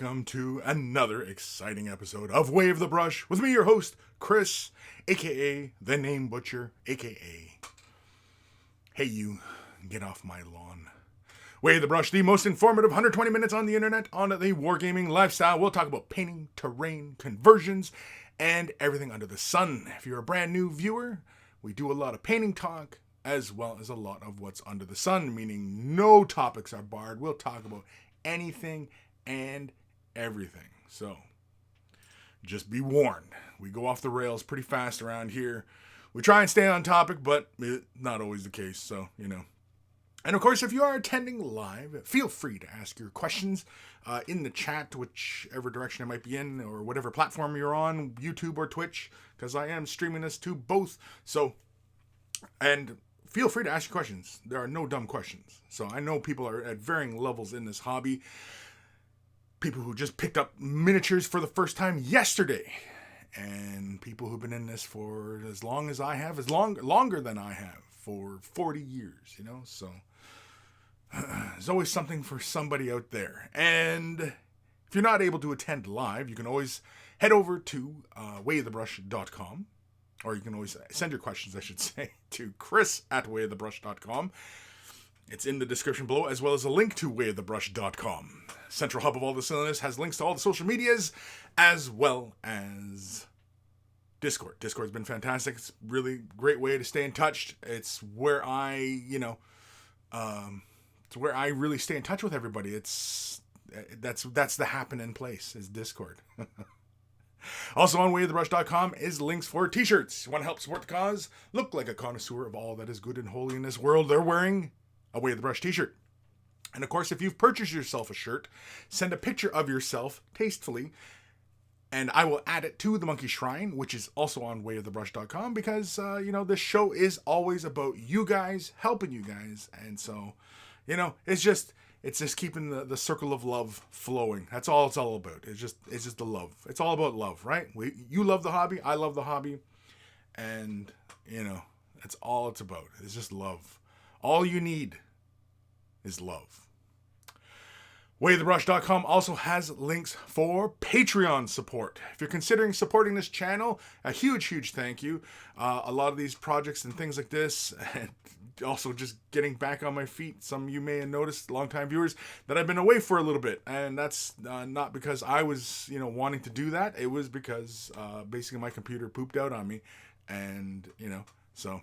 welcome to another exciting episode of Wave the Brush with me, your host, Kris, aka The Name Butcher, aka Hey You, Get Off My Lawn. Wave the Brush, the most informative 120 minutes on the internet on the wargaming lifestyle. We'll talk about painting, terrain, conversions, and everything under the sun. If you're a brand new viewer, we do a lot of painting talk, as well as a lot of what's under the sun, meaning no topics are barred. We'll talk about anything and everything. So, just be warned. We go off the rails pretty fast around here. We try and stay on topic, but it's not always the case, so, you know. And of course, if you are attending live, feel free to ask your questions in the chat, whichever direction it might be in, or whatever platform you're on, YouTube or Twitch, because I am streaming this to both. So, and feel free to ask your questions. There are no dumb questions. So I know people are at varying levels in this hobby. People who just picked up miniatures for the first time yesterday. And people who've been in this for as long as I have, longer than I have, for 40 years, you know. So there's always something for somebody out there. And if you're not able to attend live, you can always head over to waythebrush.com. Or you can always send your questions, I should say, to Kris@waythebrush.com. It's in the description below, as well as a link to waythebrush.com. Central hub of all the silliness has links to all the social medias, as well as Discord. Discord's been fantastic. It's a really great way to stay in touch. It's where it's where I really stay in touch with everybody. That's the happening place, is Discord. Also on waythebrush.com is links for t-shirts. You want to help support the cause? Look like a connoisseur of all that is good and holy in this world. They're wearing a Way the Brush t-shirt. And of course, if you've purchased yourself a shirt, send a picture of yourself tastefully, and I will add it to the Monkey Shrine, which is also on wayofthebrush.com, because, this show is always about you guys, helping you guys. And so, it's just keeping the circle of love flowing. That's all it's all about. It's just the love. It's all about love, right? You love the hobby. I love the hobby. And, that's all it's about. It's just love. All you need is love. Waythebrush.com also has links for Patreon support. If you're considering supporting this channel, a huge, huge thank you. A lot of these projects and things like this, and also just getting back on my feet. Some of you may have noticed, longtime viewers, that I've been away for a little bit. And that's not because I was, wanting to do that. It was because basically my computer pooped out on me. And, so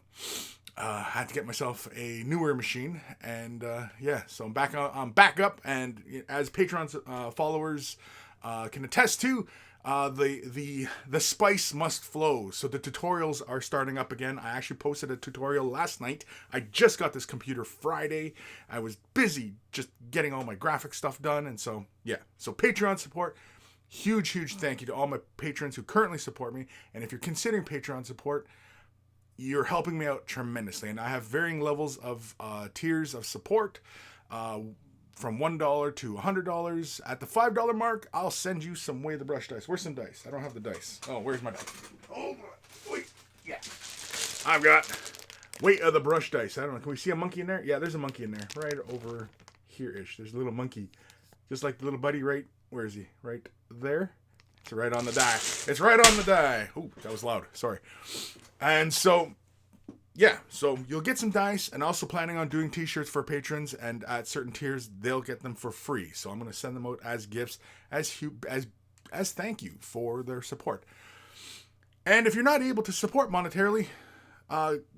I had to get myself a newer machine. And so I'm back up. And as Patreon followers can attest to, the spice must flow. So the tutorials are starting up again. I actually posted a tutorial last night. I just got this computer Friday. I was busy just getting all my graphic stuff done. And so, so Patreon support, huge, huge thank you to all my patrons who currently support me. And if you're considering Patreon support, you're helping me out tremendously. And I have varying levels of tiers of support, from $1 to $100. At the $5 mark, I'll send you some Way the Brush dice. Where's some dice? I don't have the dice. Oh, where's my dice? Oh, wait. Yeah. I've got Way of the Brush dice. I don't know. Can we see a monkey in there? Yeah, there's a monkey in there. Right over here-ish. There's a little monkey. Just like the little buddy right... Where is he? Right there? It's right on the die. It's right on the die. Ooh, that was loud. Sorry. And so... so you'll get some dice, and also planning on doing t-shirts for patrons, and at certain tiers, they'll get them for free. So I'm going to send them out as gifts, as thank you for their support. And if you're not able to support monetarily,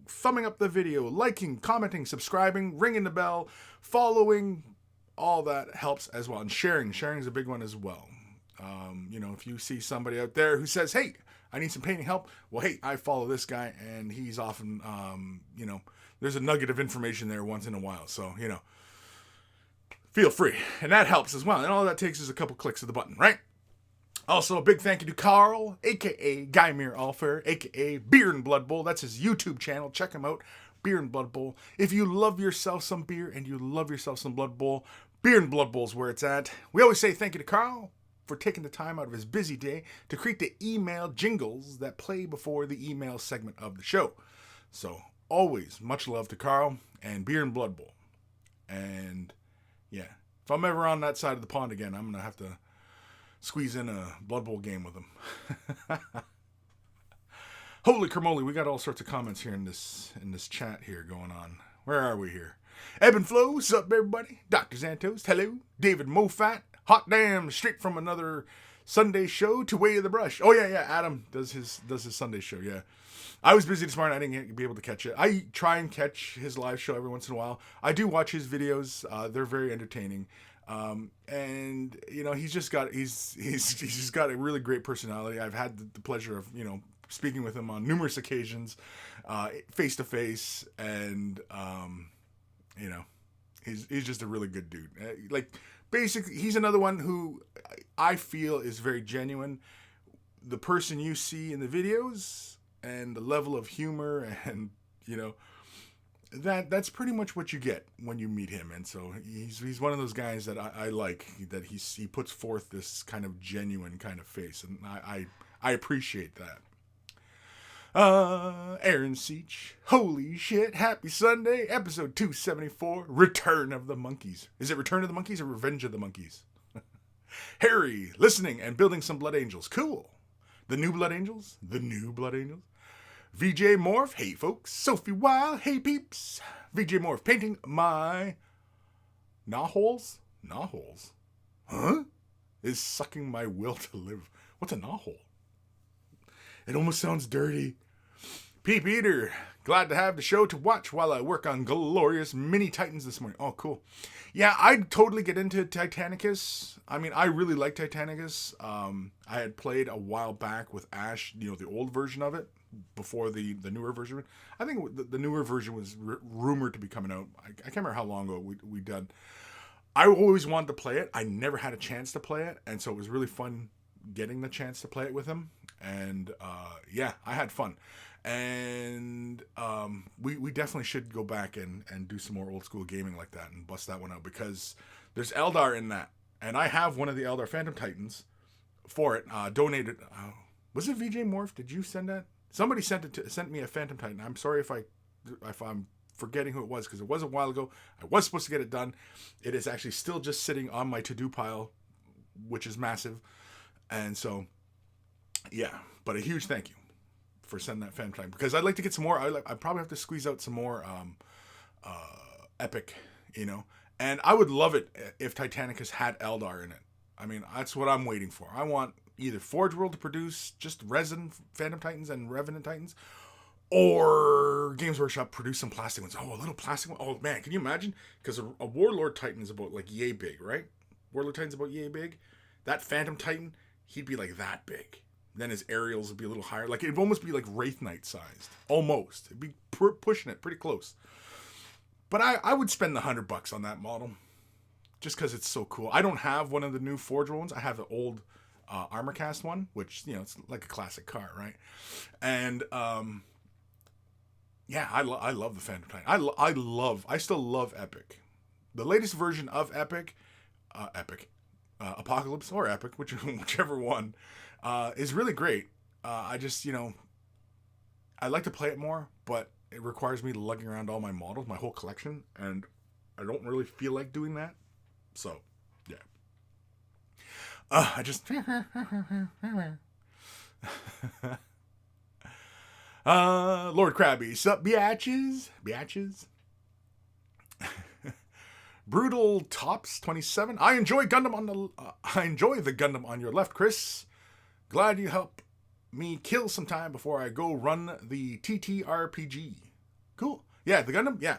thumbing up the video, liking, commenting, subscribing, ringing the bell, following, all that helps as well. And sharing is a big one as well. If you see somebody out there who says, hey, I need some painting help. Well, hey, I follow this guy, and he's often, there's a nugget of information there once in a while. So, feel free. And that helps as well. And all that takes is a couple clicks of the button, right? Also, a big thank you to Carl, a.k.a. Guymere Allfair, a.k.a. Beer and Blood Bowl. That's his YouTube channel. Check him out, Beer and Blood Bowl. If you love yourself some beer and you love yourself some Blood Bowl, Beer and Blood Bowl is where it's at. We always say thank you to Carl for taking the time out of his busy day to create the email jingles that play before the email segment of the show. So, always much love to Carl and Beer and Blood Bowl. And, yeah, if I'm ever on that side of the pond again, I'm going to have to squeeze in a Blood Bowl game with him. Holy cramoly, we got all sorts of comments here in this chat here going on. Where are we here? Ebb and Flow, what's up everybody? Dr. Zantos, hello. David Mofat, hot damn, straight from another Sunday show to Way of the Brush. Oh yeah, Adam does his Sunday show, yeah. I was busy this morning, I didn't be able to catch it. I try and catch his live show every once in a while. I do watch his videos, they're very entertaining. And you know, he's just got a really great personality. I've had the pleasure of, you know, speaking with him on numerous occasions, face to face, and you know, he's just a really good dude. Like, basically, he's another one who I feel is very genuine. The person you see in the videos and the level of humor, and you know, that's pretty much what you get when you meet him. And so he's one of those guys that I like, that he puts forth this kind of genuine kind of face, and I appreciate that. Aaron Seach, holy shit, happy Sunday, episode 274, Return of the Monkeys. Is it Return of the Monkeys or Revenge of the Monkeys? Harry, listening and building some Blood Angels, cool. The new Blood Angels? VJ Morph, hey folks. Sophie Wild, hey peeps. VJ Morph, painting my knot-holes? Huh? Is sucking my will to live. What's a knot-hole? It almost sounds dirty. Peep Eater, glad to have the show to watch while I work on glorious Mini Titans this morning. Oh, cool. Yeah, I'd totally get into Titanicus. I mean, I really like Titanicus. I had played a while back with Ash, you know, the old version of it, before the newer version. I think the newer version was rumored to be coming out. I can't remember how long ago we did. I always wanted to play it. I never had a chance to play it, and so it was really fun getting the chance to play it with him. And yeah, I had fun. And we definitely should go back and do some more old school gaming like that and bust that one out, because there's Eldar in that. And I have one of the Eldar Phantom Titans for it, donated. Was it VJ Morph? Did you send that? Somebody sent me a Phantom Titan. I'm sorry if I'm forgetting who it was, because it was a while ago. I was supposed to get it done. It is actually still just sitting on my to-do pile, which is massive. And so, yeah, but a huge thank you for sending that Phantom Titan, because I'd like to get some more. I probably have to squeeze out some more Epic, you know. And I would love it if Titanicus had Eldar in it. I mean, that's what I'm waiting for. I want either Forge World to produce just resin Phantom Titans and Revenant Titans, or Games Workshop produce some plastic ones. Oh, a little plastic one. Oh man, can you imagine? Because a Warlord Titan is about like yay big, right? Warlord Titan's about yay big. That Phantom Titan, he'd be like that big. Then his aerials would be a little higher. Like, it'd almost be like Wraith Knight sized. Almost. It'd be pushing it pretty close. But I would spend the $100 on that model, just because it's so cool. I don't have one of the new Forge ones. I have the old Armorcast one, which, you know, it's like a classic car, right? And yeah, I love the Phantom Titan. I still love Epic. The latest version of Epic, Apocalypse or Epic, whichever one, is really great. I just, you know, I like to play it more, but it requires me lugging around all my models, my whole collection, and I don't really feel like doing that. So, yeah. I just... Lord Krabby, sup, biatches? Brutal Tops 27. I enjoy the Gundam on your left, Kris. Glad you help me kill some time before I go run the TTRPG. Cool. Yeah, the Gundam. Yeah.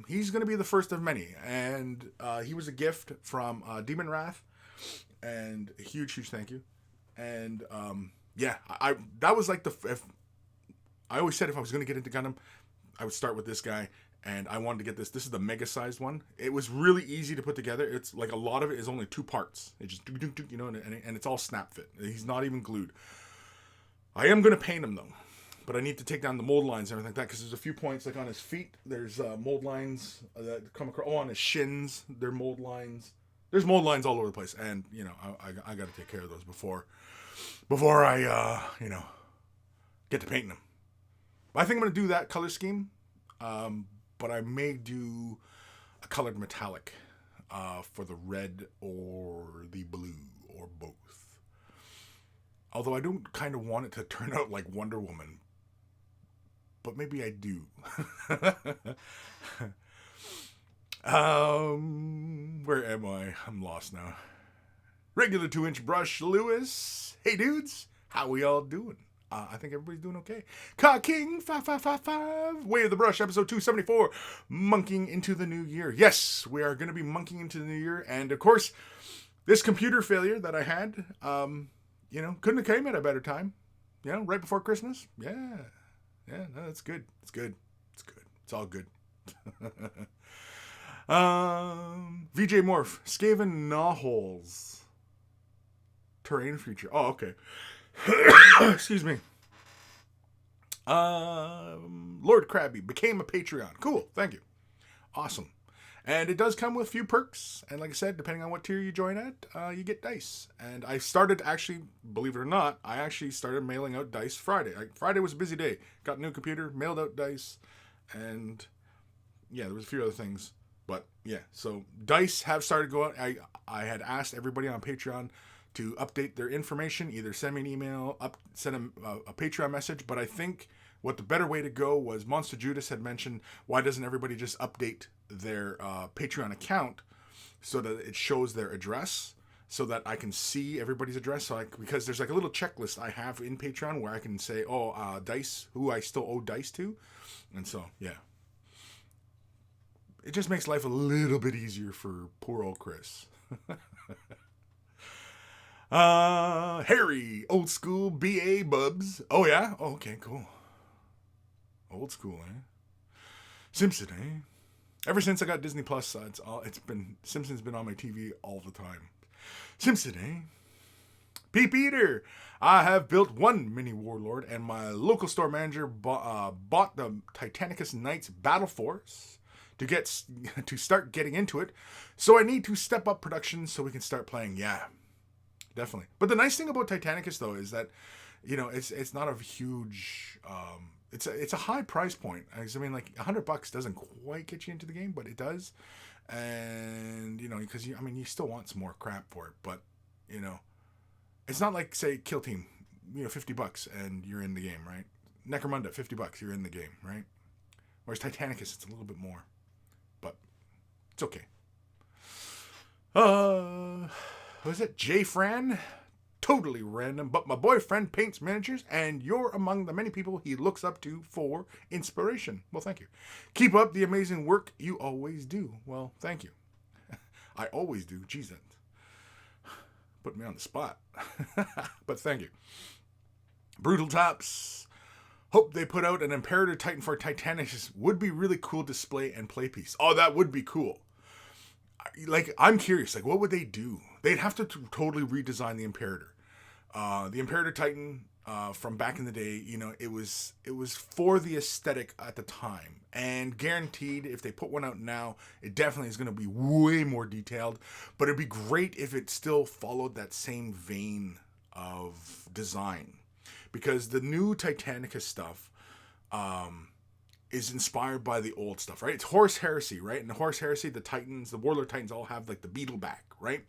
He's going to be the first of many, and he was a gift from Demon Wrath, and a huge thank you. And yeah, that was like I always said if I was going to get into Gundam, I would start with this guy. And I wanted to get this. This is the mega-sized one. It was really easy to put together. It's like a lot of it is only 2 parts. It just, you know, and it's all snap fit. He's not even glued. I am going to paint him, though. But I need to take down the mold lines and everything like that, because there's a few points, like on his feet, there's mold lines that come across. Oh, on his shins, there are mold lines. There's mold lines all over the place. And, you know, I got to take care of those before I, you know, get to painting them. But I think I'm going to do that color scheme. But I may do a colored metallic for the red or the blue or both. Although I don't kind of want it to turn out like Wonder Woman. But maybe I do. Where am I? I'm lost now. Regular 2-inch brush, Lewis. Hey dudes, how we all doing? I think everybody's doing okay. Ka King 5555. Wave the Brush, episode 274. Monkeying into the new year. Yes, we are going to be monkeying into the new year. And of course, this computer failure that I had, couldn't have came at a better time. Right before Christmas. Yeah, no, it's good. It's good. It's all good. VJ Morph, Skaven Gnawholes. Terrain feature. Oh, okay. Excuse me. Lord Krabby became a Patreon. Cool. Thank you. Awesome. And it does come with a few perks. And like I said, depending on what tier you join at, you get dice. And I started actually, believe it or not, I actually started mailing out dice Friday. Friday was a busy day. Got a new computer, mailed out dice. And yeah, there was a few other things. But yeah, so dice have started going. I had asked everybody on Patreon to update their information, either send me an email, send them a Patreon message. But I think what the better way to go was Monster Judas had mentioned, why doesn't everybody just update their Patreon account so that it shows their address so that I can see everybody's address. Because there's like a little checklist I have in Patreon where I can say, dice, who I still owe dice to. And so, yeah. It just makes life a little bit easier for poor old Kris. Harry, old school BA Bubs. Oh yeah? Oh, okay, cool. Old school, eh? Simpson, eh? Ever since I got Disney Plus, Simpson's been on my TV all the time. Simpson, eh? Peep Eater. I have built one mini warlord, and my local store manager bought the Titanicus Knights Battle Force to start getting into it. So I need to step up production so we can start playing. Yeah, definitely. But the nice thing about Titanicus though is that, it's not a huge. It's a high price point. I mean, like $100 doesn't quite get you into the game, but it does. And because you still want some more crap for it, but it's not like say Kill Team, $50 and you're in the game, right? Necromunda, $50, you're in the game, right? Whereas Titanicus, it's a little bit more, but it's okay. What is it? J Fran? Totally random, but my boyfriend paints miniatures, and you're among the many people he looks up to for inspiration. Well, thank you. Keep up the amazing work you always do. Well, thank you. I always do. Jeez, that put me on the spot. But thank you. Brutal Tops. Hope they put out an Imperator Titan for Titanicus. Would be really cool display and play piece. Oh, that would be cool. I'm curious. What would they do? They'd have to totally redesign the Imperator. The Imperator Titan from back in the day, it was for the aesthetic at the time. And guaranteed, if they put one out now, it definitely is going to be way more detailed. But it'd be great if it still followed that same vein of design. Because the new Titanicus stuff is inspired by the old stuff, right? It's Horus Heresy, right? And the Horus Heresy, the Warlord Titans all have the beetle back, right?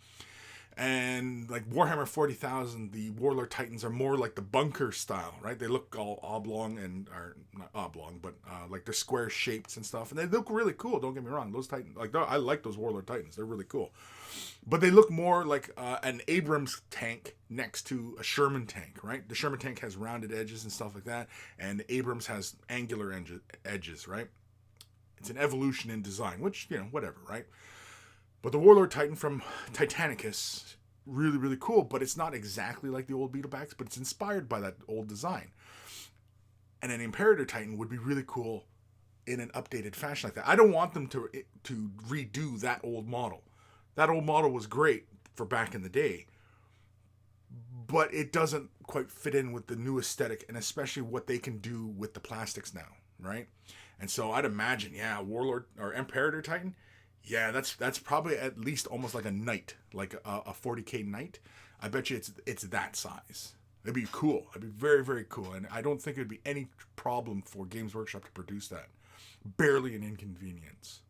And Warhammer 40,000, the Warlord Titans are more like the bunker style, right? They look all oblong are not oblong, but they're square shapes and stuff. And they look really cool, don't get me wrong. Those Titans, I like those Warlord Titans. They're really cool. But they look more like an Abrams tank next to a Sherman tank, right? The Sherman tank has rounded edges and stuff like that. And the Abrams has angular edges, right? It's an evolution in design, which, whatever, right? But the Warlord Titan from Titanicus, really, really cool. But it's not exactly like the old Beetlebacks, but it's inspired by that old design. And an Imperator Titan would be really cool in an updated fashion like that. I don't want them to redo that old model. That old model was great for back in the day. But it doesn't quite fit in with the new aesthetic, and especially what they can do with the plastics now, right? And so I'd imagine, Warlord or Imperator Titan. Yeah, that's probably at least almost like a knight, like a 40k knight. I bet you it's that size. It'd be cool. It'd be very, very cool. And I don't think it'd be any problem for Games Workshop to produce that. Barely an inconvenience.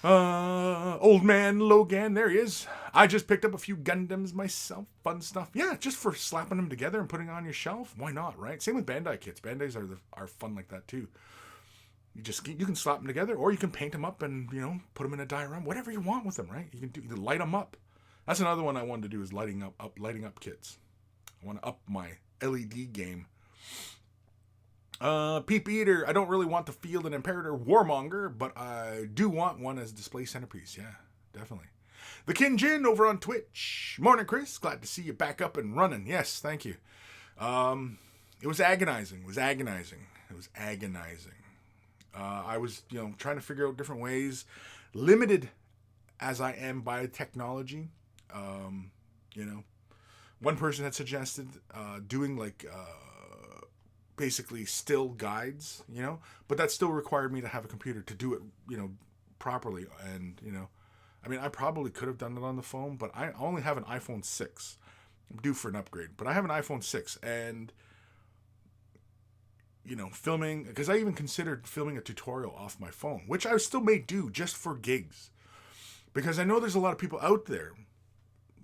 Old man Logan, there he is. I just picked up a few Gundams myself. Fun stuff. Yeah, just for slapping them together and putting on your shelf. Why not, right? Same with Bandai kits. Bandai's are fun like that too. You can slap them together, or you can paint them up and put them in a diorama. Whatever you want with them, right? You can light them up. That's another one I wanted to do is lighting up kits. I want to up my LED game. Peep Eater, I don't really want the Field and Imperator Warmonger, but I do want one as display centerpiece. Yeah, definitely. The Kinjin over on Twitch. Morning, Kris. Glad to see you back up and running. Yes, thank you. It was agonizing. I was, trying to figure out different ways, limited as I am by technology. One person had suggested doing basically still guides, but that still required me to have a computer to do it, properly. And, I probably could have done it on the phone, but I only have an iPhone 6. I'm due for an upgrade, but I have an iPhone 6 and, filming, because I even considered filming a tutorial off my phone, which I still may do just for gigs. Because I know there's a lot of people out there.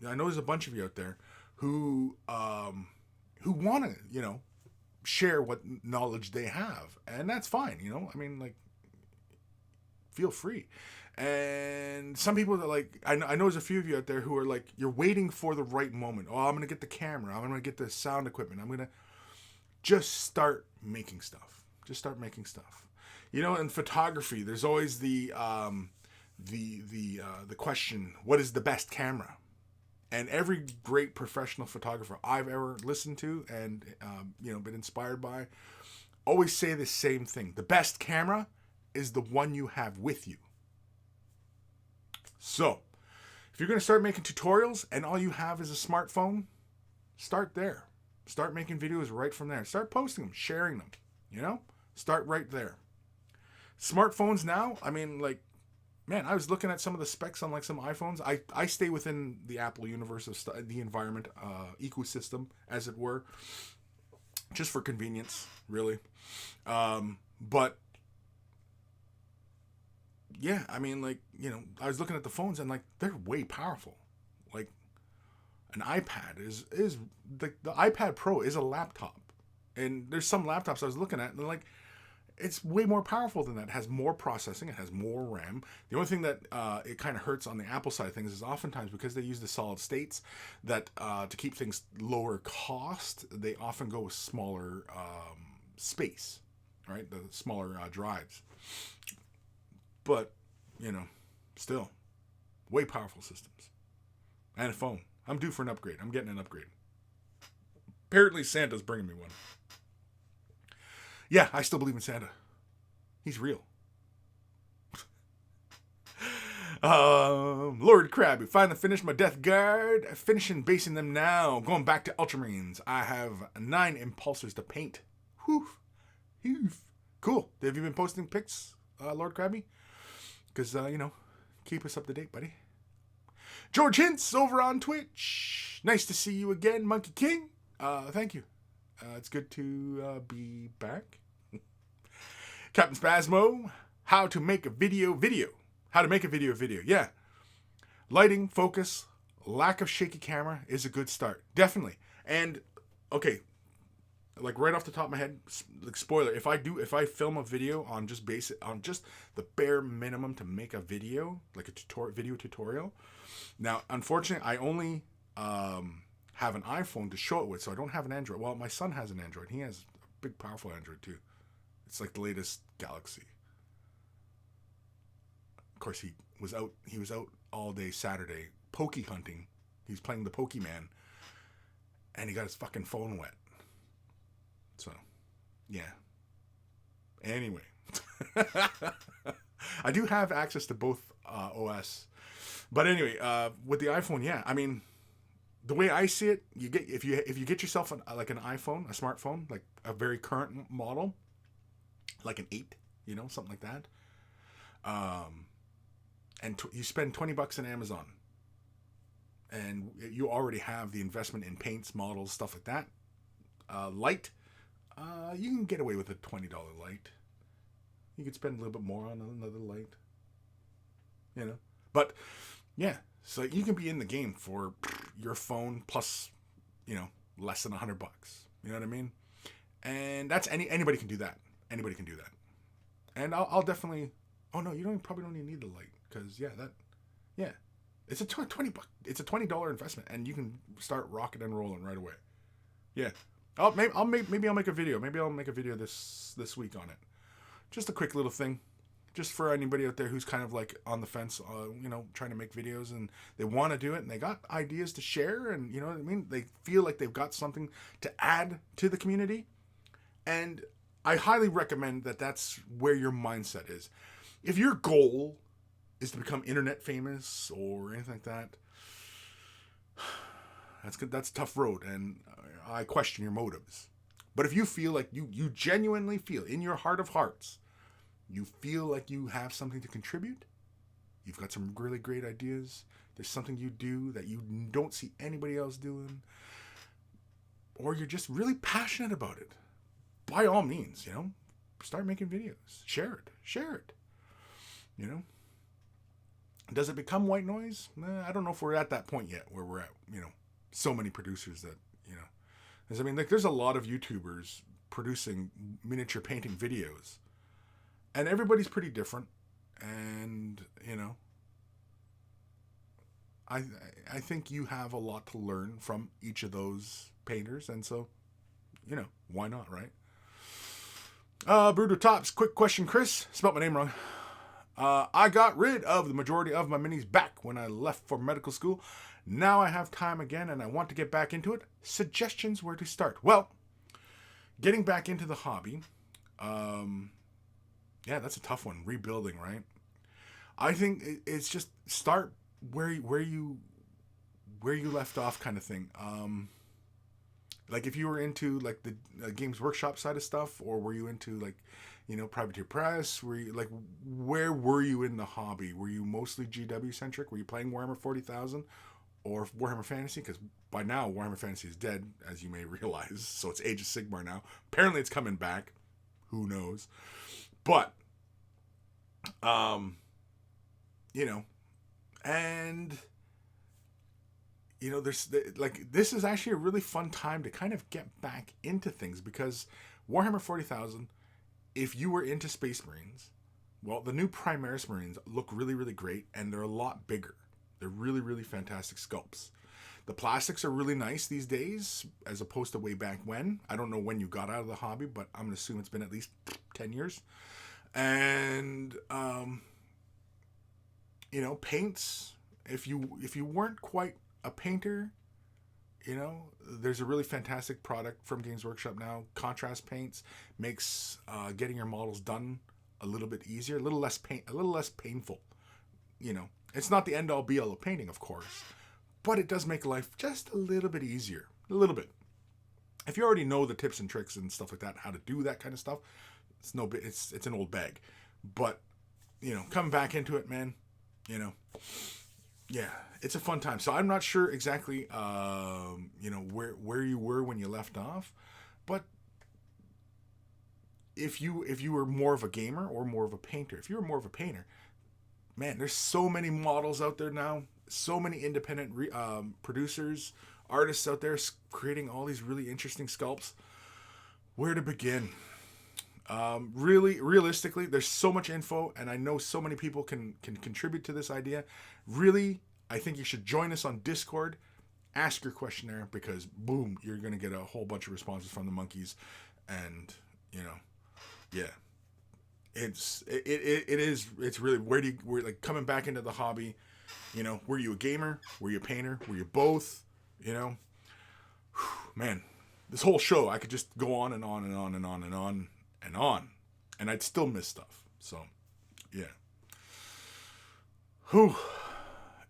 I know there's a bunch of you out there who want to, share what knowledge they have, and that's fine. Feel free. And some people that I know there's a few of you out there who are like, you're waiting for the right moment. Oh, I'm gonna get the camera. I'm gonna get the sound equipment. I'm gonna just start making stuff. In photography, there's always the question: what is the best camera? And every great professional photographer I've ever listened to and been inspired by always say the same thing: the best camera is the one you have with you. So, if you're going to start making tutorials and all you have is a smartphone, start there. Start making videos right from there. Start posting them, sharing them. Start right there. Smartphones now, man, I was looking at some of the specs on some iPhones. I stay within the Apple universe of the environment, ecosystem, as it were, just for convenience, really. But yeah, I was looking at the phones and they're way powerful. An iPad is the iPad Pro is a laptop, and there's some laptops I was looking at and they're it's way more powerful than that. It has more processing. It has more RAM. The only thing that it kind of hurts on the Apple side of things is oftentimes because they use the solid states that to keep things lower cost, they often go with smaller space, right? The smaller drives. But, still, way powerful systems. And a phone. I'm due for an upgrade. I'm getting an upgrade. Apparently Santa's bringing me one. Yeah, I still believe in Santa. He's real. Lord Krabby, finally finished my Death Guard. Finishing basing them now. Going back to Ultramarines. I have 9 Impulsors to paint. Whew. Cool. Have you been posting pics, Lord Krabby? Because, keep us up to date, buddy. George Hintz over on Twitch. Nice to see you again, Monkey King. Thank you. It's good to be back. Captain Spasmo, how to make a video. How to make a video. Yeah. Lighting, focus, lack of shaky camera is a good start. Definitely. And, okay, right off the top of my head, spoiler, if I film a video on just the bare minimum to make a video, like a video tutorial. Now, unfortunately, I only have an iPhone to show it with, so I don't have an Android. Well, my son has an Android. He has a big, powerful Android too. It's like the latest Galaxy. Of course, he was out all day Saturday pokey hunting. He's playing the Pokemon, and he got his fucking phone wet. So, yeah. Anyway, I do have access to both OS, but anyway, with the iPhone, yeah. The way I see it, if you get yourself an iPhone, a smartphone, like a very current model, like an 8, something like that. And you spend $20 on Amazon, and you already have the investment in paints, models, stuff like that. Light, you can get away with a $20 light. You could spend a little bit more on another light. you know. But yeah, so you can be in the game for your phone plus, you know, less than $100. You know what I mean? And that's anybody can do that. Anybody can do that. And I'll definitely. Oh no, you probably don't even need the light because yeah, it's a $20. It's a $20 investment, and you can start rocking and rolling right away. Yeah, maybe I'll make a video. Maybe I'll make a video this week on it. Just a quick little thing, just for anybody out there who's kind of like on the fence, you know, trying to make videos and they want to do it and they got ideas to share and you know what I mean. They feel like they've got something to add to the community, and I highly recommend that. That's where your mindset is. If your goal is to become internet famous or anything like that, that's good. That's a tough road, and I question your motives. But if you feel like you genuinely feel in your heart of hearts, you feel like you have something to contribute, you've got some really great ideas, there's something you do that you don't see anybody else doing, or you're just really passionate about it, by all means, you know, start making videos. Share it. You know? Does it become white noise? I don't know if we're at that point yet where we're at, you know, so many producers that, you know. Because, I mean, like, there's a lot of YouTubers producing miniature painting videos. And everybody's pretty different. And, you know, I think you have a lot to learn from each of those painters. And so, you know, why not, right? Bruto Tops, quick question, Kris. Spelled my name wrong. I got rid of the majority of my minis back when I left for medical school. Now I have time again and I want to get back into it. Suggestions where to start? Well, getting back into the hobby, yeah, that's a tough one. Rebuilding, right? I think it's just start where you left off, kind of thing. Like if you were into like the Games Workshop side of stuff, or were you into like, you know, Privateer Press? Were you like, where were you in the hobby? Were you mostly GW centric? Were you playing Warhammer 40,000 or Warhammer Fantasy? Because by now Warhammer Fantasy is dead, as you may realize. So it's Age of Sigmar now. Apparently it's coming back. Who knows? But, you know, and you know, there's like, this is actually a really fun time to kind of get back into things, because Warhammer 40,000, if you were into Space Marines, well, the new Primaris Marines look really, really great, and they're a lot bigger. They're really, really fantastic sculpts. The plastics are really nice these days, as opposed to way back when. I don't know when you got out of the hobby, but I'm going to assume it's been at least 10 years. And, you know, paints, if you weren't quite a painter, you know, there's a really fantastic product from Games Workshop now. Contrast paints makes getting your models done a little bit easier, a little less painful. You know, it's not the end all be all of painting, of course, but it does make life just a little bit easier, a little bit. If you already know the tips and tricks and stuff like that, how to do that kind of stuff, it's an old bag. But you know, coming back into it, man, you know. Yeah, it's a fun time. So I'm not sure exactly, you know, where you were when you left off, but if you were more of a gamer or more of a painter, if you were more of a painter, man, there's so many models out there now, so many independent producers, artists out there creating all these really interesting sculpts. Where to begin? Really, realistically, there's so much info, and I know so many people can contribute to this idea. Really, I think you should join us on Discord, ask your question there, because boom, you're gonna get a whole bunch of responses from the monkeys, and you know, yeah, it's really we're like coming back into the hobby. You know, were you a gamer? Were you a painter? Were you both? You know, man, this whole show I could just go on and on and on and on and on and on, and I'd still miss stuff. So, yeah. Whew.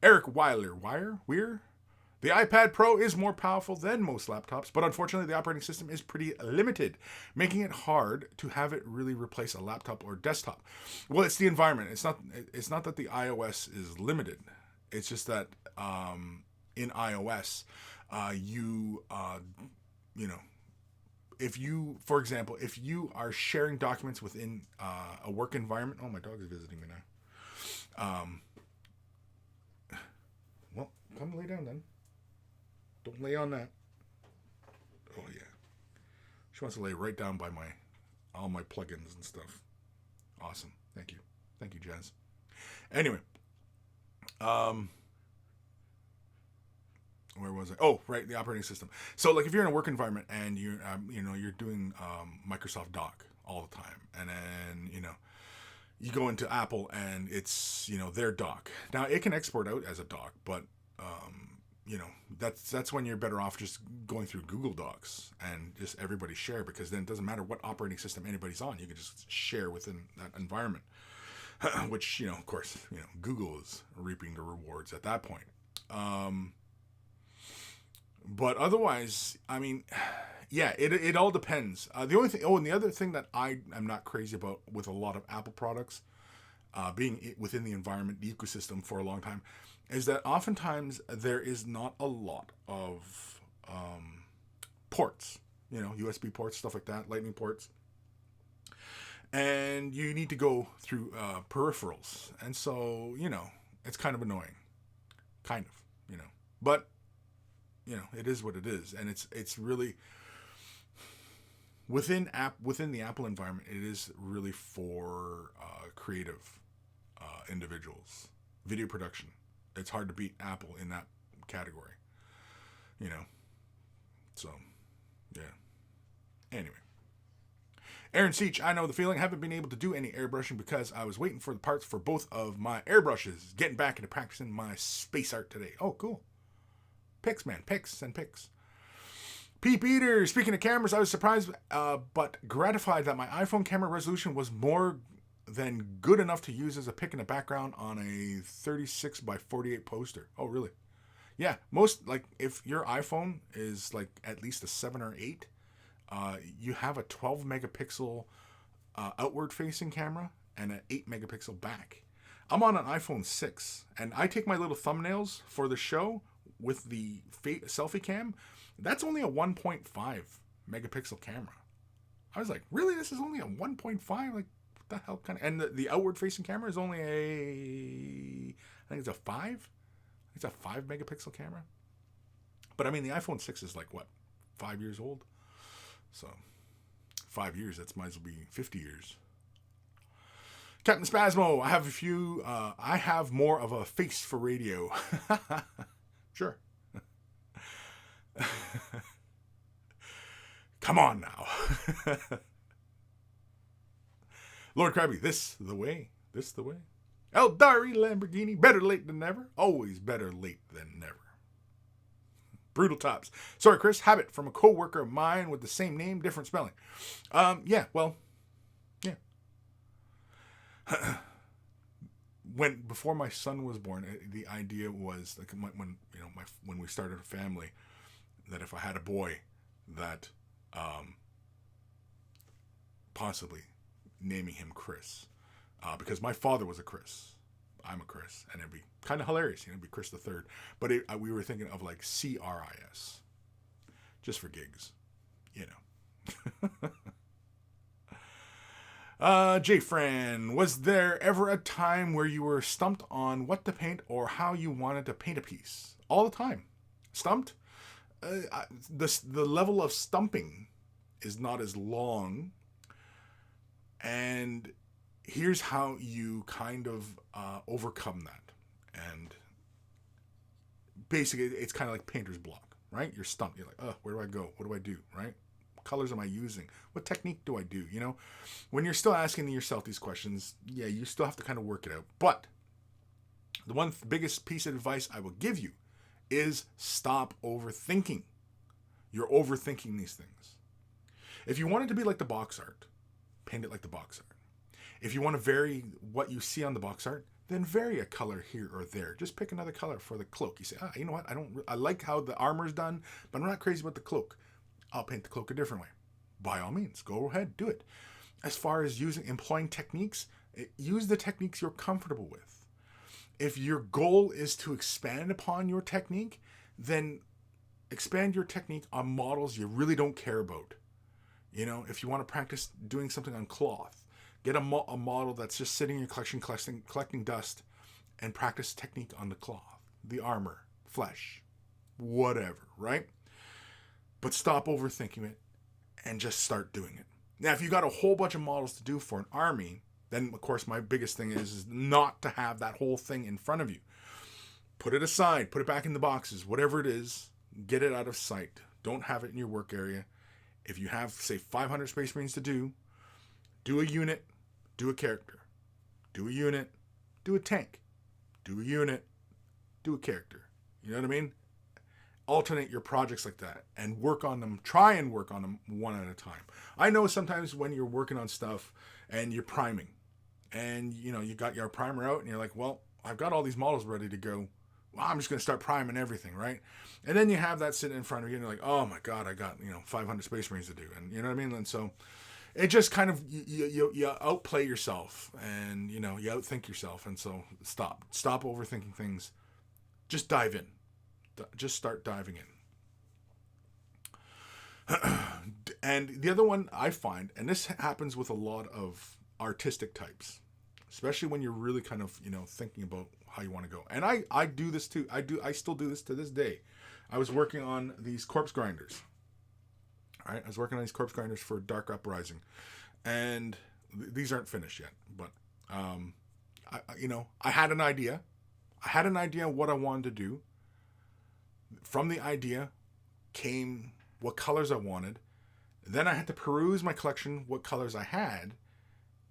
Eric Weir. The iPad Pro is more powerful than most laptops, but unfortunately the operating system is pretty limited, making it hard to have it really replace a laptop or desktop. Well, it's the environment. It's not that the iOS is limited. It's just that in iOS, you know, if you, for example, if you are sharing documents within a work environment, oh, my dog is visiting me now. Well, come lay down then. Don't lay on that. Oh yeah. She wants to lay right down by all my plugins and stuff. Awesome. Thank you. Thank you, Jazz. Anyway, where was I? Oh, right, the operating system. So, like, if you're in a work environment and you're doing Microsoft Doc all the time, and then you go into Apple and it's their doc. Now it can export out as a doc, but that's when you're better off just going through Google Docs and just everybody share, because then it doesn't matter what operating system anybody's on, you can just share within that environment. Which of course Google is reaping the rewards at that point. But otherwise, I mean, yeah, it all depends. The only thing, and the other thing that I am not crazy about with a lot of Apple products, being within the environment, the ecosystem for a long time, is that oftentimes there is not a lot of ports, USB ports, stuff like that, Lightning ports. And you need to go through peripherals. And so, it's kind of annoying. Kind of, But, it is what it is. And it's really, within the Apple environment, it is really for creative individuals. Video production. It's hard to beat Apple in that category. So, yeah. Anyway. Aaron Seach, I know the feeling. Haven't been able to do any airbrushing because I was waiting for the parts for both of my airbrushes. Getting back into practicing my space art today. Oh, cool. Pics, man. Pics and pics. Peep Eater, speaking of cameras, I was surprised but gratified that my iPhone camera resolution was more than good enough to use as a pic in the background on a 36 by 48 poster. Oh, really? Yeah, most, like, if your iPhone is like at least a 7 or 8, you have a 12 megapixel outward facing camera and an 8 megapixel back. I'm on an iPhone 6 and I take my little thumbnails for the show with the selfie cam. That's only a 1.5 megapixel camera. I was like, really? This is only a 1.5? Like, what the hell kind of... And the outward facing camera is only I think it's a 5? It's a 5 megapixel camera. But I mean, the iPhone 6 is like, what, 5 years old? So, 5 years, that might as well be 50 years. Captain Spasmo, I have more of a face for radio. Sure. Come on now. Lord Krabby, this the way. Eldari Lamborghini, better late than never. Always better late than never. Brutal Tops. Sorry, Kris. Habit from a co-worker of mine with the same name, different spelling. Yeah. Before my son was born, the idea was like when we started a family, that if I had a boy, that possibly naming him Kris, because my father was a Kris. I'm a Kris, and it'd be kind of hilarious. It'd be Kris the Third, but we were thinking of like CRIS, just for gigs, J. Fran, was there ever a time where you were stumped on what to paint or how you wanted to paint a piece? All the time. Stumped? The level of stumping is not as long, and here's how you kind of overcome that. And basically, it's kind of like painter's block, right? You're stumped. You're like, where do I go? What do I do, right? What colors am I using? What technique do I do? When you're still asking yourself these questions, yeah, you still have to kind of work it out. But the biggest piece of advice I will give you is stop overthinking. You're overthinking these things. If you want it to be like the box art, paint it like the box art. If you want to vary what you see on the box art, then vary a color here or there. Just pick another color for the cloak. You say, you know what? I like how the armor's done, but I'm not crazy about the cloak. I'll paint the cloak a different way. By all means, go ahead, do it. As far as employing techniques, use the techniques you're comfortable with. If your goal is to expand upon your technique, then expand your technique on models you really don't care about. If you want to practice doing something on cloth, get a model that's just sitting in your collection collecting dust and practice technique on the cloth. the armor, flesh, whatever, right? But stop overthinking it and just start doing it. Now, if you got a whole bunch of models to do for an army, then of course my biggest thing is not to have that whole thing in front of you. Put it aside, put it back in the boxes, whatever it is, get it out of sight. Don't have it in your work area. If you have, say, 500 Space Marines to do a unit, do a character. Do a unit, do a tank. Do a unit, do a character. You know what I mean? Alternate your projects like that and work on them. Try and work on them one at a time. I know sometimes when you're working on stuff and you're priming and, you know, you got your primer out and you're like, well, I've got all these models ready to go. Well, I'm just going to start priming everything, right? And then you have that sitting in front of you and you're like, oh my God, I got, 500 Space Marines to do. And you know what I mean? And so it just kind of, you outplay yourself and, you outthink yourself. And so stop overthinking things. Just dive in. Just start diving in. And the other one I find, and this happens with a lot of artistic types, especially when you're really kind of, thinking about how you want to go. And I do this too. I still do this to this day. I was working on these corpse grinders. All right, I was working on these corpse grinders for Dark Uprising, and these aren't finished yet. But I had an idea. I had an idea of what I wanted to do. From the idea came what colors I wanted. Then I had to peruse my collection, what colors I had,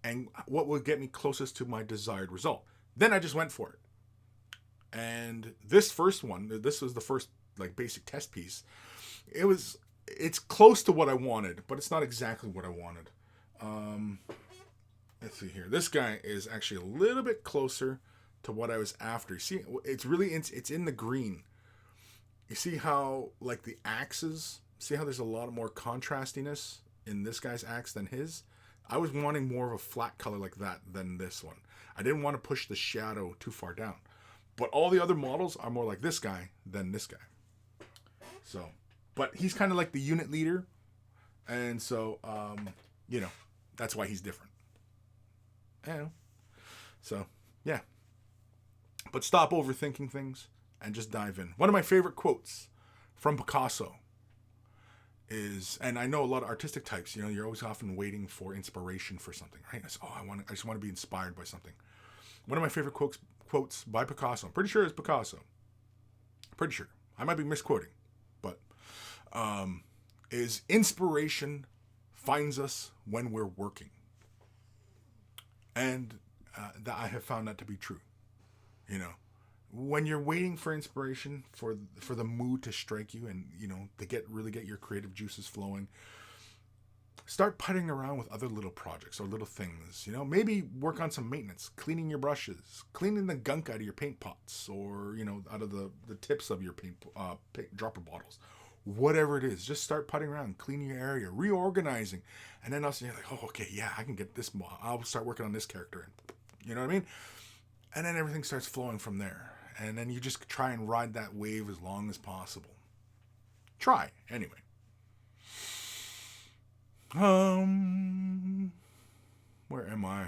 and what would get me closest to my desired result. Then I just went for it. And this first one, this was the first basic test piece. It's close to what I wanted, but it's not exactly what I wanted. Let's see here. This guy is actually a little bit closer to what I was after. See, it's in the green. You see how the axes, see how there's a lot more contrastiness in this guy's axe than his? I was wanting more of a flat color like that than this one. I didn't want to push the shadow too far down. But all the other models are more like this guy than this guy. So, but he's kind of like the unit leader. And so, that's why he's different. So, yeah. But stop overthinking things and just dive in. One of my favorite quotes from Picasso is, and I know a lot of artistic types, you're always often waiting for inspiration for something, right? I just want to be inspired by something. One of my favorite quotes by Picasso, I'm pretty sure it's Picasso. Pretty sure. I might be misquoting, but is inspiration finds us when we're working. And that I have found that to be true. When you're waiting for inspiration, for the mood to strike you and, to really get your creative juices flowing, start putting around with other little projects or little things. Maybe work on some maintenance, cleaning your brushes, cleaning the gunk out of your paint pots or, out of the tips of your paint dropper bottles. Whatever it is, just start putting around, cleaning your area, reorganizing. And then also you're like, oh, okay, yeah, I can get this. I'll start working on this character. You know what I mean? And then everything starts flowing from there. And then you just try and ride that wave as long as possible. Try, anyway. Where am I?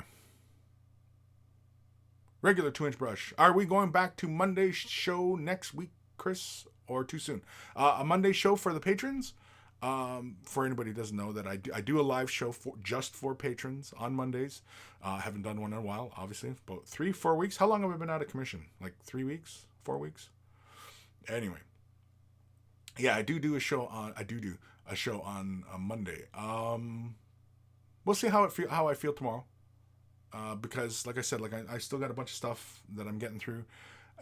Regular 2-inch brush. Are we going back to Monday's show next week, Kris? Or too soon? A Monday show for the patrons. For anybody who doesn't know that I do a live show just for patrons on Mondays. I haven't done one in a while, obviously. About 3-4 weeks. How long have I been out of commission? 3 weeks? 4 weeks? Anyway. Yeah, I do a show on a Monday. We'll see how I feel tomorrow. Because like I said, I still got a bunch of stuff that I'm getting through.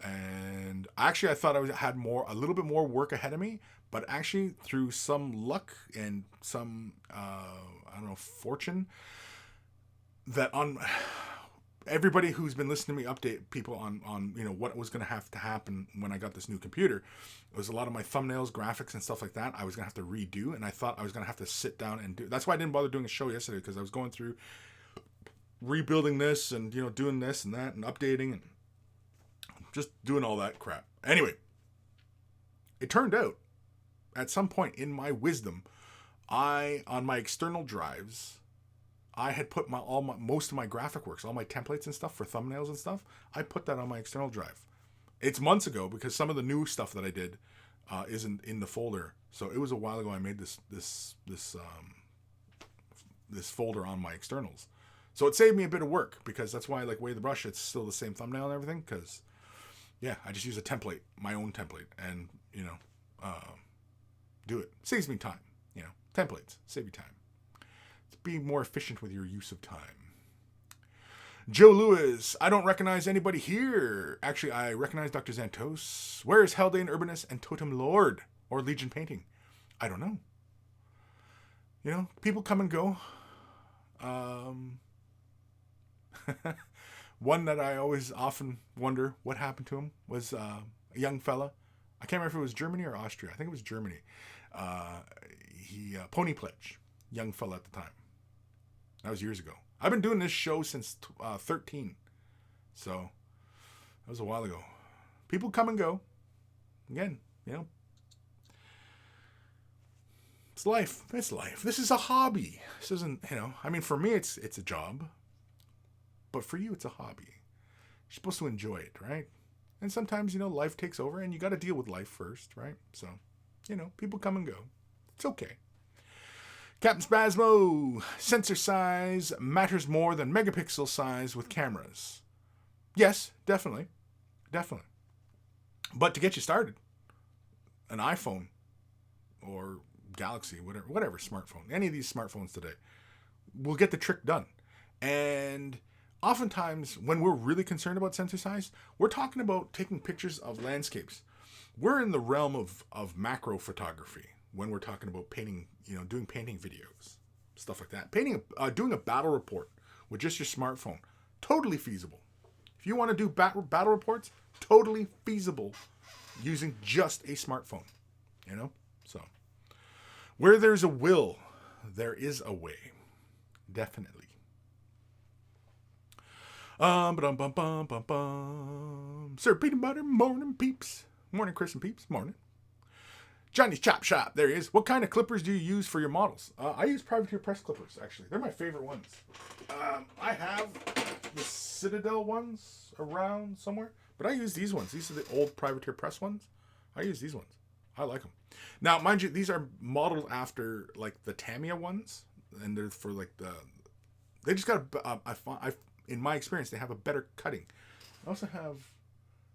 And actually I thought I had a little bit more work ahead of me, but actually through some luck and some fortune, that on everybody who's been listening to me update people on what was going to have to happen when I got this new computer, it was a lot of my thumbnails, graphics and stuff like that I was going to have to redo, and I thought I was going to have to sit down and do. That's why I didn't bother doing a show yesterday, because I was going through rebuilding this and doing this and that and updating and just doing all that crap. Anyway, it turned out at some point in my wisdom, on my external drives, I had put most of my graphic works, all my templates and stuff for thumbnails and stuff, I put that on my external drive. It's months ago because some of the new stuff that I did isn't in the folder. So it was a while ago I made this folder on my externals. So it saved me a bit of work because that's why I like Wave the Brush. It's still the same thumbnail and everything because, yeah, I just use a template, my own template, and, do it. Saves me time, Templates save you time. Be more efficient with your use of time. Joe Lewis, I don't recognize anybody here. Actually, I recognize Dr. Xantos. Where is Haldane Urbanus and Totem Lord or Legion Painting? I don't know. People come and go. One that I always often wonder what happened to him was a young fella. I can't remember if it was Germany or Austria. I think it was Germany. He Pony Pledge, young fella at the time. That was years ago. I've been doing this show since 13. So that was a while ago. People come and go. Again, it's life. It's life. This is a hobby. This isn't, for me, it's a job. But for you, it's a hobby. You're supposed to enjoy it, right? And sometimes, life takes over and you got to deal with life first, right? So, people come and go. It's okay. Captain Spasmo, sensor size matters more than megapixel size with cameras. Yes, definitely. Definitely. But to get you started, an iPhone or Galaxy, whatever smartphone, any of these smartphones today, will get the trick done. And oftentimes, when we're really concerned about sensor size, we're talking about taking pictures of landscapes. We're in the realm of macro photography when we're talking about painting, doing painting videos, stuff like that. Doing a battle report with just your smartphone, totally feasible. If you want to do battle reports, totally feasible using just a smartphone, So, where there's a will, there is a way. Definitely. Sir Peanut Butter, morning peeps. Morning, Kris and peeps, morning. Johnny's Chop Shop, there he is. What kind of clippers do you use for your models? I use Privateer press clippers, actually. They're my favorite ones. I have the Citadel ones around somewhere, but I use these ones. These are the old Privateer press ones. I use these ones. I like them. Now, mind you, these are modeled after, like, the Tamiya ones, and they're for, like, they just got in my experience, they have a better cutting. I also have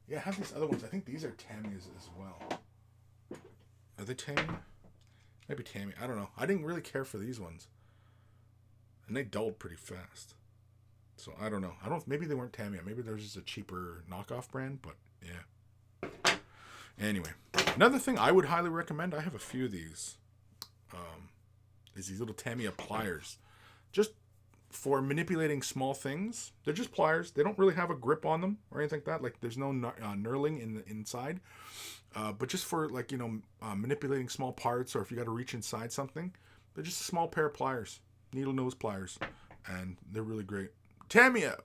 these other ones. I think these are Tamiyas as well. Are they Tamiya? Maybe Tamiya. I don't know. I didn't really care for these ones. And they dulled pretty fast. So I don't know. Maybe they weren't Tamiya. Maybe there's just a cheaper knockoff brand, but yeah. Anyway. Another thing I would highly recommend, I have a few of these, is these little Tamiya pliers. Just for manipulating small things. They're just pliers. They don't really have a grip on them or anything like that. Like there's no knurling in the inside. But just for like, manipulating small parts, or if you got to reach inside something, they're just a small pair of pliers, needle nose pliers, and they're really great. Tamiya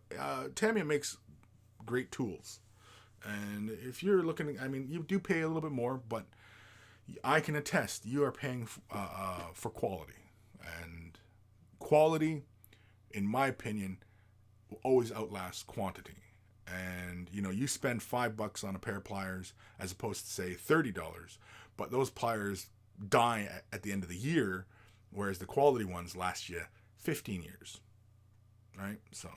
makes great tools. And if you're looking, you do pay a little bit more, but I can attest you are paying for quality. And quality, in my opinion, will always outlast quantity. And, you spend $5 on a pair of pliers as opposed to, say, $30. But those pliers die at the end of the year, whereas the quality ones last you 15 years. Right? So.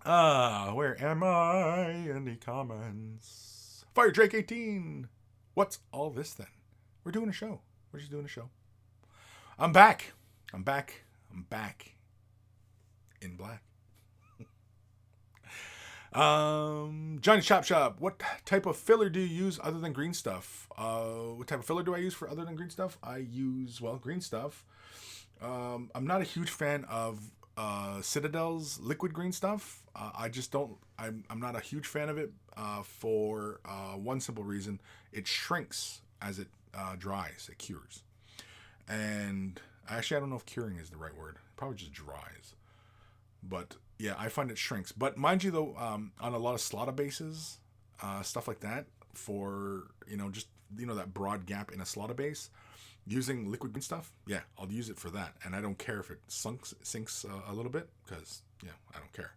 Where am I? Any comments? Fire Drake 18. What's all this then? We're doing a show. We're just doing a show. I'm back. In black. Johnny Chop Shop. What type of filler do you use other than green stuff? What type of filler do I use for other than green stuff? I use, green stuff. I'm not a huge fan of Citadel's liquid green stuff. I just don't. I'm not a huge fan of it for one simple reason. It shrinks as it dries. It cures. And actually, I don't know if curing is the right word. It probably just dries. But yeah, I find it shrinks. But mind you, though, on a lot of slaughter bases, stuff like that, for that broad gap in a slaughter base, using liquid green stuff, yeah, I'll use it for that. And I don't care if it sinks a little bit, because I don't care.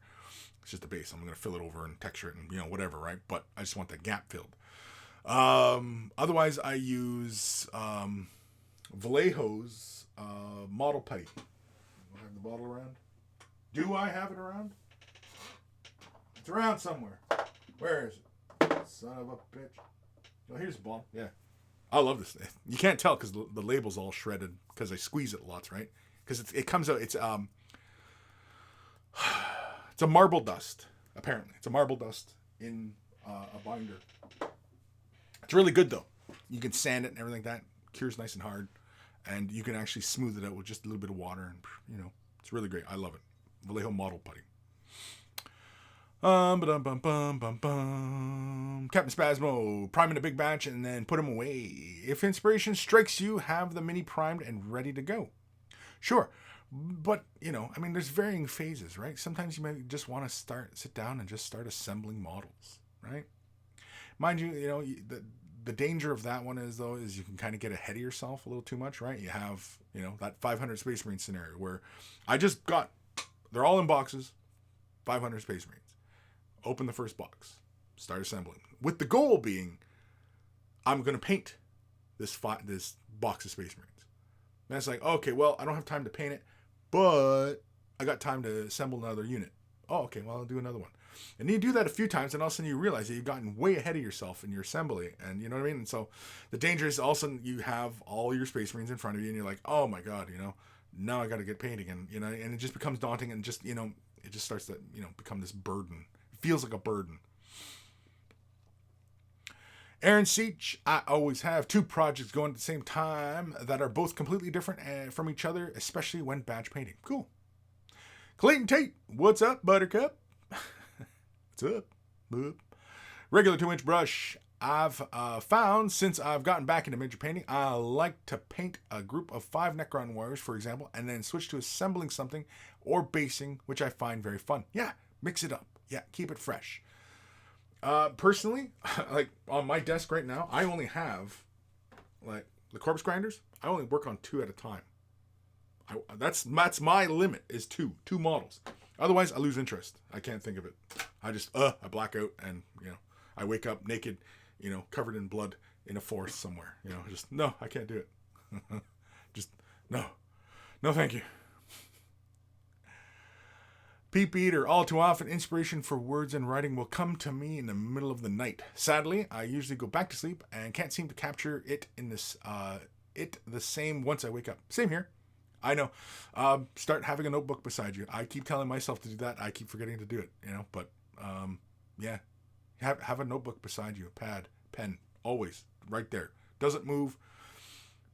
It's just the base. I'm going to fill it over and texture it and, you know, whatever, right? But I just want the gap filled. Otherwise, I use Vallejo's model putty. Do I have the bottle around? Do I have it around? It's around somewhere. Where is it? Son of a bitch. Oh, here's the bottle. Yeah. I love this. You can't tell because the label's all shredded because I squeeze it lots, right? Because it comes out. It's a marble dust. Apparently, it's a marble dust in a binder. It's really good though. You can sand it and everything like that. Cures nice and hard, and you can actually smooth it out with just a little bit of water, and you know, it's really great. I love it. Vallejo model putty. Captain Spasmo, prime in a big batch and then put them away. If inspiration strikes you, have the mini primed and ready to go. Sure, but you know, I mean, there's varying phases, right? Sometimes you might just want to sit down and just start assembling models, right? Mind you, you know, the danger of that one is you can kind of get ahead of yourself a little too much, right? You have, you know, that 500 Space Marine scenario where they're all in boxes, 500 Space Marines. Open the first box, start assembling. With the goal being, I'm going to paint this box of Space Marines. And it's like, okay, well, I don't have time to paint it, but I got time to assemble another unit. Oh, okay, well, I'll do another one. And you do that a few times, and all of a sudden you realize that you've gotten way ahead of yourself in your assembly. And you know what I mean? And so the danger is all of a sudden you have all your Space Marines in front of you, and you're like, oh my God, you know, now I got to get painting. And, you know, and it just becomes daunting, and just, you know, it just starts to, you know, become this burden. Feels like a burden. Aaron Seach, I always have 2 projects going at the same time that are both completely different from each other, especially when batch painting. Cool. Clayton Tate, what's up, Buttercup? What's up? Boop. Regular 2-inch brush. I've found since I've gotten back into miniature painting, I like to paint a group of 5 Necron warriors, for example, and then switch to assembling something or basing, which I find very fun. Yeah, mix it up. Yeah, keep it fresh. Personally, like on my desk right now, I only have like the corpse grinders. I only work on 2 at a time. That's my limit is 2 models. Otherwise, I lose interest. I can't think of it. I black out, and you know, I wake up naked, you know, covered in blood in a forest somewhere. You know, just no, I can't do it. Just no, thank you. Peep Eater, all too often, inspiration for words and writing will come to me in the middle of the night. Sadly, I usually go back to sleep and can't seem to capture it in the same once I wake up. Same here. I know. Start having a notebook beside you. I keep telling myself to do that. I keep forgetting to do it, you know, but, yeah. Have a notebook beside you, a pad, pen, always, right there. Doesn't move.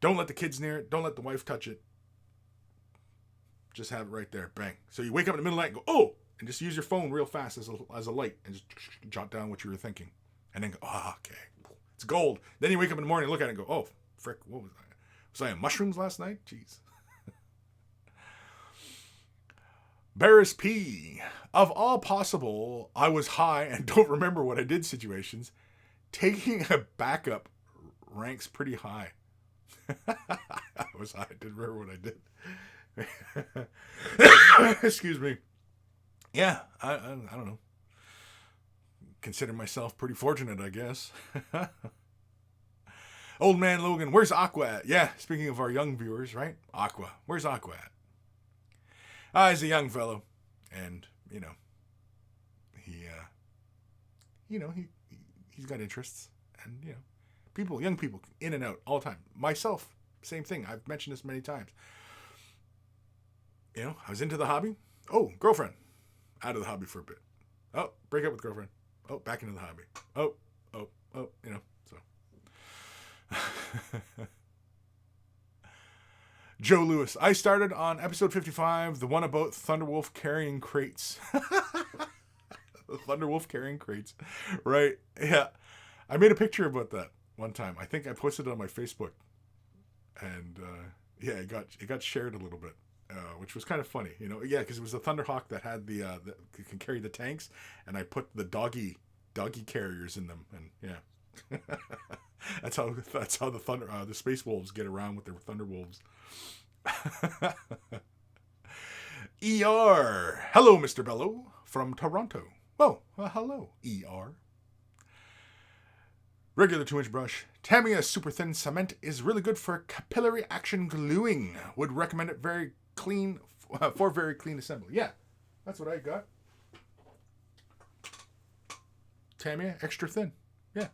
Don't let the kids near it. Don't let the wife touch it. Just have it right there. Bang. So you wake up in the middle of the night and go, oh, and just use your phone real fast as a light and just jot down what you were thinking. And then go, oh, okay. It's gold. Then you wake up in the morning and look at it and go, oh, frick, what was I? Was I on mushrooms last night? Jeez. Barris P. Of all possible, I was high and don't remember what I did situations. Taking a backup ranks pretty high. I was high. I didn't remember what I did. Excuse me. Yeah, I don't know. Consider myself pretty fortunate, I guess. Old man Logan, where's Aqua at? Yeah, speaking of our young viewers, right? Aqua. Where's Aqua at? He's a young fellow, and you know, he's got interests, and you know, young people, in and out all the time. Myself, same thing. I've mentioned this many times. You know, I was into the hobby. Oh, girlfriend. Out of the hobby for a bit. Oh, break up with girlfriend. Oh, back into the hobby. Oh, you know, so. Joe Lewis. I started on episode 55, the one about Thunderwolf carrying crates. The Thunderwolf carrying crates. Right. Yeah. I made a picture about that one time. I think I posted it on my Facebook. And, yeah, it got shared a little bit. Which was kind of funny, you know. Yeah, because it was the Thunderhawk that had the can carry the tanks, and I put the doggy carriers in them, and yeah, that's how the Space Wolves get around with their Thunder Wolves. ER, hello, Mr. Bello. from Toronto. Oh, hello, ER. Regular 2-inch brush. Tamiya super thin cement is really good for capillary action gluing. Would recommend it very clean for very clean assembly. Yeah, that's what I got. Tamiya extra thin. Yeah.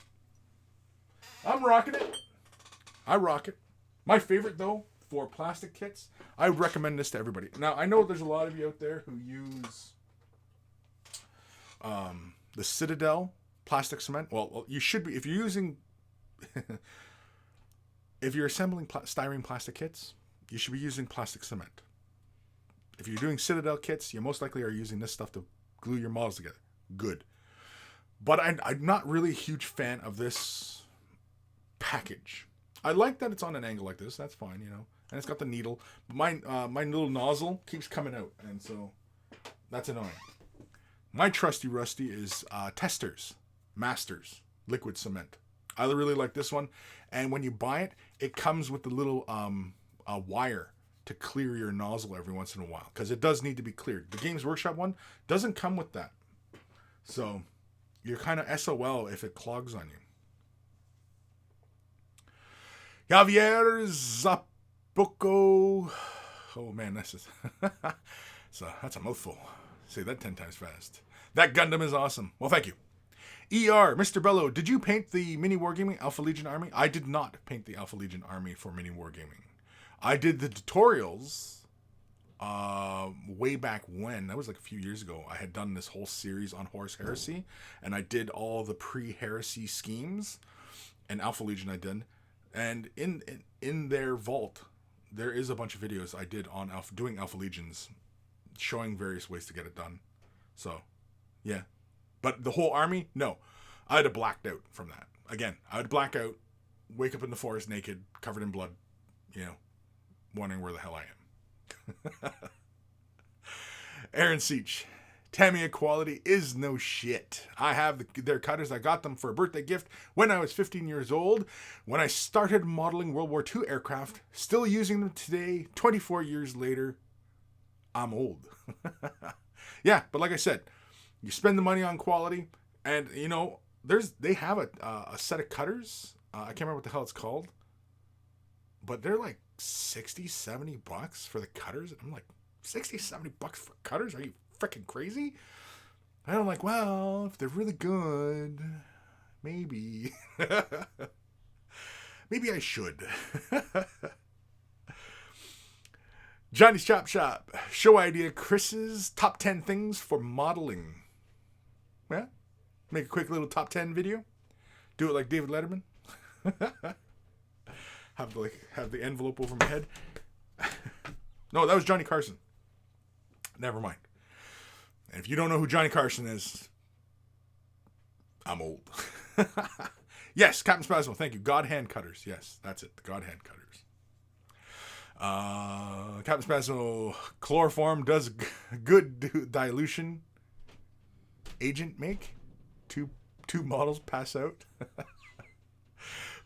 I'm rocking it. I rock it. My favorite though for plastic kits, I would recommend this to everybody. Now I know there's a lot of you out there who use the Citadel plastic cement. Well, you should be if you're using if you're assembling styrene plastic kits, you should be using plastic cement. If you're doing Citadel kits, you most likely are using this stuff to glue your models together. Good. But I'm not really a huge fan of this package. I like that it's on an angle like this. That's fine, you know. And it's got the needle. My little nozzle keeps coming out, and so that's annoying. My trusty rusty is Testers Masters liquid cement. I really like this one. And when you buy it, it comes with the little wire to clear your nozzle every once in a while, because it does need to be cleared. The Games Workshop one doesn't come with that. So you're kind of SOL if it clogs on you. Javier Zapoco. Oh man, that's a mouthful. Say that 10 times fast. That Gundam is awesome. Well, thank you. ER, Mr. Bello, did you paint the Mini Wargaming Alpha Legion Army? I did not paint the Alpha Legion Army for Mini Wargaming. I did the tutorials way back when. That was like a few years ago. I had done this whole series on Horus Heresy, and I did all the pre-Heresy schemes, and Alpha Legion I did. And in their vault, there is a bunch of videos I did on doing Alpha Legions, showing various ways to get it done. So, yeah. But the whole army, no. I'd have blacked out from that. Again, I would black out, wake up in the forest naked, covered in blood, you know, wondering where the hell I am. Aaron Seach. Tamiya quality is no shit. I have their cutters. I got them for a birthday gift when I was 15 years old. When I started modeling World War II aircraft, still using them today, 24 years later, I'm old. Yeah, but like I said, you spend the money on quality, and you know, they have a set of cutters. I can't remember what the hell it's called, but they're like 60, 70 bucks for the cutters. I'm like, 60, 70 bucks for cutters? Are you freaking crazy? And I'm like, well, if they're really good, maybe. Maybe I should. Johnny's Chop Shop. Show idea, Kris's top 10 things for modeling. Yeah? Make a quick little top 10 video. Do it like David Letterman. Have the envelope over my head. No, that was Johnny Carson. Never mind. And if you don't know who Johnny Carson is, I'm old. Yes, Captain Spasmo, thank you. God hand cutters. Yes, that's it. The God hand cutters. Captain Spasmo, chloroform does good dilution agent make. Two models pass out.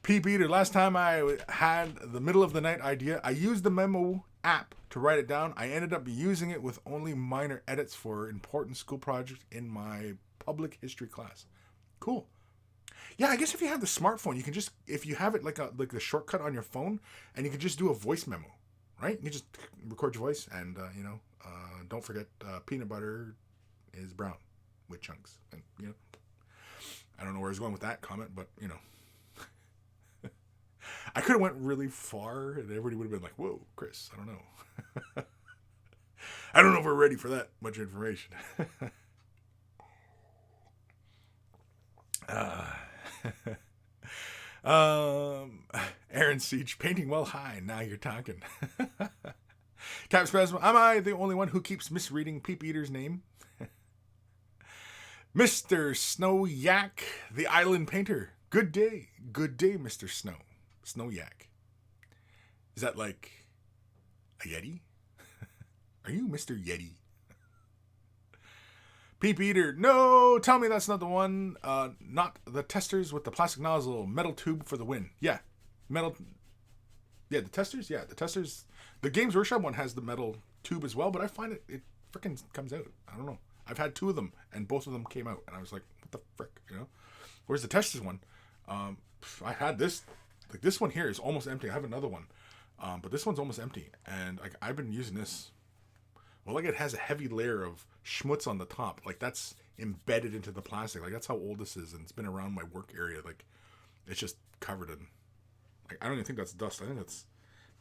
P. Peter, last time I had the middle of the night idea, I used the memo app to write it down. I ended up using it with only minor edits for important school projects in my public history class. Cool. Yeah, I guess if you have the smartphone, you can just, if you have it like the shortcut on your phone, and you can just do a voice memo, right? You can just record your voice, and don't forget peanut butter is brown with chunks, and you know, I don't know where I was going with that comment, but you know. I could have went really far, and everybody would have been like, whoa, Kris, I don't know. I don't know if we're ready for that much information. Aaron Siege, painting well high, now you're talking. Cap Spasmo, am I the only one who keeps misreading Peep Eater's name? Mr. Snow Yak, the island painter. Good day, Mr. Snow Yak. Is that like a Yeti? Are you Mr. Yeti? Peep Eater, no, tell me that's not the one. Not the testers with the plastic nozzle, metal tube for the win. Yeah, metal. Yeah, the testers. Yeah, the testers. The Games Workshop one has the metal tube as well, but I find it freaking comes out. I don't know. I've had 2 of them, and both of them came out, and I was like, what the frick, Where's the Testes one? I had this, like this one here is almost empty. I have another one, but this one's almost empty, and like I've been using this. Well, like it has a heavy layer of schmutz on the top, like that's embedded into the plastic. Like that's how old this is, and it's been around my work area. Like it's just covered in. Like, I don't even think that's dust. I think that's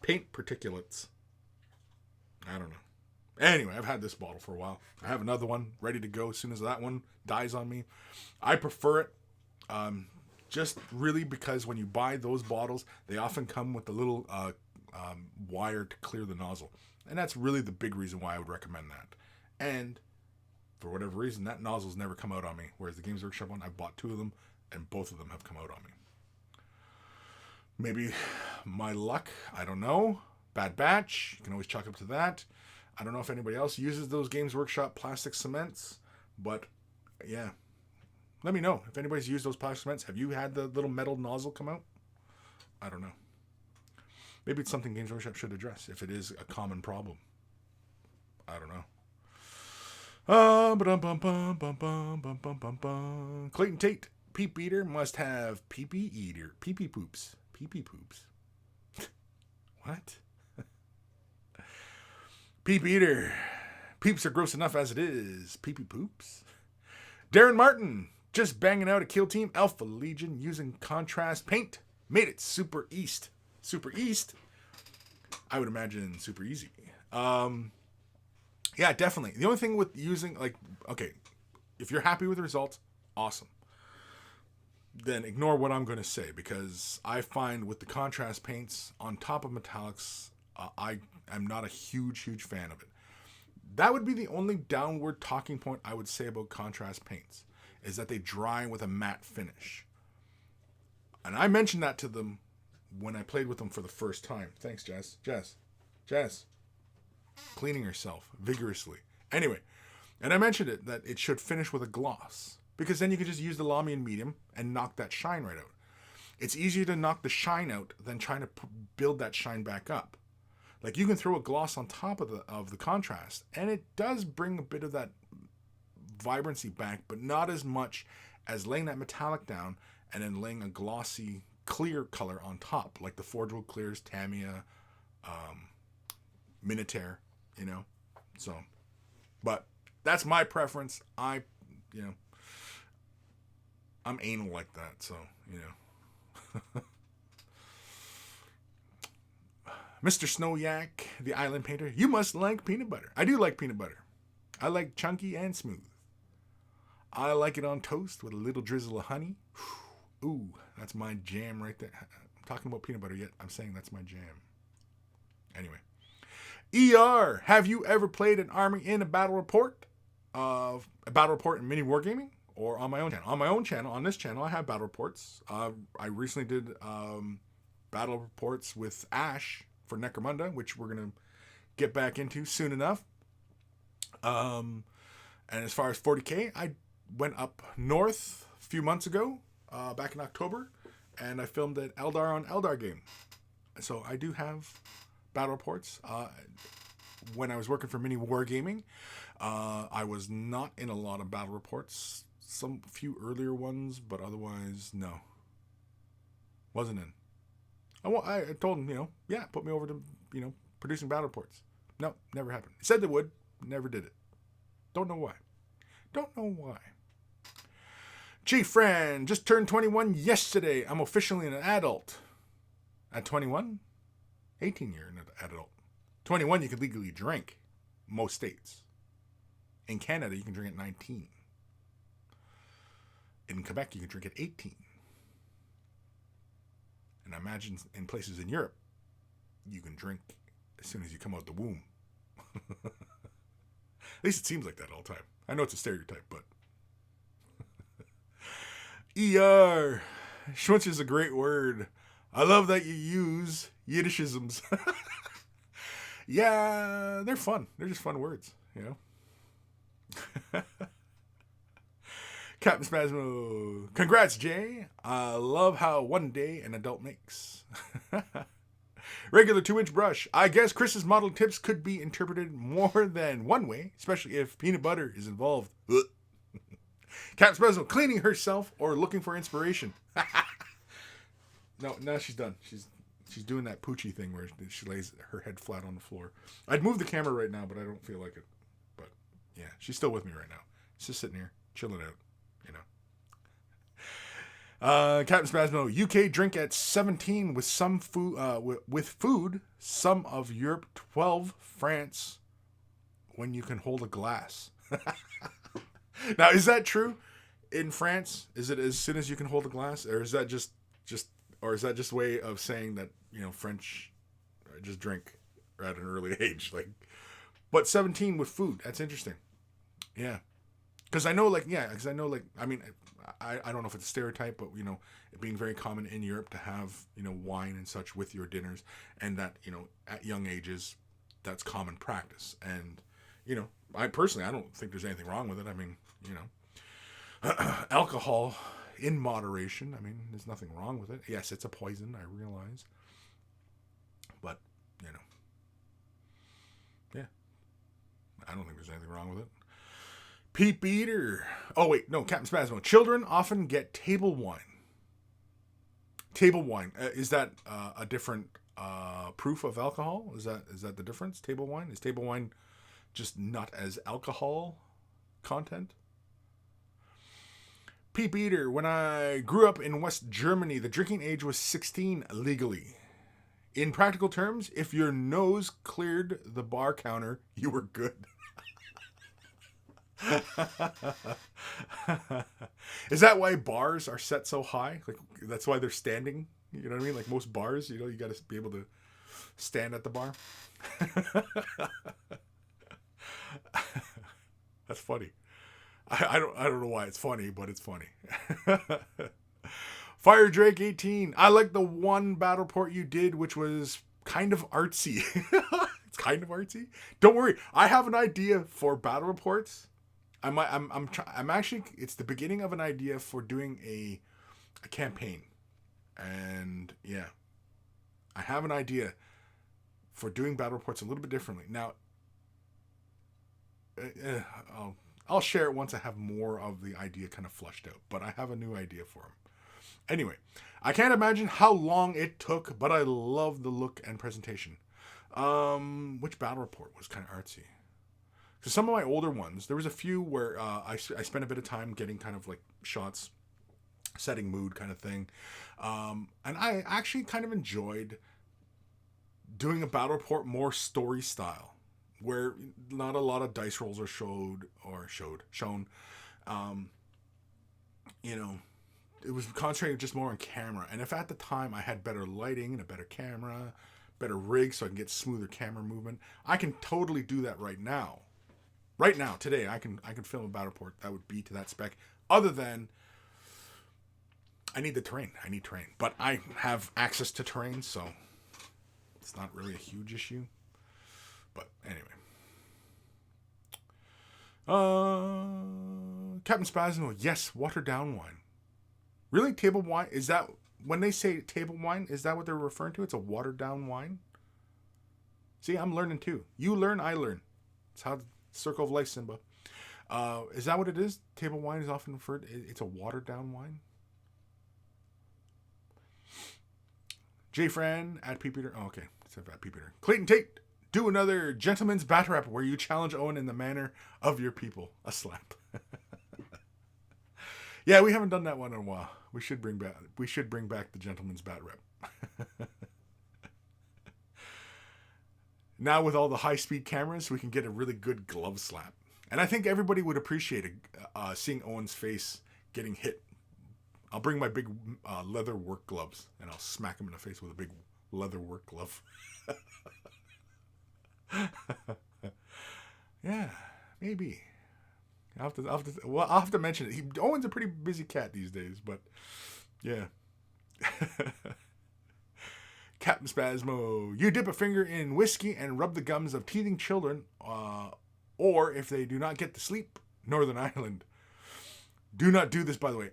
paint particulates. I don't know. Anyway, I've had this bottle for a while. I have another one ready to go as soon as that one dies on me. I prefer it. Just really because when you buy those bottles, they often come with a little wire to clear the nozzle. And that's really the big reason why I would recommend that. And for whatever reason, that nozzle's never come out on me. Whereas the Games Workshop one, I bought 2 of them, and both of them have come out on me. Maybe my luck, I don't know. Bad batch, you can always chalk up to that. I don't know if anybody else uses those Games Workshop plastic cements, but yeah. Let me know if anybody's used those plastic cements. Have you had the little metal nozzle come out? I don't know. Maybe it's something Games Workshop should address if it is a common problem. I don't know. Clayton Tate, peep eater must have pee-pee eater. Pee-pee poops. Pee-pee poops. What? Peep eater. Peeps are gross enough as it is. Pee-pee poops. Darren Martin, just banging out a kill team. Alpha Legion using contrast paint. Made it super east. Super east? I would imagine super easy. Yeah, definitely. The only thing with using, like, okay, if you're happy with the results, awesome. Then ignore what I'm going to say, because I find with the contrast paints on top of metallics, I am not a huge fan of it. That would be the only downward talking point I would say about contrast paints, is that they dry with a matte finish. And I mentioned that to them when I played with them for the first time. Thanks, Jess. Jess. Cleaning herself vigorously. Anyway, and I mentioned it, that it should finish with a gloss, because then you can just use the Lamy and medium and knock that shine right out. It's easier to knock the shine out than trying to build that shine back up. Like, you can throw a gloss on top of the contrast, and it does bring a bit of that vibrancy back, but not as much as laying that metallic down and then laying a glossy clear color on top, like the Forge World Clears, Tamiya, Minotaur, So, but that's my preference. I'm anal like that, so, Mr. Snowyak, the Island Painter, you must like peanut butter. I do like peanut butter. I like chunky and smooth. I like it on toast with a little drizzle of honey. Ooh, that's my jam right there. I'm talking about peanut butter yet. I'm saying that's my jam. Anyway. ER, have you ever played an army in a battle report? A battle report in mini wargaming? Or on my own channel? On my own channel, on this channel, I have battle reports. I recently did battle reports with Ash for Necromunda, which we're going to get back into soon enough. And as far as 40K, I went up north a few months ago, back in October, and I filmed an Eldar on Eldar game. So I do have battle reports. When I was working for Mini Wargaming, I was not in a lot of battle reports. Some few earlier ones, but otherwise, no. Wasn't in. I told him, put me over to, producing battle reports. No, never happened. Said they would, never did it. Don't know why. Gee, friend, just turned 21 yesterday. I'm officially an adult. At 21? 18 you're an adult. 21 you can legally drink. Most states. In Canada, you can drink at 19. In Quebec, you can drink at 18. And I imagine in places in Europe, you can drink as soon as you come out the womb. At least it seems like that all the time. I know it's a stereotype, but... ER. Schwunz is a great word. I love that you use Yiddishisms. Yeah, they're fun. They're just fun words, Captain Spasmo. Congrats, Jay. I love how one day an adult makes. Regular 2-inch brush. I guess Chris's model tips could be interpreted more than one way, especially if peanut butter is involved. Captain Spezzo, cleaning herself or looking for inspiration. No, she's done. She's doing that poochie thing where she lays her head flat on the floor. I'd move the camera right now, but I don't feel like it. But yeah, she's still with me right now. She's just sitting here, chilling out, you know. Captain Spasmo, UK drink at 17 with some food, with food. Some of Europe 12, France, when you can hold a glass. Now, is that true? In France, is it as soon as you can hold a glass, or is that just a way of saying that, you know, French just drink at an early age? Like, but 17 with food. That's interesting. Yeah, because I know, I mean, I don't know if it's a stereotype, but, you know, it being very common in Europe to have, you know, wine and such with your dinners, and that, you know, at young ages, that's common practice. And, you know, I don't think there's anything wrong with it. I mean, you know, alcohol in moderation. I mean, there's nothing wrong with it. Yes, it's a poison, I realize. But, you know, yeah, I don't think there's anything wrong with it. Pete Beater. Oh, wait, no, Captain Spasmo. Children often get table wine. Table wine. Is that a different proof of alcohol? Is that the difference? Table wine? Is table wine just not as alcohol content? Pete Beater. When I grew up in West Germany, the drinking age was 16 legally. In practical terms, if your nose cleared the bar counter, you were good. Is that why bars are set so high? Like, that's why they're standing? You know what I mean? Like most bars, you know, you got to be able to stand at the bar. That's funny. I don't know why it's funny, but it's funny. Fire Drake 18. I like the one battle report you did, which was kind of artsy. It's kind of artsy. Don't worry, I have an idea for battle reports. I'm actually, it's the beginning of an idea for doing a campaign. And yeah, I have an idea for doing battle reports a little bit differently. Now, I'll share it once I have more of the idea kind of flushed out, but I have a new idea for him. Anyway, I can't imagine how long it took, but I love the look and presentation. Which battle report was kind of artsy? Because some of my older ones, there was a few where I spent a bit of time getting kind of like shots, setting mood kind of thing. And I actually kind of enjoyed doing a battle report more story style, where not a lot of dice rolls are shown. You know, it was concentrated just more on camera. And if at the time I had better lighting and a better camera, better rig so I can get smoother camera movement, I can totally do that right now. Right now, today, I can film a battle report that would be to that spec. Other than, I need the terrain. I need terrain. But I have access to terrain, so it's not really a huge issue. But anyway. Captain Spasmo, yes, watered down wine. Really? Table wine? Is that, when they say table wine, is that what they're referring to? It's a watered down wine? See, I'm learning too. You learn, I learn. It's how... Circle of life, Simba. Is that what it is? Table wine is often referred. It's a watered down wine. J Fran at Pete Peter. Oh, okay. It's at Pete Peter. Clayton Tate, do another gentleman's bat rap where you challenge Owen in the manner of your people. A slap. Yeah, we haven't done that one in a while. We should bring back the gentleman's bat rap. Now with all the high-speed cameras, we can get a really good glove slap. And I think everybody would appreciate seeing Owen's face getting hit. I'll bring my big leather work gloves, and I'll smack him in the face with a big leather work glove. Yeah, maybe. I'll have to mention it. Owen's a pretty busy cat these days, but yeah. Captain Spasmo, you dip a finger in whiskey and rub the gums of teething children, or if they do not get to sleep, Northern Ireland. Do not do this, by the way.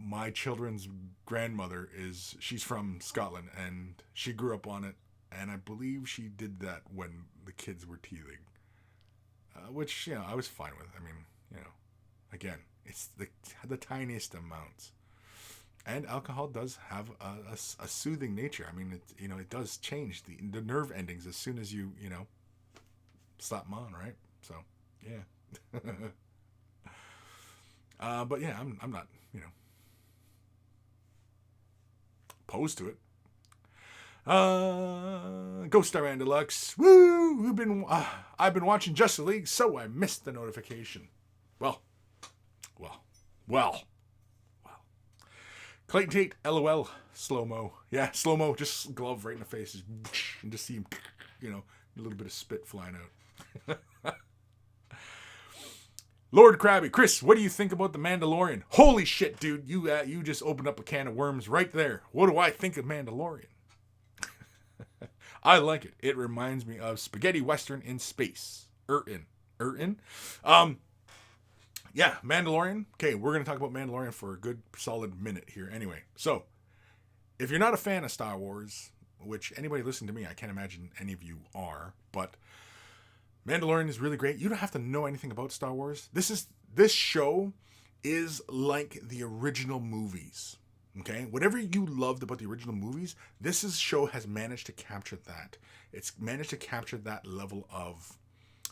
my children's grandmother she's from Scotland, and she grew up on it, and I believe she did that when the kids were teething, which I was fine with. I mean, again, it's the tiniest amounts, and alcohol does have a soothing nature. I mean, it does change the nerve endings as soon as you slap them on, right? So yeah. But yeah, I'm not opposed to it. Ghost Star Man Deluxe. Woo! I've been watching Justice League, so I missed the notification. Well. Clayton Tate, LOL, slow-mo. Yeah, slow-mo, just glove right in the face. And just see him, a little bit of spit flying out. Lord Krabby, Kris, what do you think about The Mandalorian? Holy shit, dude, you just opened up a can of worms right there. What do I think of Mandalorian? I like it. It reminds me of spaghetti western in space. Yeah, Mandalorian. Okay, we're going to talk about Mandalorian for a good solid minute here anyway. So, if you're not a fan of Star Wars, which anybody listening to me, I can't imagine any of you are, but Mandalorian is really great. You don't have to know anything about Star Wars. This show is like the original movies. Okay? Whatever you loved about the original movies, show has managed to capture that. It's managed to capture that level of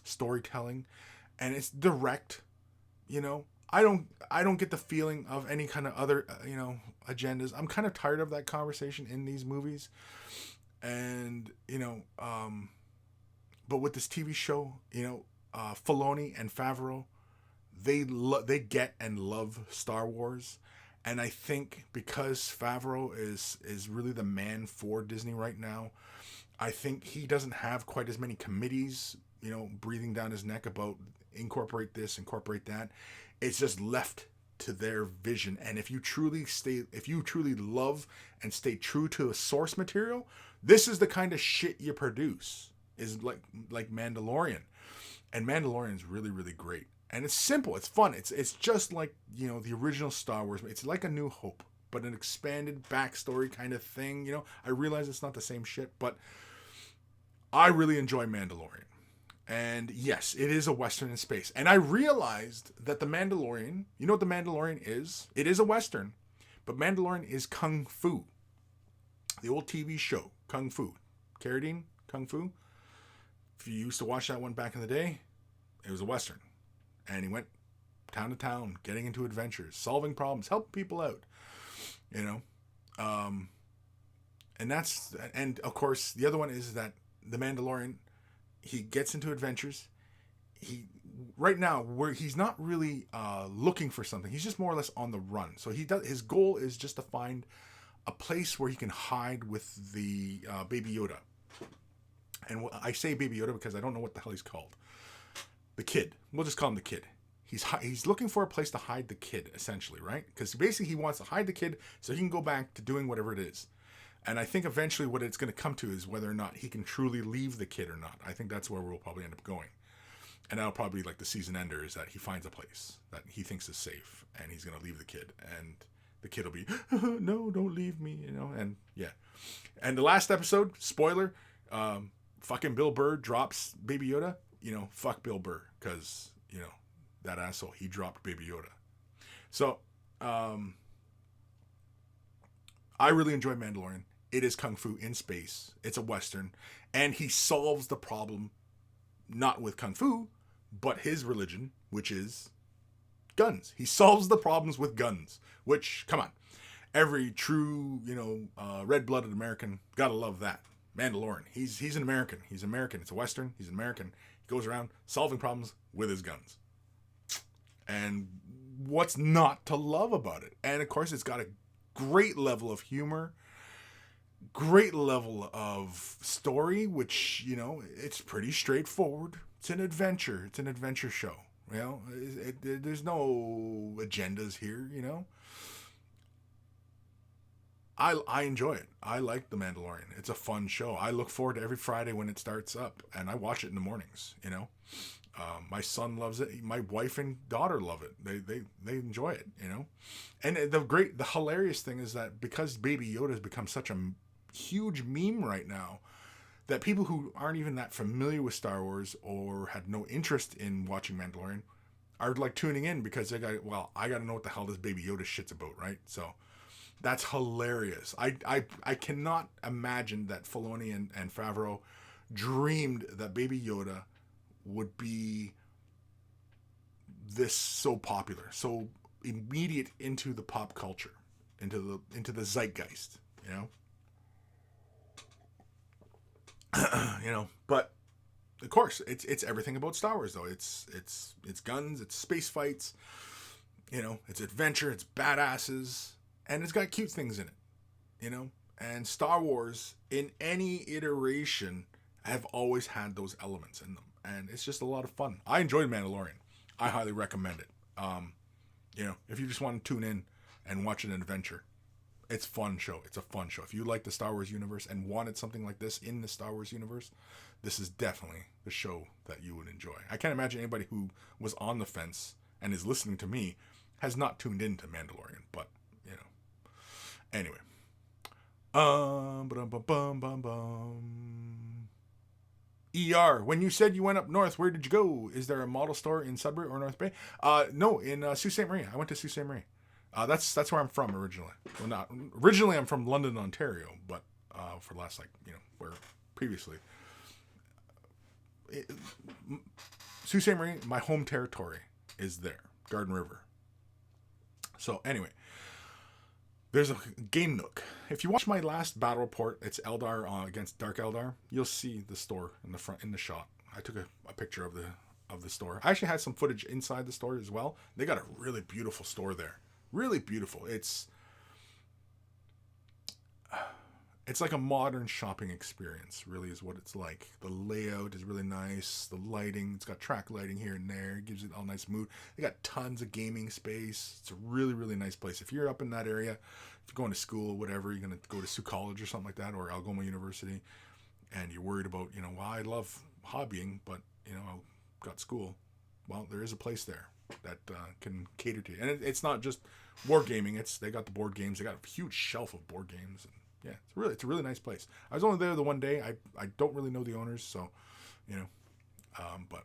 storytelling, and it's direct. I don't get the feeling of any kind of other agendas. I'm kind of tired of that conversation in these movies, and but with this TV show, Filoni and Favreau, they get and love Star Wars, and I think because Favreau is really the man for Disney right now, I think he doesn't have quite as many committees, breathing down his neck about incorporate this, incorporate that. It's just left to their vision. And if you truly love and stay true to a source material, this is the kind of shit you produce. Is like Mandalorian. And Mandalorian is really, really great. And it's simple, it's fun. It's just like, the original Star Wars. It's like A New Hope, but an expanded backstory kind of thing. I realize it's not the same shit, but I really enjoy Mandalorian. And yes, it is a Western in space. And I realized that the Mandalorian, you know what the Mandalorian is? It is a Western, but Mandalorian is Kung Fu. The old TV show, Kung Fu. Carradine, Kung Fu. If you used to watch that one back in the day, it was a Western. And he went town to town, getting into adventures, solving problems, helping people out. And of course, the other one is that the Mandalorian, he gets into adventures. Right now, where he's not really looking for something. He's just more or less on the run. So his goal is just to find a place where he can hide with the Baby Yoda. And I say Baby Yoda because I don't know what the hell he's called. The kid. We'll just call him the kid. He's looking for a place to hide the kid, essentially, right? Because basically he wants to hide the kid so he can go back to doing whatever it is. And I think eventually what it's going to come to is whether or not he can truly leave the kid or not. I think that's where we'll probably end up going. And that'll probably be like the season ender, is that he finds a place that he thinks is safe and he's going to leave the kid. And the kid will be, no, don't leave me, and yeah. And the last episode, spoiler, fucking Bill Burr drops Baby Yoda. Fuck Bill Burr, because, that asshole, he dropped Baby Yoda. So, I really enjoy Mandalorian. It is Kung Fu in space. It's a Western. And he solves the problem not with Kung Fu, but his religion, which is guns. He solves the problems with guns, which, come on. Every true, red-blooded American, gotta love that. Mandalorian. He's an American. He's American. It's a Western. He's an American. He goes around solving problems with his guns. And what's not to love about it? And, of course, it's got a great level of humor, great level of story, which, it's pretty straightforward. It's an adventure. It's an adventure show. There's no agendas here, I enjoy it. I like The Mandalorian. It's a fun show. I look forward to every Friday when it starts up, and I watch it in the mornings. My son loves it. My wife and daughter love it. They enjoy it. And the hilarious thing is that because Baby Yoda has become such a huge meme right now, that people who aren't even that familiar with Star Wars or had no interest in watching Mandalorian are like tuning in because I got to know what the hell this Baby Yoda shit's about, right? So that's hilarious. I cannot imagine that Filoni and Favreau dreamed that Baby Yoda would be this so popular, so immediate into the pop culture, into the zeitgeist, But of course, it's everything about Star Wars, though. It's guns, it's space fights, it's adventure, it's badasses, and it's got cute things in it, And Star Wars, in any iteration, have always had those elements in them, and it's just a lot of fun. I enjoyed Mandalorian. I highly recommend it. If you just want to tune in and watch an adventure, it's a fun show. It's a fun show. If you like the Star Wars universe and wanted something like this in the Star Wars universe, this is definitely the show that you would enjoy. I can't imagine anybody who was on the fence and is listening to me has not tuned into Mandalorian, but, Anyway. ER, when you said you went up north, where did you go? Is there a model store in Sudbury or North Bay? No, in Sault Ste. Marie. I went to Sault Ste. Marie. That's where I'm from originally. Well, not originally. I'm from London, Ontario, but for the last where previously, Sault Ste. Marie, my home territory is there, Garden River. So anyway, there's a game nook. If you watch my last battle report, it's Eldar against Dark Eldar. You'll see the store in the front in the shot. I took a picture of the store. I actually had some footage inside the store as well. They got a really beautiful store there. Really beautiful. It's like a modern shopping experience, really is what it's like. The layout is really nice. The lighting, it's got track lighting here and there. It gives it all nice mood. They got tons of gaming space. It's a really, really nice place. If you're up in that area, if you're going to school, whatever, you're going to go to Sioux College or something like that, or Algoma University, and you're worried about, I love hobbying, but, I've got school. Well, there is a place there that can cater to you. And it's not just wargaming. They got the board games. They got a huge shelf of board games. And yeah, it's a really nice place. I was only there the one day. I don't really know the owners, so, but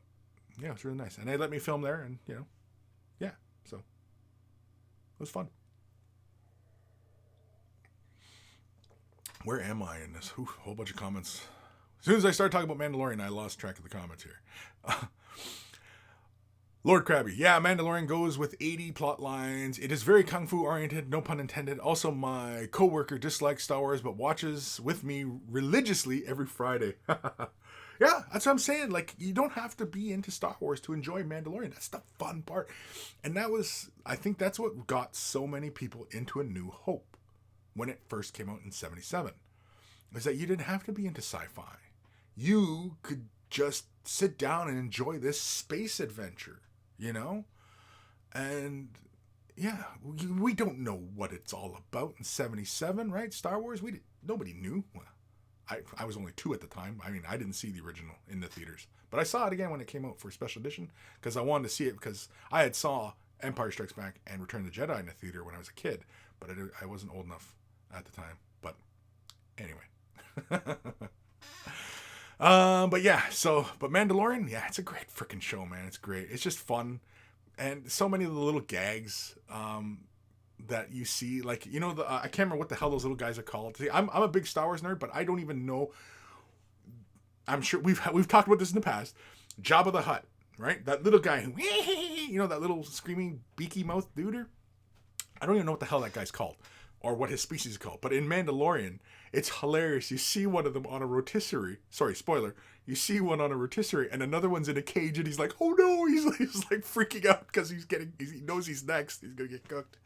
yeah, it's really nice. And they let me film there, and, yeah, so it was fun. Where am I in this? Whole bunch of comments. As soon as I started talking about Mandalorian, I lost track of the comments here. Lord Krabby. Yeah, Mandalorian goes with 80 plot lines. It is very kung fu oriented, no pun intended. Also, my coworker dislikes Star Wars but watches with me religiously every Friday. Yeah, that's what I'm saying. Like, you don't have to be into Star Wars to enjoy Mandalorian. That's the fun part. And I think that's what got so many people into A New Hope when it first came out in 1977. Is that you didn't have to be into sci-fi. You could just sit down and enjoy this space adventure. And yeah, we don't know what it's all about in 1977, right? Star Wars, nobody knew. Well, I was only 2 at the time. I mean, I didn't see the original in the theaters, but I saw it again when it came out for special edition because I wanted to see it because I had saw Empire Strikes Back and Return of the Jedi in the theater when I was a kid, but I wasn't old enough at the time. But anyway. But Mandalorian, yeah, it's a great freaking show, man. It's great. It's just fun. And so many of the little gags that you see, like, I can't remember what the hell those little guys are called. See, I'm a big Star Wars nerd, but I don't even know. I'm sure we've talked about this in the past. Jabba the Hutt, right? That little guy who, that little screaming beaky mouth duder. I don't even know what the hell that guy's called or what his species is called. But in Mandalorian, it's hilarious. You see one of them on a rotisserie. Sorry, spoiler. You see one on a rotisserie and another one's in a cage and he's like, oh no, he's like freaking out because he knows he's next. He's going to get cooked.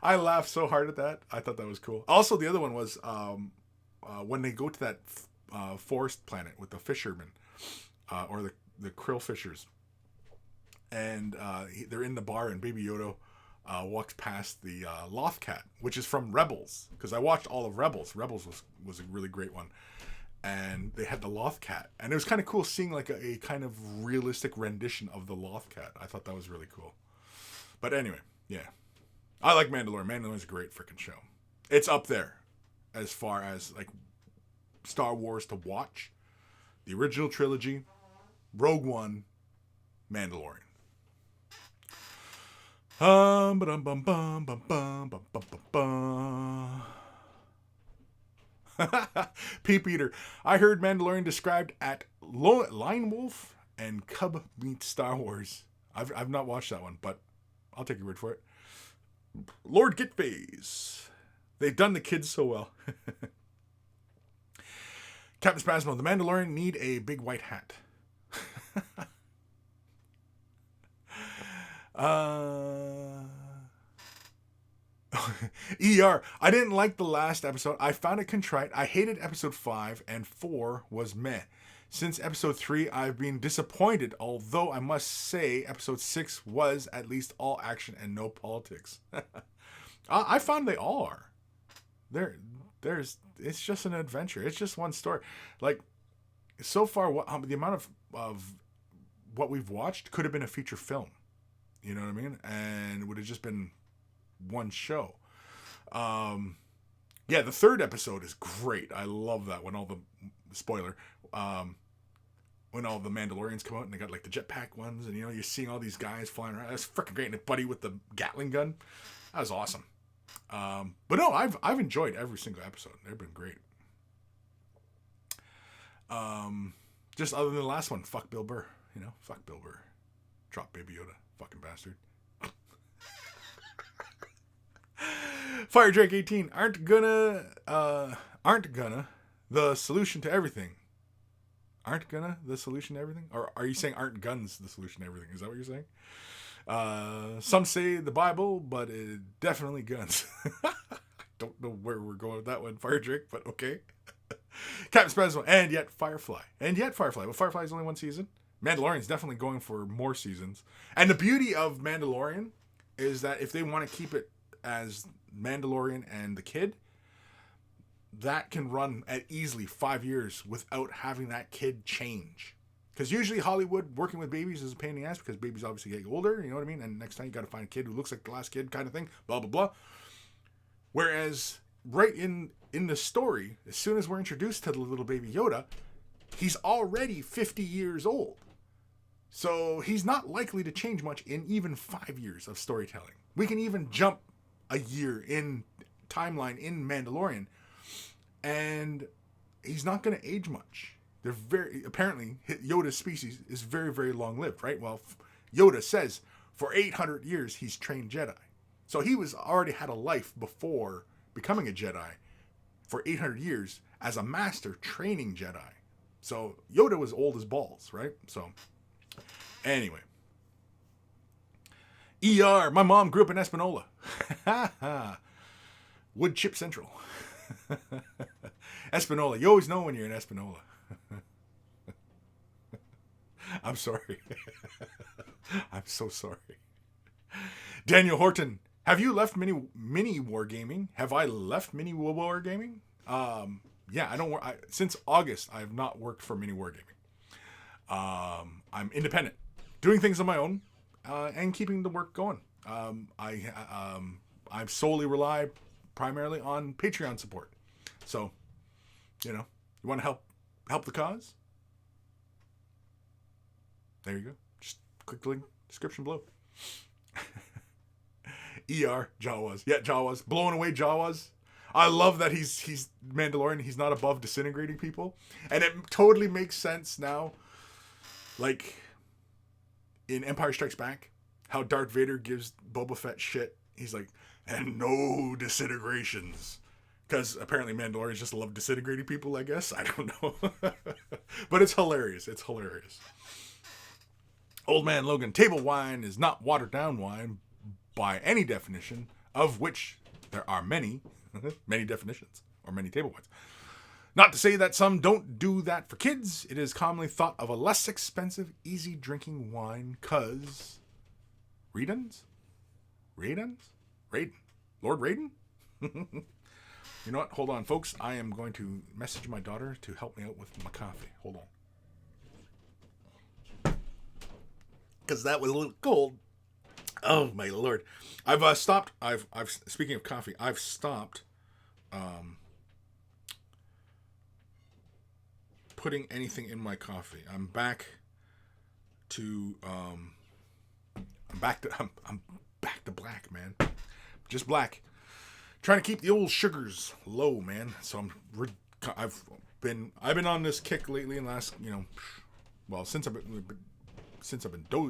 I laughed so hard at that. I thought that was cool. Also, the other one was when they go to that forest planet with the fishermen or the krill fishers. And they're in the bar and Baby Yoda walks past the Lothcat, which is from Rebels, because I watched all of Rebels. Rebels was a really great one, and they had the Lothcat, and it was kind of cool seeing like a kind of realistic rendition of the Lothcat. I thought that was really cool. But anyway, yeah, I like Mandalorian. Mandalorian's a great freaking show. It's up there as far as like Star Wars to watch. The original trilogy, Rogue One, Mandalorian. Peep Eater. I heard Mandalorian described at Line Wolf and Cub meets Star Wars. I've not watched that one, but I'll take your word for it. Lord Gitface. They've done the kids so well. Captain Spasmo. The Mandalorian need a big white hat. ER. I didn't like the last episode. I found it contrite. I hated episode 5 and 4 was meh. Since episode 3, I've been disappointed, although I must say episode 6 was at least all action and no politics. I found they all are. It's just an adventure. It's just one story. Like, so far, the amount of what we've watched could have been a feature film. You know what I mean? And it would have just been one show. Yeah, the third episode is great. I love that when all the spoiler, when all the Mandalorians come out and they got like the jetpack ones, and you're seeing all these guys flying around. That's freaking great. And a buddy with the Gatling gun. That was awesome. But no, I've enjoyed every single episode. They've been great. Just other than the last one, fuck Bill Burr. Fuck Bill Burr. Drop Baby Yoda. Fucking bastard. Fire Drake 18 aren't gonna the solution to everything. Aren't gonna the solution to everything? Or are you saying aren't guns the solution to everything? Is that what you're saying? Some say the Bible, but it definitely guns. Don't know where we're going with that one, Fire Drake, but okay. Captain Spasmo, and yet Firefly. But Firefly is only one season. Mandalorian's definitely going for more seasons. And the beauty of Mandalorian is that if they want to keep it as Mandalorian and the kid, that can run at easily 5 years without having that kid change. Because usually Hollywood working with babies is a pain in the ass because babies obviously get older, you know what I mean? And next time you got to find a kid who looks like the last kid kind of thing, blah, blah, blah. Whereas right in the story, as soon as we're introduced to the little baby Yoda, he's already 50 years old. So he's not likely to change much in even 5 years of storytelling. We can even jump a year in timeline in Mandalorian, and he's not going to age much. Apparently Yoda's species is very, very long lived, right? Well, Yoda says for 800 years he's trained Jedi. So he already had a life before becoming a Jedi for 800 years as a master training Jedi. So Yoda was old as balls, right? So anyway. ER, my mom grew up in Espanola. Wood Chip Central. Espanola. You always know when you're in Espanola. I'm sorry. I'm so sorry. Daniel Horton, have you left mini wargaming? Have I left mini wargaming? Yeah, I don't work. Since August, I have not worked for mini wargaming. I'm independent, doing things on my own, and keeping the work going. I solely rely primarily on Patreon support. So, you want to help the cause? There you go. Just click the link description below. ER Jawas. Yeah, Jawas. Blowing away Jawas. I love that he's Mandalorian. He's not above disintegrating people. And it totally makes sense now. Like in Empire Strikes Back, how Darth Vader gives Boba Fett shit. He's like, and no disintegrations. Because apparently Mandalorians just love disintegrating people, I guess. I don't know. But it's hilarious. It's hilarious. Old Man Logan, table wine is not watered down wine by any definition, of which there are many, many definitions, or many table wines. Not to say that some don't do that for kids. It is commonly thought of a less expensive, easy drinking wine, cause reduns? Raidens? Raiden. Lord Raiden? You know what? Hold on, folks. I am going to message my daughter to help me out with my coffee. Hold on. Because that was a little cold. Oh, my Lord. I've stopped. I've speaking of coffee, I've stopped putting anything in my coffee. I'm back to I'm back to black, man. Just black. Trying to keep the old sugars low, man. So I've been on this kick lately in the last, well, since I've been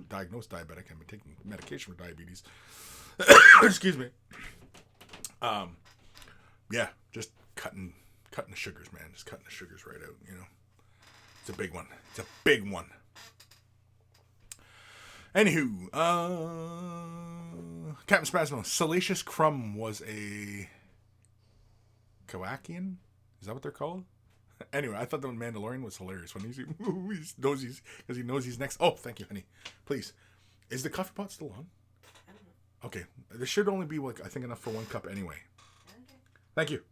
diagnosed diabetic and been taking medication for diabetes. Excuse me. Yeah, just cutting the sugars, man. Just cutting the sugars right out, It's a big one. It's a big one. Anywho, Captain Spasmo, Salacious Crumb was a Kowakian? Is that what they're called? Anyway, I thought the Mandalorian was hilarious when he knows he's next. Oh, thank you, honey. Please. Is the coffee pot still on? I don't know. Okay. There should only be, I think, enough for one cup anyway. Okay. Thank you.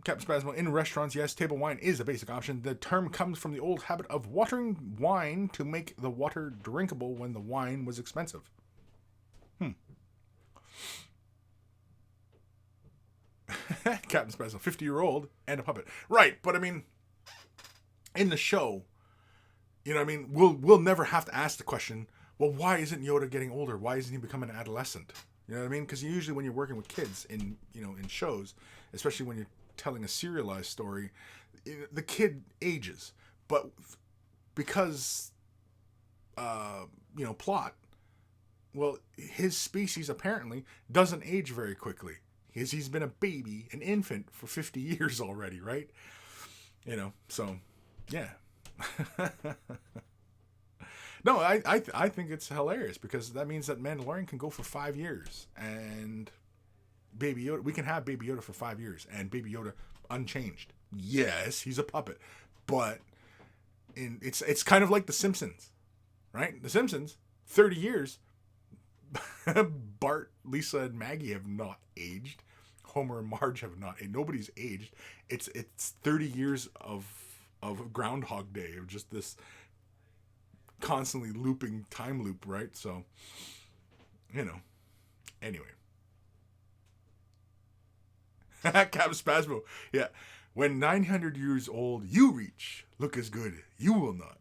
Captain Spasmo, in restaurants, yes, table wine is a basic option. The term comes from the old habit of watering wine to make the water drinkable when the wine was expensive. Captain Spasmo, 50-year-old and a puppet. Right, but I mean, in the show, we'll never have to ask the question, well, why isn't Yoda getting older? Why isn't he becoming an adolescent? You know what I mean? Because usually when you're working with kids in shows, especially when you're telling a serialized story, the kid ages, but because plot, well, his species apparently doesn't age very quickly. He's been a baby, an infant for 50 years already, right? So yeah. No, I think it's hilarious because that means that Mandalorian can go for 5 years and Baby Yoda, we can have Baby Yoda for 5 years and Baby Yoda unchanged. Yes, he's a puppet, but it's kind of like The Simpsons, right? The Simpsons, 30 years. Bart, Lisa, and Maggie have not aged. Homer and Marge have not. And nobody's aged. It's 30 years of Groundhog Day, of just this constantly looping time loop, right? So, anyway. Cap Spasmo. Yeah. When 900 years old you reach, look as good you will not.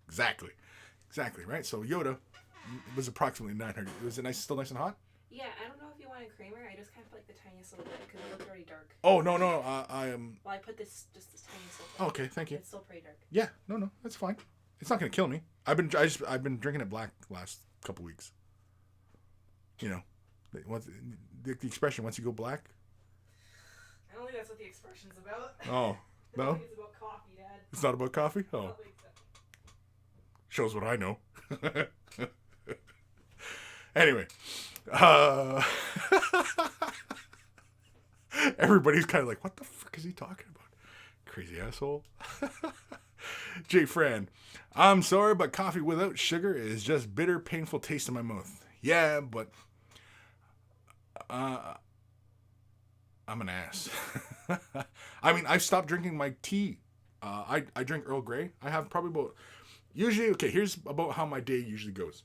Exactly, right? So Yoda was approximately 900. Was it still nice and hot? Yeah, I don't know if you wanted creamer. I just kind of like the tiniest little bit because it looked already dark. Oh, no. I am... Well, I put just this tiniest little bit. Okay, thank you. It's still pretty dark. Yeah, no, that's fine. It's not going to kill me. I've been drinking it black last couple weeks. The expression, once you go black... I don't think that's what the expression's about. Oh, no? I think it's about coffee, Dad. It's not about coffee? Oh. I don't think so. Shows what I know. Anyway. Everybody's kind of like, what the fuck is he talking about? Crazy asshole. Jay Fran, I'm sorry, but coffee without sugar is just bitter, painful taste in my mouth. Yeah, but I'm an ass. I mean, I've stopped drinking my tea. I drink Earl Grey. I have probably about... Usually, okay, here's about how my day usually goes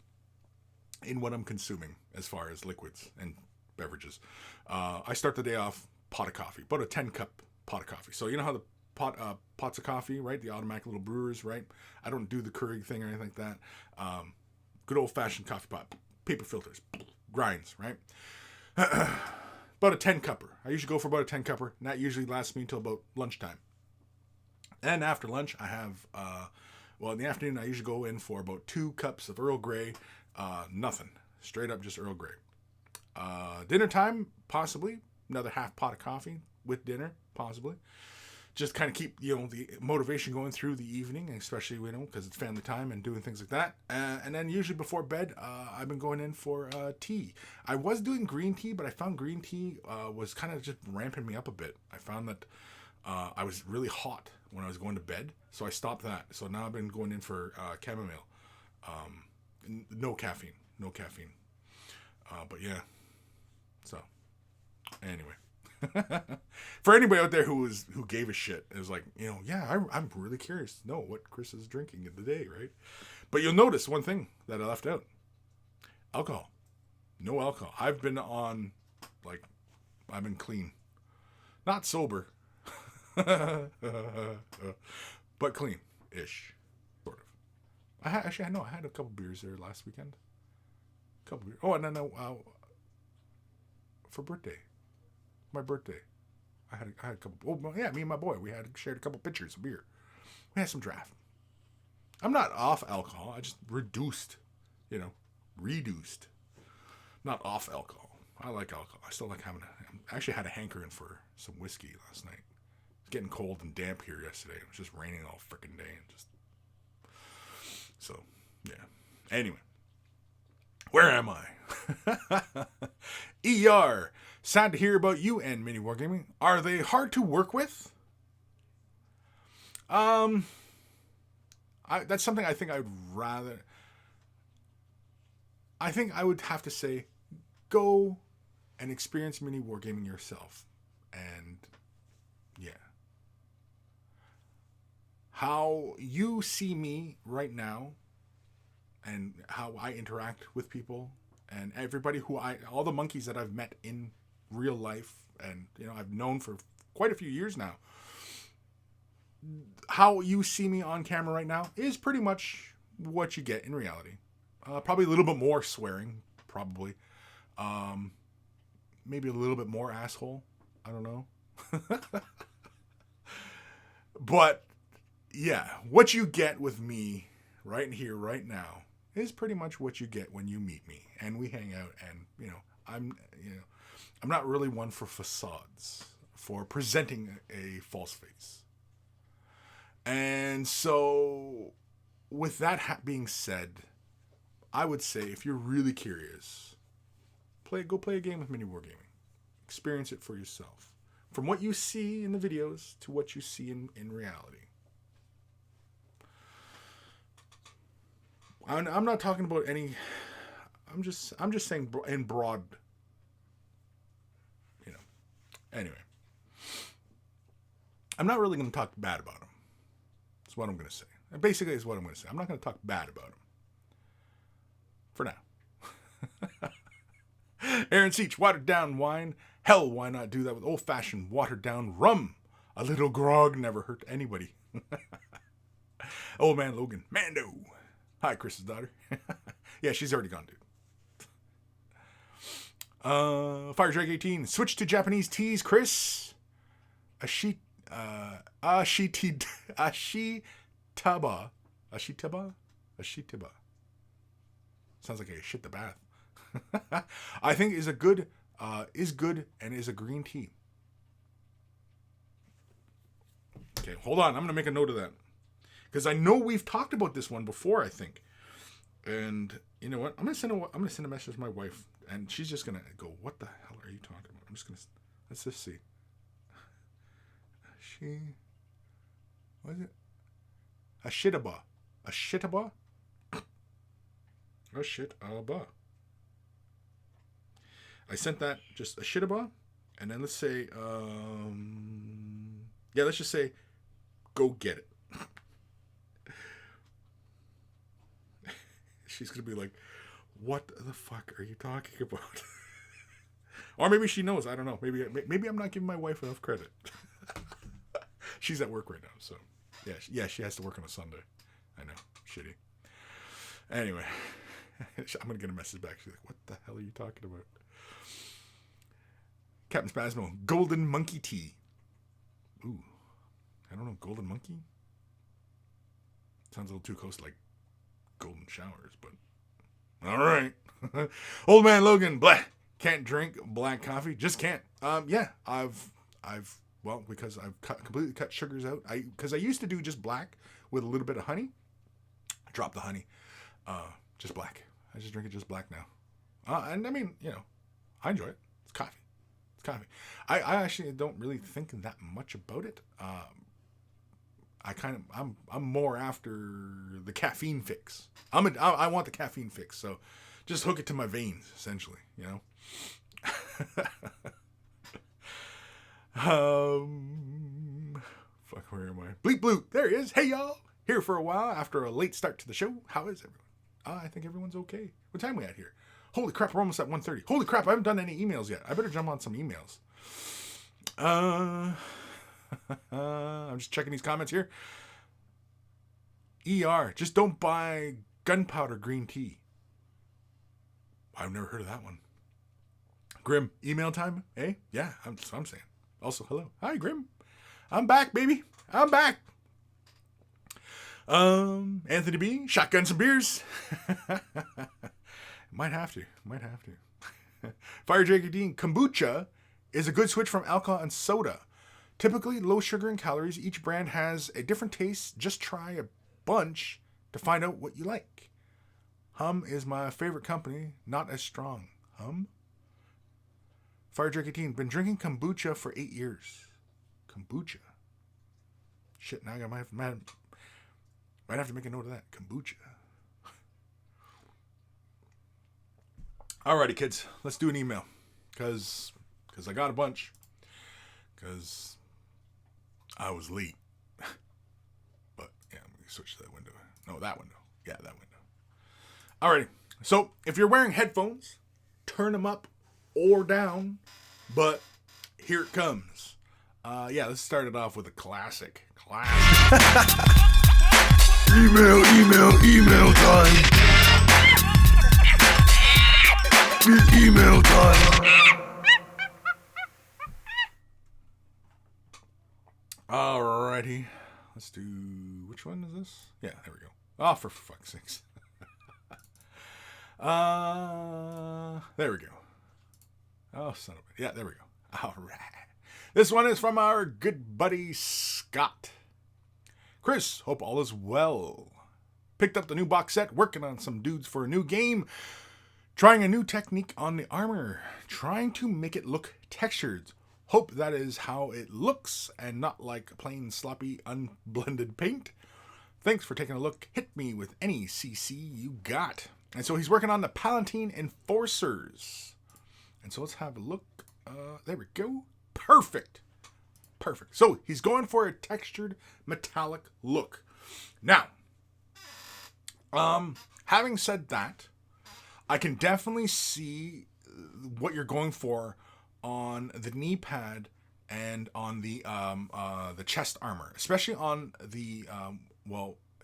in what I'm consuming as far as liquids and beverages. I start the day off pot of coffee, about a 10-cup pot of coffee. So you know how the pots of coffee, right? The automatic little brewers, right? I don't do the Keurig thing or anything like that. Good old-fashioned coffee pot. Paper filters. Grinds, right? About a 10-cupper. I usually go for about a 10-cupper, and that usually lasts me until about lunchtime. And after lunch, I have... in the afternoon, I usually go in for about 2 cups of Earl Grey. Nothing. Straight up just Earl Grey. Dinner time, possibly. Another half pot of coffee with dinner, possibly. Just kind of keep, the motivation going through the evening, especially, because it's family time and doing things like that. And then usually before bed, I've been going in for tea. I was doing green tea, but I found green tea was kind of just ramping me up a bit. I found that I was really hot when I was going to bed, so I stopped that. So now I've been going in for chamomile. No caffeine. No caffeine. But yeah. So, anyway. For anybody out there who gave a shit, it was like, yeah, I'm really curious to know what Kris is drinking in the day, right? But you'll notice one thing that I left out. Alcohol. No alcohol. I've been clean. Not sober. But clean-ish. Sort of. I had a couple beers there last weekend. Oh, no. For my birthday. I had a couple. Oh, yeah, me and my boy. We shared a couple pitchers of beer. We had some draft. I'm not off alcohol. I just reduced. Reduced. Not off alcohol. I like alcohol. I still like I actually had a hankering for some whiskey last night. It's getting cold and damp here yesterday. It was just raining all freaking day. So, yeah. Anyway. Where am I? ER. Sad to hear about you and Mini Wargaming. Are they hard to work with? That's something I think I would have to say, go and experience Mini Wargaming yourself. And, yeah. How you see me right now and how I interact with people and everybody all the monkeys that I've met in real life and, I've known for quite a few years now. How you see me on camera right now is pretty much what you get in reality. Probably a little bit more swearing, probably. Maybe a little bit more asshole. I don't know. But, yeah, what you get with me right here, right now, is pretty much what you get when you meet me. And we hang out and, I'm not really one for facades, for presenting a false face. And so, with that being said, I would say if you're really curious, go play a game with Mini Wargaming. Experience it for yourself. From what you see in the videos to what you see in reality. I'm not talking about any. I'm just saying in broad. Anyway, I'm not really going to talk bad about him. That's what I'm going to say. Basically, is what I'm going to say. I'm not going to talk bad about him. For now. Aaron Seach, watered down wine. Hell, why not do that with old-fashioned watered down rum? A little grog never hurt anybody. Old man Logan, Mando. Hi, Chris's daughter. Yeah, she's already gone, dude. Fire Drake 18. Switch to Japanese teas, Kris. Ashitaba. Sounds like a shit the bath. I think is good and is a green tea. Okay, hold on. I'm gonna make a note of that because I know we've talked about this one before. I think, and you know what? I'm gonna send a message to my wife, and she's just gonna go, "What the hell are you talking about?" Let's just see. What is it? Ashitaba. I sent that just a shitaba, and then let's say, let's just say, go get it. She's gonna be like, what the fuck are you talking about? Or maybe she knows, I don't know. Maybe I'm not giving my wife enough credit. She's at work right now, so yeah, she has to work on a Sunday. I know, shitty. Anyway, I'm gonna get a message back. She's like, what the hell are you talking about? Captain Spasmo, Golden Monkey Tea. Ooh, I don't know, Golden Monkey? Sounds a little too close to like golden showers, but all right. Old man Logan, blah, can't drink black coffee, just can't. Because I've completely cut sugars out. Because I used to do just black with a little bit of honey. I dropped the honey, just black. I just drink it just black now. And I mean, I enjoy it. It's coffee. I actually don't really think that much about it. I'm more after the caffeine fix. I want the caffeine fix. So just hook it to my veins, essentially, you know. Fuck, where am I? Bleep bloop. There he is. Hey y'all, here for a while after a late start to the show. How is everyone? I think everyone's okay. What time are we at here? Holy crap, we're almost at 1:30. Holy crap, I haven't done any emails yet. I better jump on some emails. I'm just checking these comments here. ER, just don't buy gunpowder green tea. I've never heard of that one. Grim, email time? Eh? Yeah, that's what I'm saying. Also, hello. Hi, Grim. I'm back, baby. I'm back. Anthony B, shotguns and beers. Might have to. Fire Jackie Dean, kombucha is a good switch from alcohol and soda. Typically low sugar and calories. Each brand has a different taste. Just try a bunch to find out what you like. Hum is my favorite company. Not as strong. Hum? Fire Jerky Teen. Been drinking kombucha for 8 years. Kombucha. Shit, now I might have to make a note of that. Kombucha. Alrighty, kids. Let's do an email. Because I got a bunch. Because I was late. But, yeah, let me switch to that window. No, that window. Yeah, that window. Alrighty. So, if you're wearing headphones, turn them up or down. But here it comes. Let's start it off with a classic. Email time. Email time. Alrighty. Let's do... Which one is this? Yeah, there we go. Oh, for fuck's sakes. There we go. Oh, son of a... Yeah, there we go. Alright. This one is from our good buddy Scott. Kris, hope all is well. Picked up the new box set, working on some dudes for a new game. Trying a new technique on the armor. Trying to make it look textured. Hope that is how it looks and not like plain sloppy unblended paint. Thanks for taking a look. Hit me with any CC you got. And so he's working on the Palatine Enforcers. And so let's have a look. There we go. Perfect. So he's going for a textured metallic look. Now, having said that, I can definitely see what you're going for on the knee pad and on the chest armor, especially on the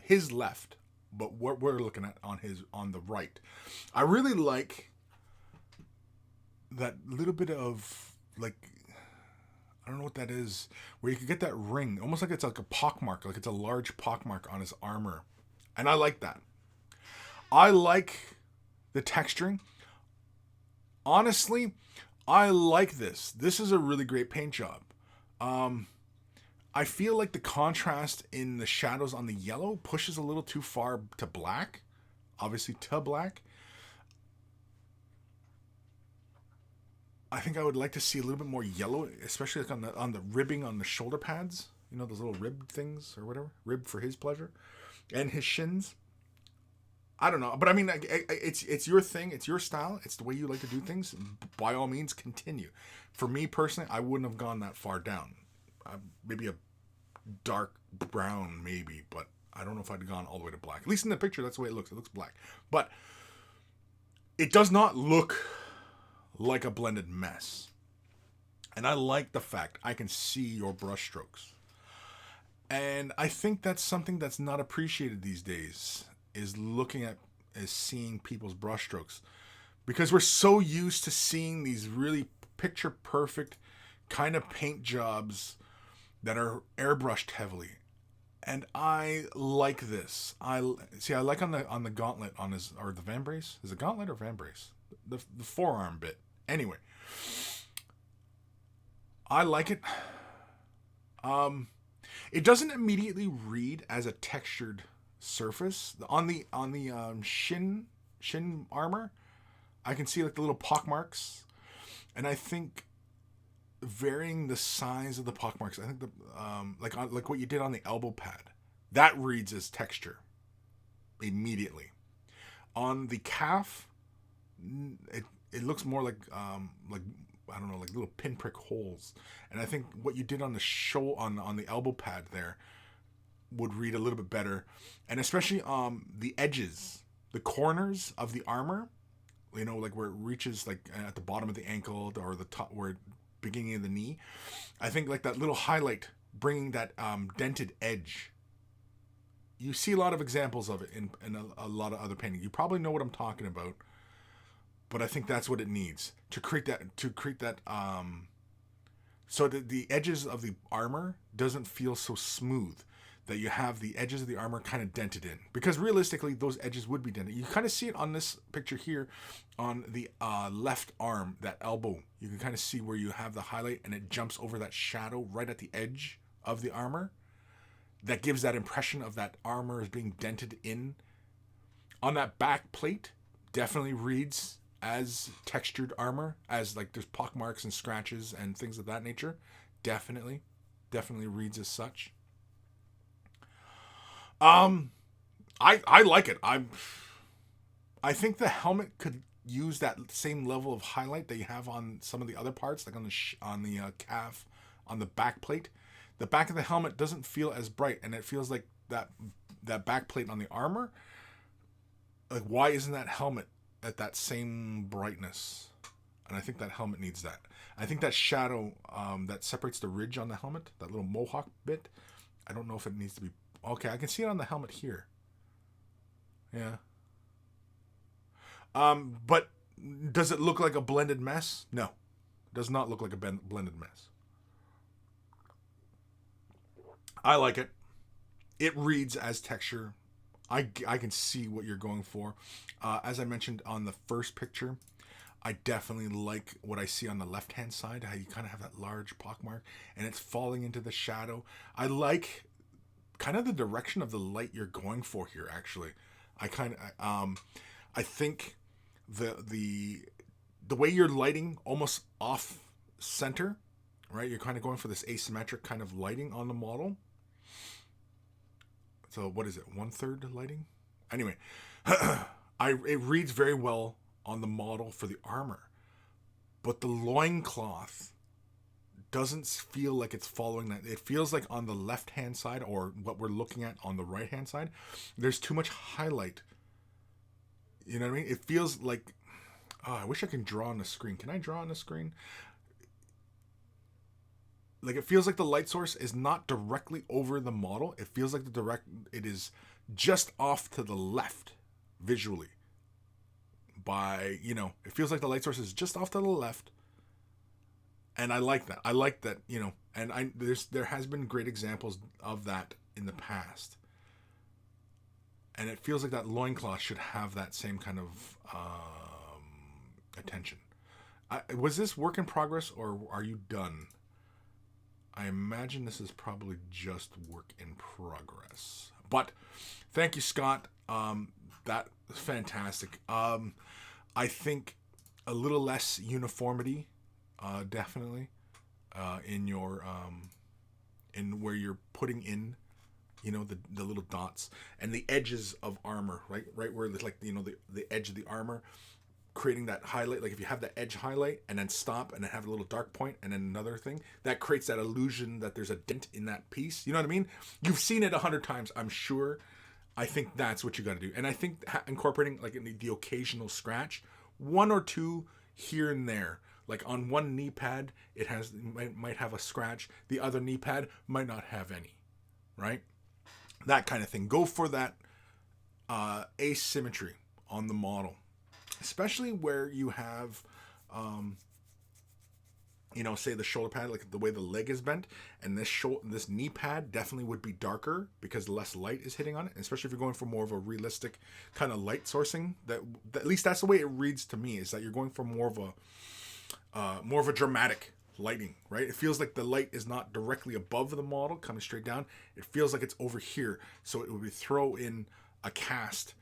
his left, but what we're looking at on the right. I really like that little bit of, like, I don't know what that is, where you can get that ring, almost like it's like a pockmark, like it's a large pockmark on his armor. And I like that. I like the texturing. Honestly, I like this. This is a really great paint job. I feel like the contrast in the shadows on the yellow pushes a little too far to black. Obviously to black. I think I would like to see a little bit more yellow, especially like on the ribbing on the shoulder pads. You know, those little rib things or whatever. Rib for his pleasure. And his shins. I don't know. But I mean, it's your thing. It's your style. It's the way you like to do things. By all means, continue. For me personally, I wouldn't have gone that far down. Maybe a dark brown, maybe. But I don't know if I'd have gone all the way to black. At least in the picture, that's the way it looks. It looks black. But it does not look like a blended mess. And I like the fact I can see your brush strokes. And I think that's something that's not appreciated these days, is seeing people's brush strokes. Because we're so used to seeing these really picture perfect kind of paint jobs that are airbrushed heavily. And I like this. I like on the gauntlet on his, or the vambrace. Is it gauntlet or vambrace? The forearm bit. Anyway, I like it. It doesn't immediately read as a textured surface on the shin armor. I can see like the little pock marks, and I think varying the size of the pockmarks. I think like what you did on the elbow pad, that reads as texture immediately. On the calf, it looks more like I don't know, like little pinprick holes. And I think what you did on the on the elbow pad there would read a little bit better, and especially the edges, the corners of the armor, like where it reaches like at the bottom of the ankle or the top where beginning of the knee. I think like that little highlight bringing that dented edge. You see a lot of examples of it in a lot of other painting. You probably know what I'm talking about, but I think that's what it needs to create that so that the edges of the armor doesn't feel so smooth, that you have the edges of the armor kind of dented in, because realistically those edges would be dented. You kind of see it on this picture here on the left arm, that elbow. You can kind of see where you have the highlight and it jumps over that shadow right at the edge of the armor. That gives that impression of that armor is being dented in. On that back plate, definitely reads as textured armor, as like there's pock marks and scratches and things of that nature. Definitely reads as such. I like it. I think the helmet could use that same level of highlight that you have on some of the other parts, like on the calf, on the back plate. The back of the helmet doesn't feel as bright, and it feels like that back plate on the armor. Like, why isn't that helmet at that same brightness? And I think that helmet needs that. I think that shadow that separates the ridge on the helmet, that little mohawk bit, I don't know if it needs to be... Okay, I can see it on the helmet here. Yeah. But does it look like a blended mess? No. It does not look like a blended mess. I like it. It reads as texture. I can see what you're going for. As I mentioned on the first picture, I definitely like what I see on the left-hand side, how you kind of have that large pockmark, and it's falling into the shadow. I like kind of the direction of the light you're going for here, actually. I think the way you're lighting almost off center, right? You're kind of going for this asymmetric kind of lighting on the model. So what is it? 1/3 lighting? Anyway, it reads very well on the model for the armor, but the loincloth doesn't feel like it's following that. It feels like on the left-hand side, or what we're looking at on the right-hand side, there's too much highlight. You know what I mean? It feels like... Oh, I wish I could draw on the screen. Can I draw on the screen? Like, it feels like the light source is not directly over the model. It feels like it is just off to the left visually. It feels like the light source is just off to the left. And I like that. I like that, and there has been great examples of that in the past. And it feels like that loincloth should have that same kind of attention. Was this work in progress, or are you done? I imagine this is probably just work in progress. But thank you, Scott. That's fantastic. I think a little less uniformity, definitely, in your in where you're putting in, the little dots and the edges of armor, right where it's like, the edge of the armor, creating that highlight. Like if you have the edge highlight and then stop and then have a little dark point and then another thing, that creates that illusion that there's a dent in that piece. You know what I mean? You've seen it 100 times, I'm sure. I think that's what you got to do. And I think incorporating like the occasional scratch, one or two here and there. Like on one knee pad, might have a scratch. The other knee pad might not have any, right? That kind of thing. Go for that asymmetry on the model. Especially where you have, say the shoulder pad, like the way the leg is bent, and this knee pad definitely would be darker because less light is hitting on it. Especially if you're going for more of a realistic kind of light sourcing. That at least that's the way it reads to me. Is that you're going for more of a dramatic lighting, right? It feels like the light is not directly above the model coming straight down. It feels like it's over here, so it would be throw in a cast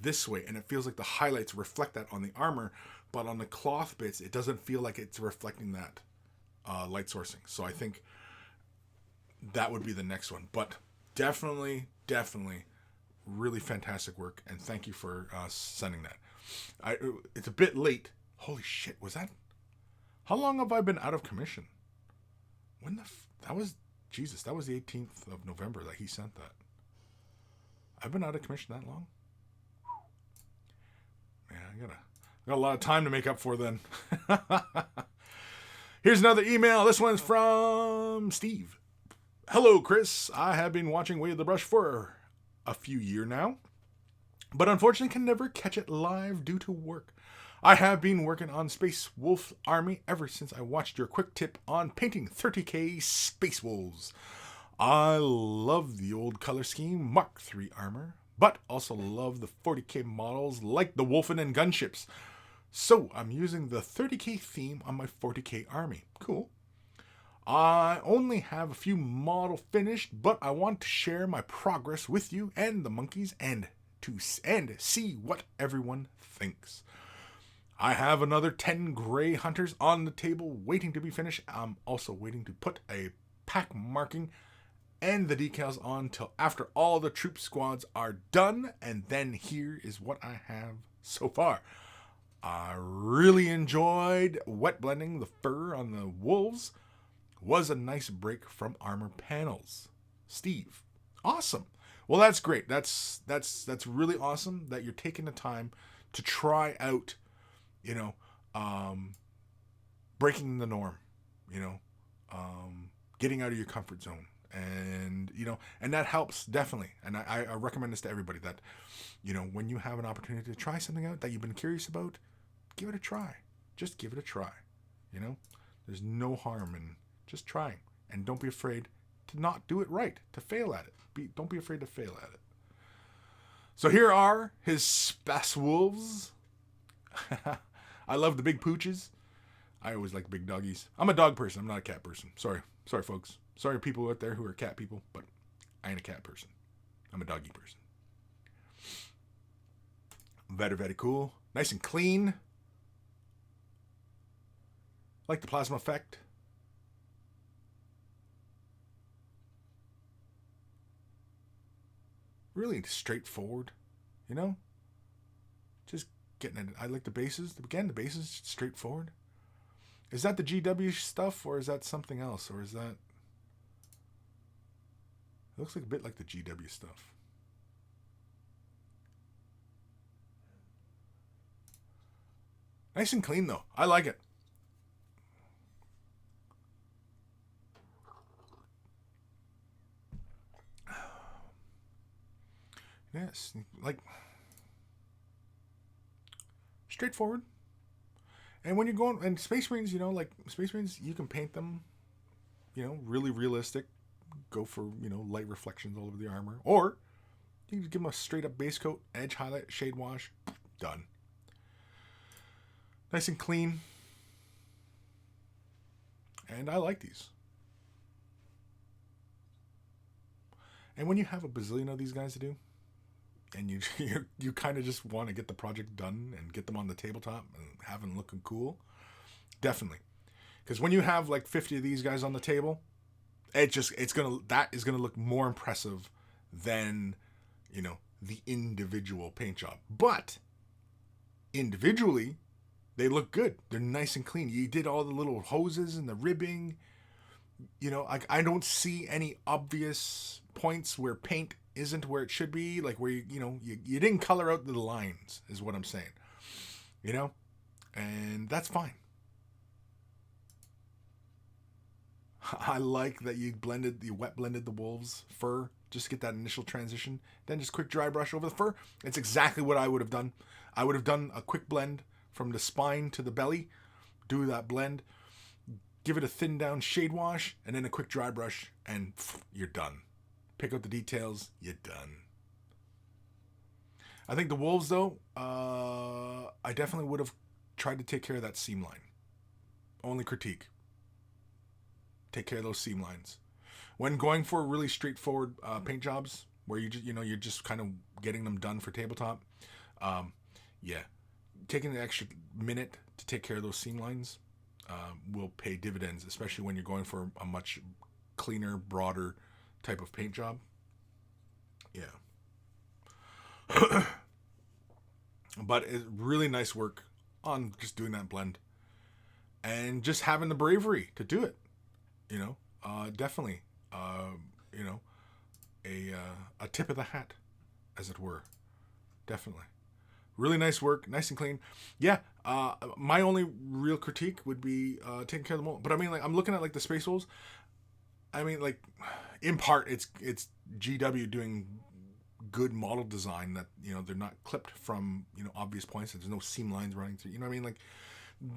this way, and it feels like the highlights reflect that on the armor, but on the cloth bits it doesn't feel like it's reflecting that light sourcing. So I think that would be the next one. But definitely really fantastic work, and thank you for sending that. It's a bit late. Holy shit, was that? How long have I been out of commission? That was that was the 18th of November that he sent that. I've been out of commission that long? Man, I got a lot of time to make up for then. Here's another email. This one's from Steve. Hello, Kris. I have been watching Wave the Brush for a few years now, but unfortunately can never catch it live due to work. I have been working on Space Wolf Army ever since I watched your quick tip on painting 30k Space Wolves. I love the old color scheme Mark III armor, but also love the 40k models like the Wolfen and gunships. So I'm using the 30k theme on my 40k army. Cool. I only have a few models finished, but I want to share my progress with you and the monkeys and see what everyone thinks. I have another 10 gray hunters on the table waiting to be finished. I'm also waiting to put a pack marking and the decals on till after all the troop squads are done, and then here is what I have so far. I really enjoyed wet blending the fur on the wolves. Was a nice break from armor panels. Steve. Awesome. Well, that's great. That's really awesome that you're taking the time to try out, breaking the norm, getting out of your comfort zone. And, and that helps definitely. And I recommend this to everybody that, when you have an opportunity to try something out that you've been curious about, give it a try. Just give it a try. There's no harm in just trying. And don't be afraid to not do it right, to fail at it. Don't be afraid to fail at it. So here are his Space Wolves. I love the big pooches. I always like big doggies. I'm a dog person. I'm not a cat person. Sorry, folks. Sorry, people out there who are cat people, but I ain't a cat person. I'm a doggy person. Very cool. Nice and clean. Like the plasma effect. Really straightforward, Just getting it. I like the bases. Again, the bases straightforward. Is that the GW stuff, or is that something else, or is that? It looks like a bit like the GW stuff. Nice and clean though. I like it. Yes, like straightforward. And when you're going, and Space Marines, Space Marines, you can paint them, really realistic. Go for, light reflections all over the armor. Or you can just give them a straight up base coat, edge highlight, shade wash, done. Nice and clean. And I like these. And when you have a bazillion of these guys to do, and you kind of just want to get the project done and get them on the tabletop and have them looking cool, definitely. Because when you have like 50 of these guys on the table, that is gonna look more impressive than the individual paint job. But individually, they look good. They're nice and clean. You did all the little hoses and the ribbing. I don't see any obvious points where paint isn't where it should be, like where you didn't color out the lines, is what I'm saying. And that's fine. I like that you wet blended the wolves fur just to get that initial transition, then just quick dry brush over the fur. It's exactly what I would have done. I would have done a quick blend from the spine to the belly, do that blend, give it a thin down shade wash, and then a quick dry brush, and you're done. Pick out the details, you're done. I think the wolves, though, I definitely would have tried to take care of that seam line. Only critique. Take care of those seam lines. When going for really straightforward paint jobs, where you're just kind of getting them done for tabletop, taking the extra minute to take care of those seam lines, will pay dividends, especially when you're going for a much cleaner, broader type of paint job. Yeah. But it's really nice work on just doing that blend. And just having the bravery to do it. Definitely. A tip of the hat, as it were. Definitely. Really nice work, nice and clean. Yeah, my only real critique would be taking care of the mold. But I mean, like, I'm looking at like the space holes. I mean, like, in part, it's GW doing good model design that they're not clipped from obvious points. There's no seam lines running through. You know what I mean? Like,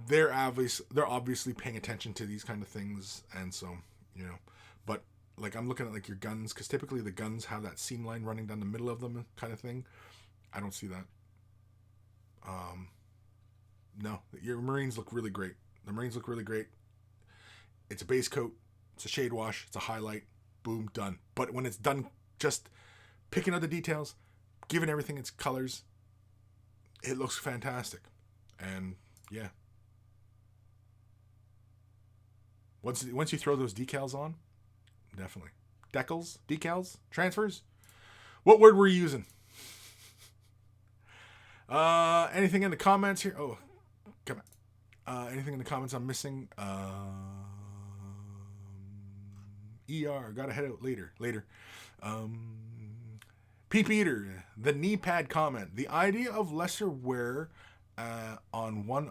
they're obviously paying attention to these kind of things, and so But like, I'm looking at like your guns, because typically the guns have that seam line running down the middle of them, kind of thing. I don't see that. No, your Marines look really great. The Marines look really great. It's a base coat, it's a shade wash, it's a highlight, boom, done. But when it's done, just picking out the details, giving everything its colors, it looks fantastic. And yeah, once you throw those decals on, definitely. Decals, transfers. What word were you using? Anything in the comments here? Oh, come on. Anything in the comments I'm missing? ER, gotta head out later. Peep Eater, the knee pad comment. The idea of lesser wear on one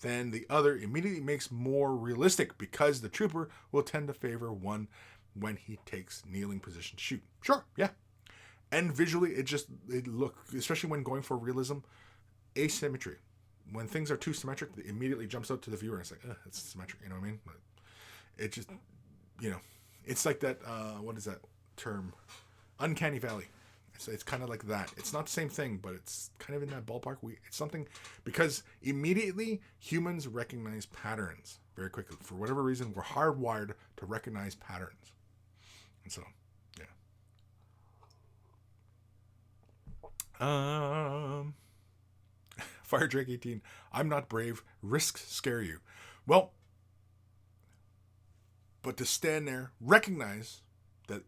than the other immediately makes more realistic, because the trooper will tend to favor one when he takes kneeling position to shoot. Sure, yeah. And visually, it look, especially when going for realism, asymmetry. When things are too symmetric, it immediately jumps out to the viewer, and it's like, it's symmetric, you know what I mean? But it just, it's like that, what is that term? Uncanny Valley. It's kind of like that. It's not the same thing, but it's kind of in that ballpark. It's something, because immediately humans recognize patterns very quickly. For whatever reason, we're hardwired to recognize patterns. And so, yeah. Fire Drake 18. I'm not brave. Risks scare you. Well, but to stand there, recognize that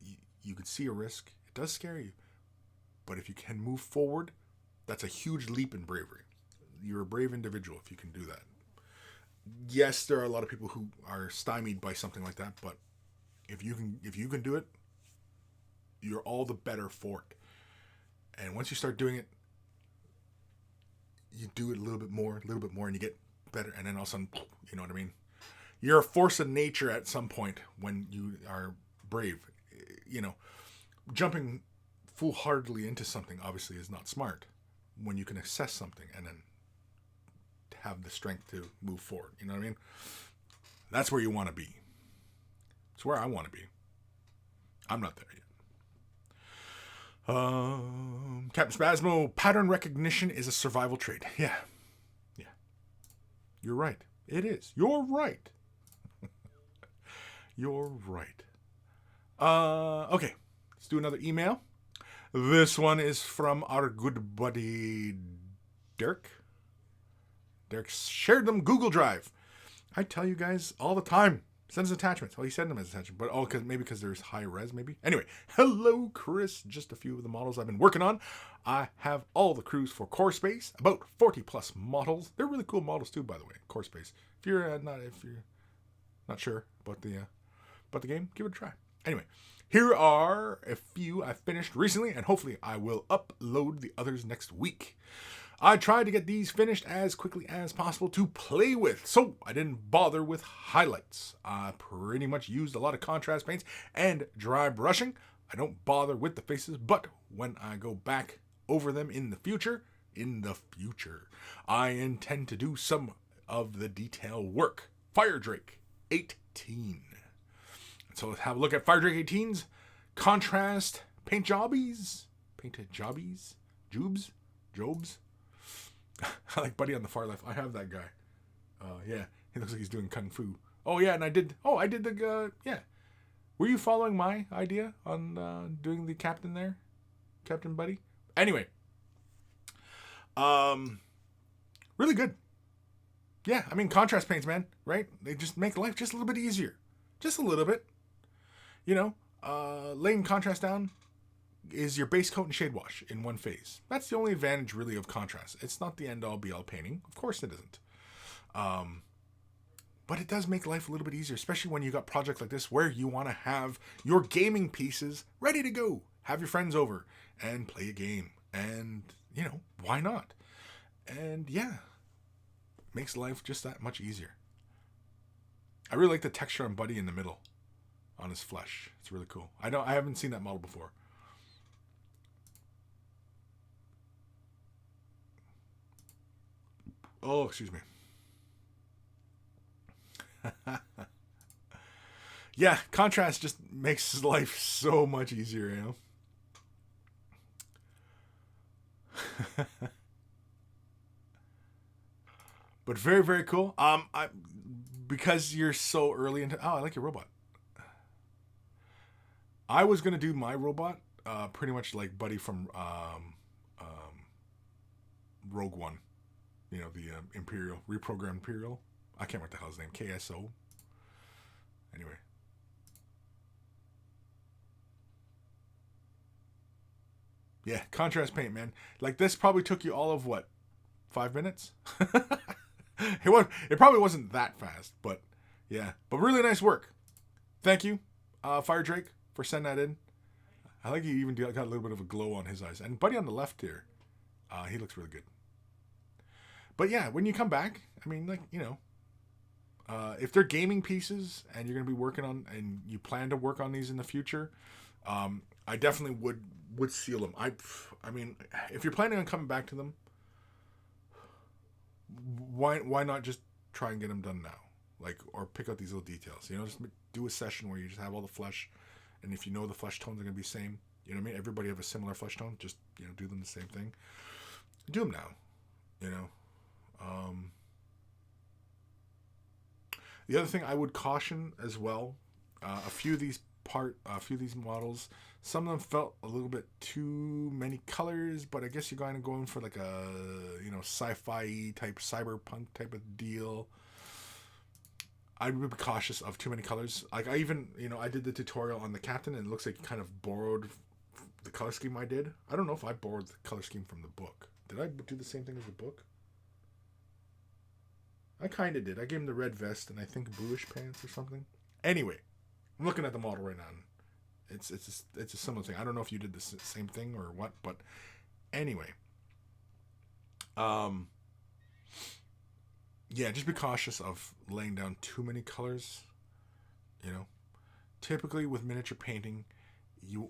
you could see a risk. It does scare you. But if you can move forward, that's a huge leap in bravery. You're a brave individual if you can do that. Yes, there are a lot of people who are stymied by something like that, but if you can do it, you're all the better for it. And once you start doing it, you do it a little bit more, and you get better. And then all of a sudden, you know what I mean? You're a force of nature at some point when you are brave. Jumping foolhardily into something obviously is not smart, when you can assess something and then have the strength to move forward. You know what I mean? That's where you want to be. It's where I want to be. I'm not there yet. Captain Spasmo, pattern recognition is a survival trait. Yeah. You're right. It is. You're right. You're right. Okay. Let's do another email. This one is from our good buddy Dirk. Dirk shared them Google Drive. I tell you guys all the time. Send us attachments. Well, he sent them as attachments, but because there's high res, maybe. Anyway, hello, Kris. Just a few of the models I've been working on. I have all the crews for Core Space, about 40 plus models. They're really cool models too, by the way. Core Space. If you're not sure about the game, give it a try. Anyway, here are a few I finished recently, and hopefully I will upload the others next week. I tried to get these finished as quickly as possible to play with, so I didn't bother with highlights. I pretty much used a lot of contrast paints and dry brushing. I don't bother with the faces, but when I go back over them in the future, I intend to do some of the detail work. Fire Drake 18. So let's have a look at Fire Drake 18's contrast paint jobbies. Jobs. I like Buddy on the far left. I have that guy. Yeah, he looks like he's doing kung fu. Oh yeah, and I did the yeah. Were you following my idea on doing the captain there, Captain Buddy? Anyway, really good. yeah, I mean, contrast paints, man, right? They just make life just a little bit easier. Just a little bit. You know, laying contrast down is your base coat and shade wash in one phase. That's the only advantage, really, of contrast. It's not the end-all, be-all painting. Of course it isn't. But it does make life a little bit easier, especially when you got projects like this where you want to have your gaming pieces ready to go. Have your friends over and play a game. And, you know, why not? And, yeah, makes life just that much easier. I really like the texture on Buddy in the middle on his flesh. It's really cool. I haven't seen that model before. Oh, excuse me. Yeah, contrast just makes life so much easier, you know. But very, very cool. Because you're so early into. Oh, I like your robot. I was gonna do my robot, pretty much like Buddy from Rogue One. You know, the Imperial reprogrammed Imperial. I can't remember what the hell his name. KSO. Anyway. Yeah, contrast paint, man. Like this probably took you all of what, 5 minutes? It probably wasn't that fast, but yeah. But really nice work. Thank you, Fire Drake, for sending that in. I like he even got a little bit of a glow on his eyes. And Buddy on the left here, he looks really good. But yeah, when you come back, I mean, like, you know, if they're gaming pieces and you're going to be working on, and you plan to work on these in the future, I definitely would seal them. I mean, if you're planning on coming back to them, why not just try and get them done now? Like, or pick out these little details. You know, just do a session where you just have all the flesh, and if you know the flesh tones are going to be the same, you know what I mean? Everybody have a similar flesh tone. Just, you know, do them the same thing. Do them now. You know. The other thing I would caution as well, a few of these models, some of them felt a little bit too many colors, but I guess you're kind of going for like a, you know, sci-fi type, cyberpunk type of deal. I would be cautious of too many colors. Like I even, you know, I did the tutorial on the captain, and it looks like you kind of borrowed the color scheme I did. I don't know if I borrowed the color scheme from the book. Did I do the same thing as the book? I kind of did. I gave him the red vest and I think bluish pants or something. Anyway, I'm looking at the model right now. It's a similar thing. I don't know if you did the same thing or what, but anyway. Yeah, just be cautious of laying down too many colors. You know, typically with miniature painting, you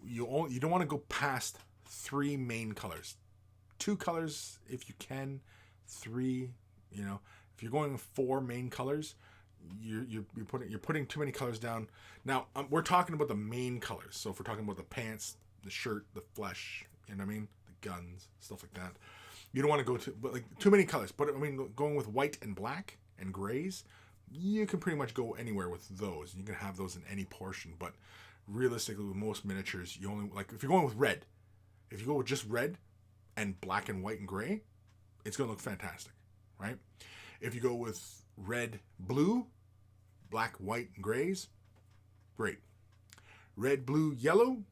don't want to go past 3 main colors. 2 colors if you can. 3, you know. If you're going with 4 main colors, you're putting too many colors down. Now we're talking about the main colors. So if we're talking about the pants, the shirt, the flesh, you know what I mean, the guns, stuff like that. You don't want to go too many colors. But I mean, going with white and black and grays, you can pretty much go anywhere with those. You can have those in any portion. But realistically, with most miniatures, you only like if you're going with red. If you go with just red and black and white and gray, it's gonna look fantastic, right? If you go with red, blue, black, white, and grays, great. Red, blue, yellow,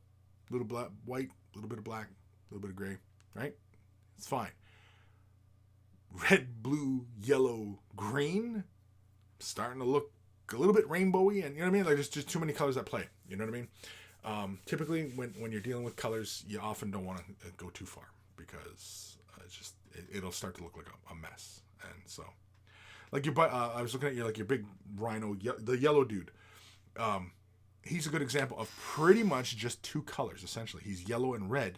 little black, white, a little bit of black, a little bit of gray, right? It's fine. Red, blue, yellow, green, starting to look a little bit rainbowy, and you know what I mean? Like there's just too many colors at play. You know what I mean? Typically, when you're dealing with colors, you often don't want to go too far because it'll start to look like a mess, and so. Like I was looking at your big rhino, the yellow dude. He's a good example of pretty much just 2 colors, essentially. He's yellow and red,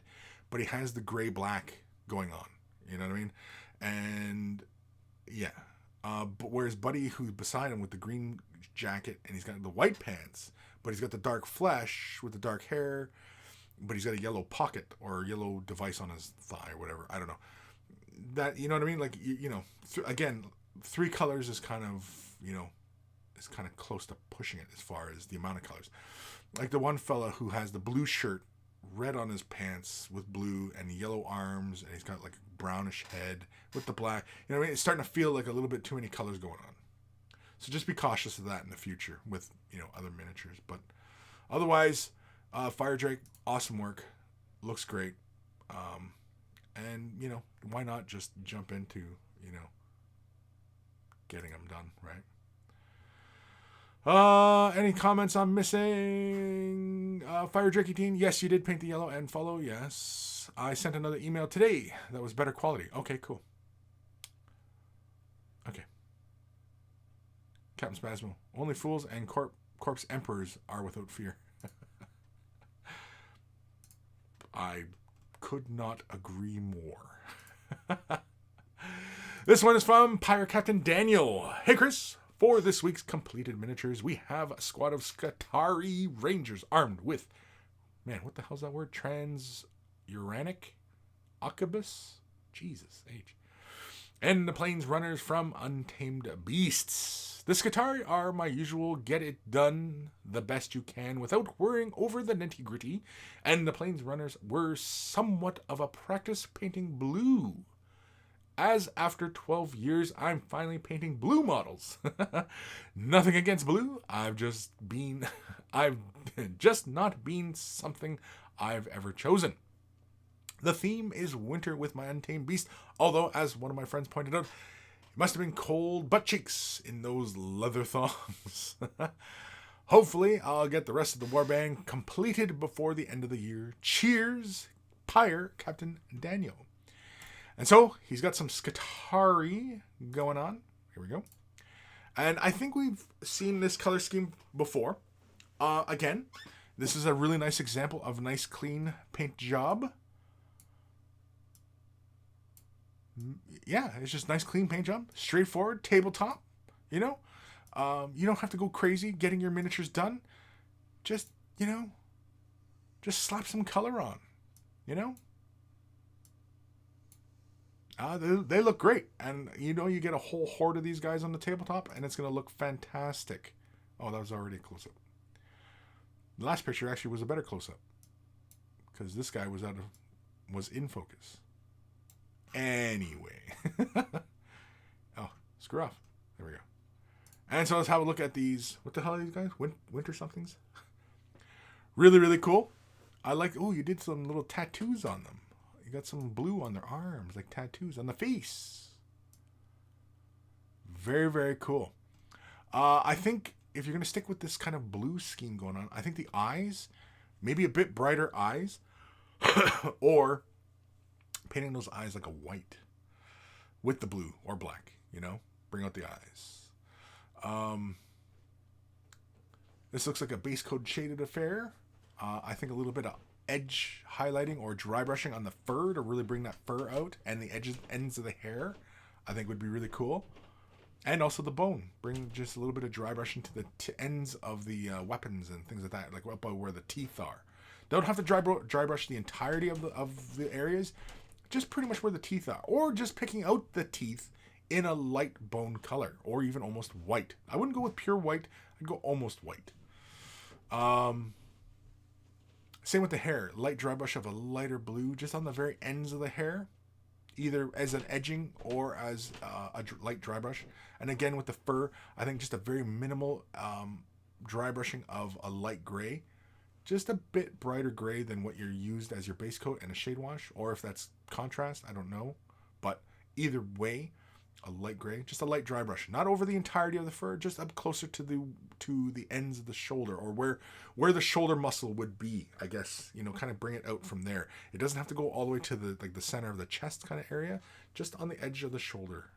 but he has the gray-black going on. You know what I mean? And, yeah. But whereas Buddy, who's beside him with the green jacket, and he's got the white pants, but he's got the dark flesh with the dark hair, but he's got a yellow pocket or yellow device on his thigh or whatever. I don't know. That, you know what I mean? Like, you know, again... 3 colors is kind of, you know, is kind of close to pushing it as far as the amount of colors. Like the one fella who has the blue shirt red on his pants with blue and yellow arms, and he's got like a brownish head with the black. You know what I mean? It's starting to feel like a little bit too many colors going on. So just be cautious of that in the future with, other miniatures. But otherwise, Fire Drake, awesome work. Looks great. And, why not just jump into, getting them done, right? Any comments on missing Fire Drake 18? Yes, you did paint the yellow and follow. Yes. I sent another email today that was better quality. Okay, cool. Okay. Captain Spasmo. Only fools and corpse emperors are without fear. I could not agree more. This one is from Pirate Captain Daniel. Hey, Kris. For this week's completed miniatures, we have a squad of Skitarii Rangers armed with, what the hell's that word? Transuranic Arquebus? Jesus H. And the Plains Runners from Untamed Beasts. The Skitarii are my usual get it done the best you can without worrying over the nitty gritty, and the Plains Runners were somewhat of a practice painting blue. As after 12 years, I'm finally painting blue models. Nothing against blue. I've just not been something I've ever chosen. The theme is winter with my Untamed Beast, although, as one of my friends pointed out, it must have been cold butt cheeks in those leather thongs. Hopefully, I'll get the rest of the warband completed before the end of the year. Cheers, Pirate Captain Daniel. And so, he's got some Skitarii going on. Here we go. And I think we've seen this color scheme before. Again, this is a really nice example of a nice, clean paint job. Yeah, it's just nice, clean paint job. Straightforward, tabletop. You don't have to go crazy getting your miniatures done. Just, just slap some color on. They look great. And, you get a whole horde of these guys on the tabletop, and it's going to look fantastic. Oh, that was already a close-up. The last picture actually was a better close-up, because this guy was in focus. Anyway. Oh, screw off. There we go. And so let's have a look at these. What the hell are these guys? Winter somethings? Really, really cool. I like, you did some little tattoos on them. You got some blue on their arms, like tattoos on the face. Very, very cool. I think if you're going to stick with this kind of blue scheme going on, I think the eyes, maybe a bit brighter eyes, or painting those eyes like a white with the blue or black, bring out the eyes. This looks like a base coat shaded affair. I think a little bit of edge highlighting or dry brushing on the fur to really bring that fur out, and the ends of the hair I think would be really cool. And also the bone, bring just a little bit of dry brushing to the ends of the weapons and things like that, like up by where the teeth are. Don't have to dry brush the entirety of the areas, just pretty much where the teeth are, or just picking out the teeth in a light bone color, or even almost white. I wouldn't go with pure white, I'd go almost white. Same with the hair, light dry brush of a lighter blue just on the very ends of the hair, either as an edging or as a light dry brush. And again with the fur, I think just a very minimal dry brushing of a light gray, just a bit brighter gray than what you're used as your base coat and a shade wash, or if that's contrast, I don't know. But either way, a light gray, just a light dry brush, not over the entirety of the fur, just up closer to the ends of the shoulder, or where the shoulder muscle would be, I guess, kind of bring it out from there. It doesn't have to go all the way to the center of the chest kind of area, just on the edge of the shoulder.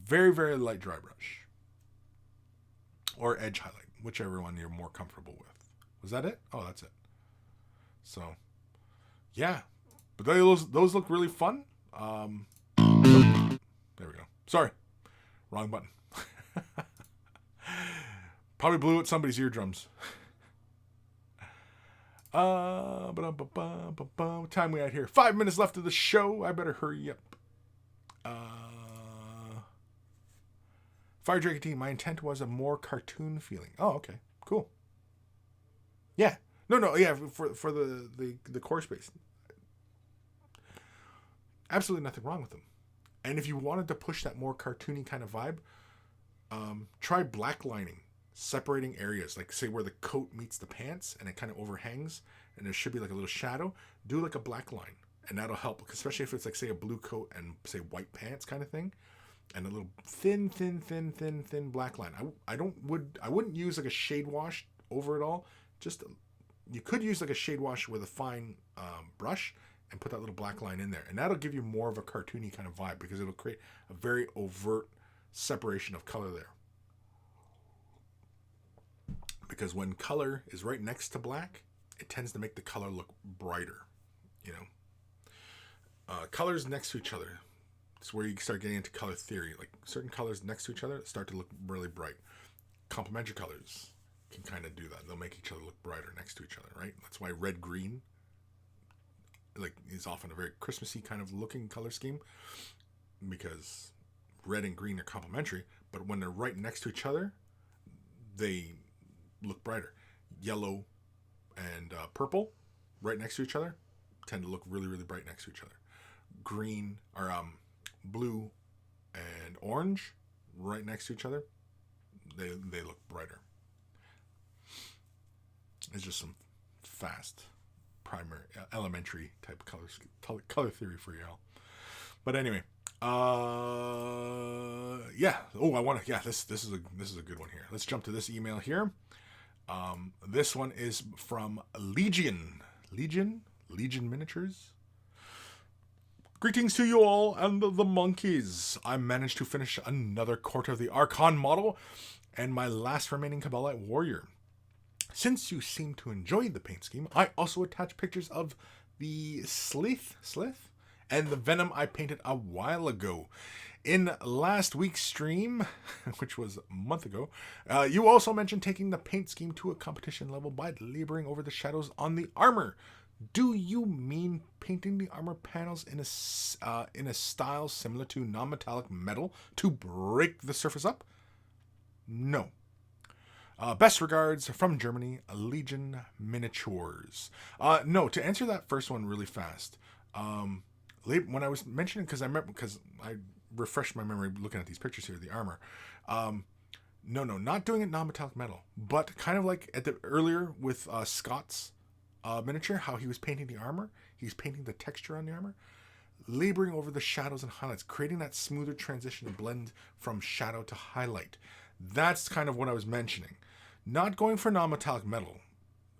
Very, very light dry brush. Or edge highlight, whichever one you're more comfortable with. Was that it? Oh, that's it. So, yeah. But those look really fun. There we go. Sorry. Wrong button. Probably blew out somebody's eardrums. What time we at here? 5 minutes left of the show. I better hurry up. Fire Drake team, my intent was a more cartoon feeling. Oh, okay. Cool. Yeah. No, yeah, for the core space. Absolutely nothing wrong with them. And if you wanted to push that more cartoony kind of vibe, try black lining, separating areas, like say where the coat meets the pants and it kind of overhangs and there should be like a little shadow. Do like a black line, and that'll help, especially if it's like say a blue coat and say white pants kind of thing, and a little thin black line. I wouldn't use like a shade wash over it all. Just you could use like a shade wash with a fine brush and put that little black line in there, and that'll give you more of a cartoony kind of vibe because it'll create a very overt separation of color there. Because when color is right next to black, it tends to make the color look brighter, you know. Colors next to each other, it's where you start getting into color theory. Like certain colors next to each other start to look really bright. Complementary colors can kind of do that. They'll make each other look brighter next to each other, right? That's why red green like is often a very Christmassy kind of looking color scheme, because red and green are complementary, but when they're right next to each other, they look brighter. Yellow and purple right next to each other tend to look really bright next to each other. Green or blue and orange right next to each other, they look brighter. It's just some fast primary elementary type color theory for y'all. But anyway, yeah. Oh, I want to. Yeah, this is a good one here. Let's jump to this email here. This one is from Legion Miniatures. Greetings to you all and the monkeys. I managed to finish another Court of the Archon model and my last remaining Kabbalite warrior. Since you seem to enjoy the paint scheme, I also attach pictures of the Slith and the Venom I painted a while ago. In last week's stream, which was a month ago, you also mentioned taking the paint scheme to a competition level by laboring over the shadows on the armor. Do you mean painting the armor panels in a style similar to non-metallic metal to break the surface up? No. Best regards from Germany, Legion Miniatures. No, to answer that first one really fast. When I was mentioning, because I refreshed my memory looking at these pictures here of the armor. No, not doing it non-metallic metal, but kind of like at the earlier with Scott's miniature, how he was painting the armor. He's painting the texture on the armor, laboring over the shadows and highlights, creating that smoother transition and blend from shadow to highlight. That's kind of what I was mentioning. Not going for non-metallic metal.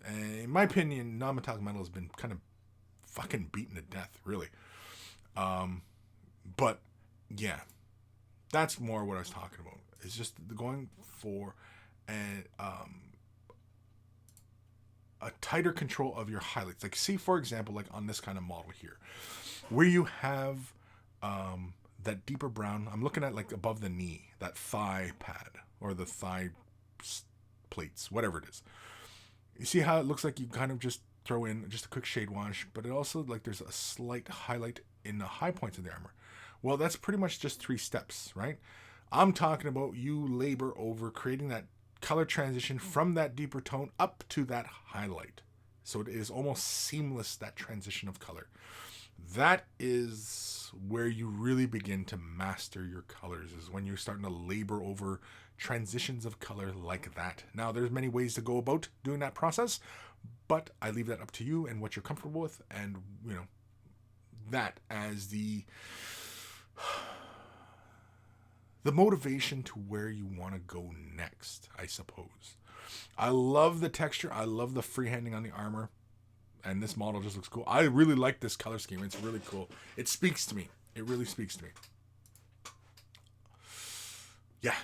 In my opinion, non-metallic metal has been kind of fucking beaten to death, really. But yeah, that's more what I was talking about. It's just going for a tighter control of your highlights. Like, see, for example, like on this kind of model here, where you have that deeper brown. I'm looking at like above the knee, that thigh pad or the thigh plates, whatever it is. You see how it looks like you kind of just throw in just a quick shade wash, but it also like there's a slight highlight in the high points of the armor. Well, that's pretty much just 3 steps, right? I'm talking about you labor over creating that color transition from that deeper tone up to that highlight. So it is almost seamless, that transition of color. That is where you really begin to master your colors, is when you're starting to labor over transitions of color like that. Now, there's many ways to go about doing that process, but I leave that up to you and what you're comfortable with, and, you know, that as the motivation to where you want to go next, I suppose. I love the texture. I love the freehanding on the armor. And this model just looks cool. I really like this color scheme. It's really cool. It speaks to me. It really speaks to me. Yeah.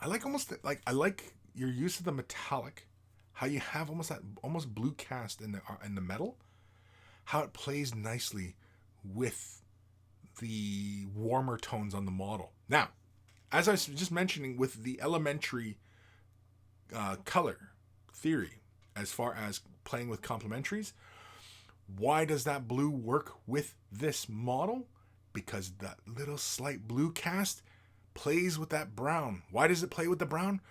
I like your use of the metallic. How you have almost that blue cast in the metal. How it plays nicely with the warmer tones on the model. Now, as I was just mentioning with the elementary color theory, as far as playing with complementaries, why does that blue work with this model? Because that little slight blue cast plays with that brown. Why does it play with the brown?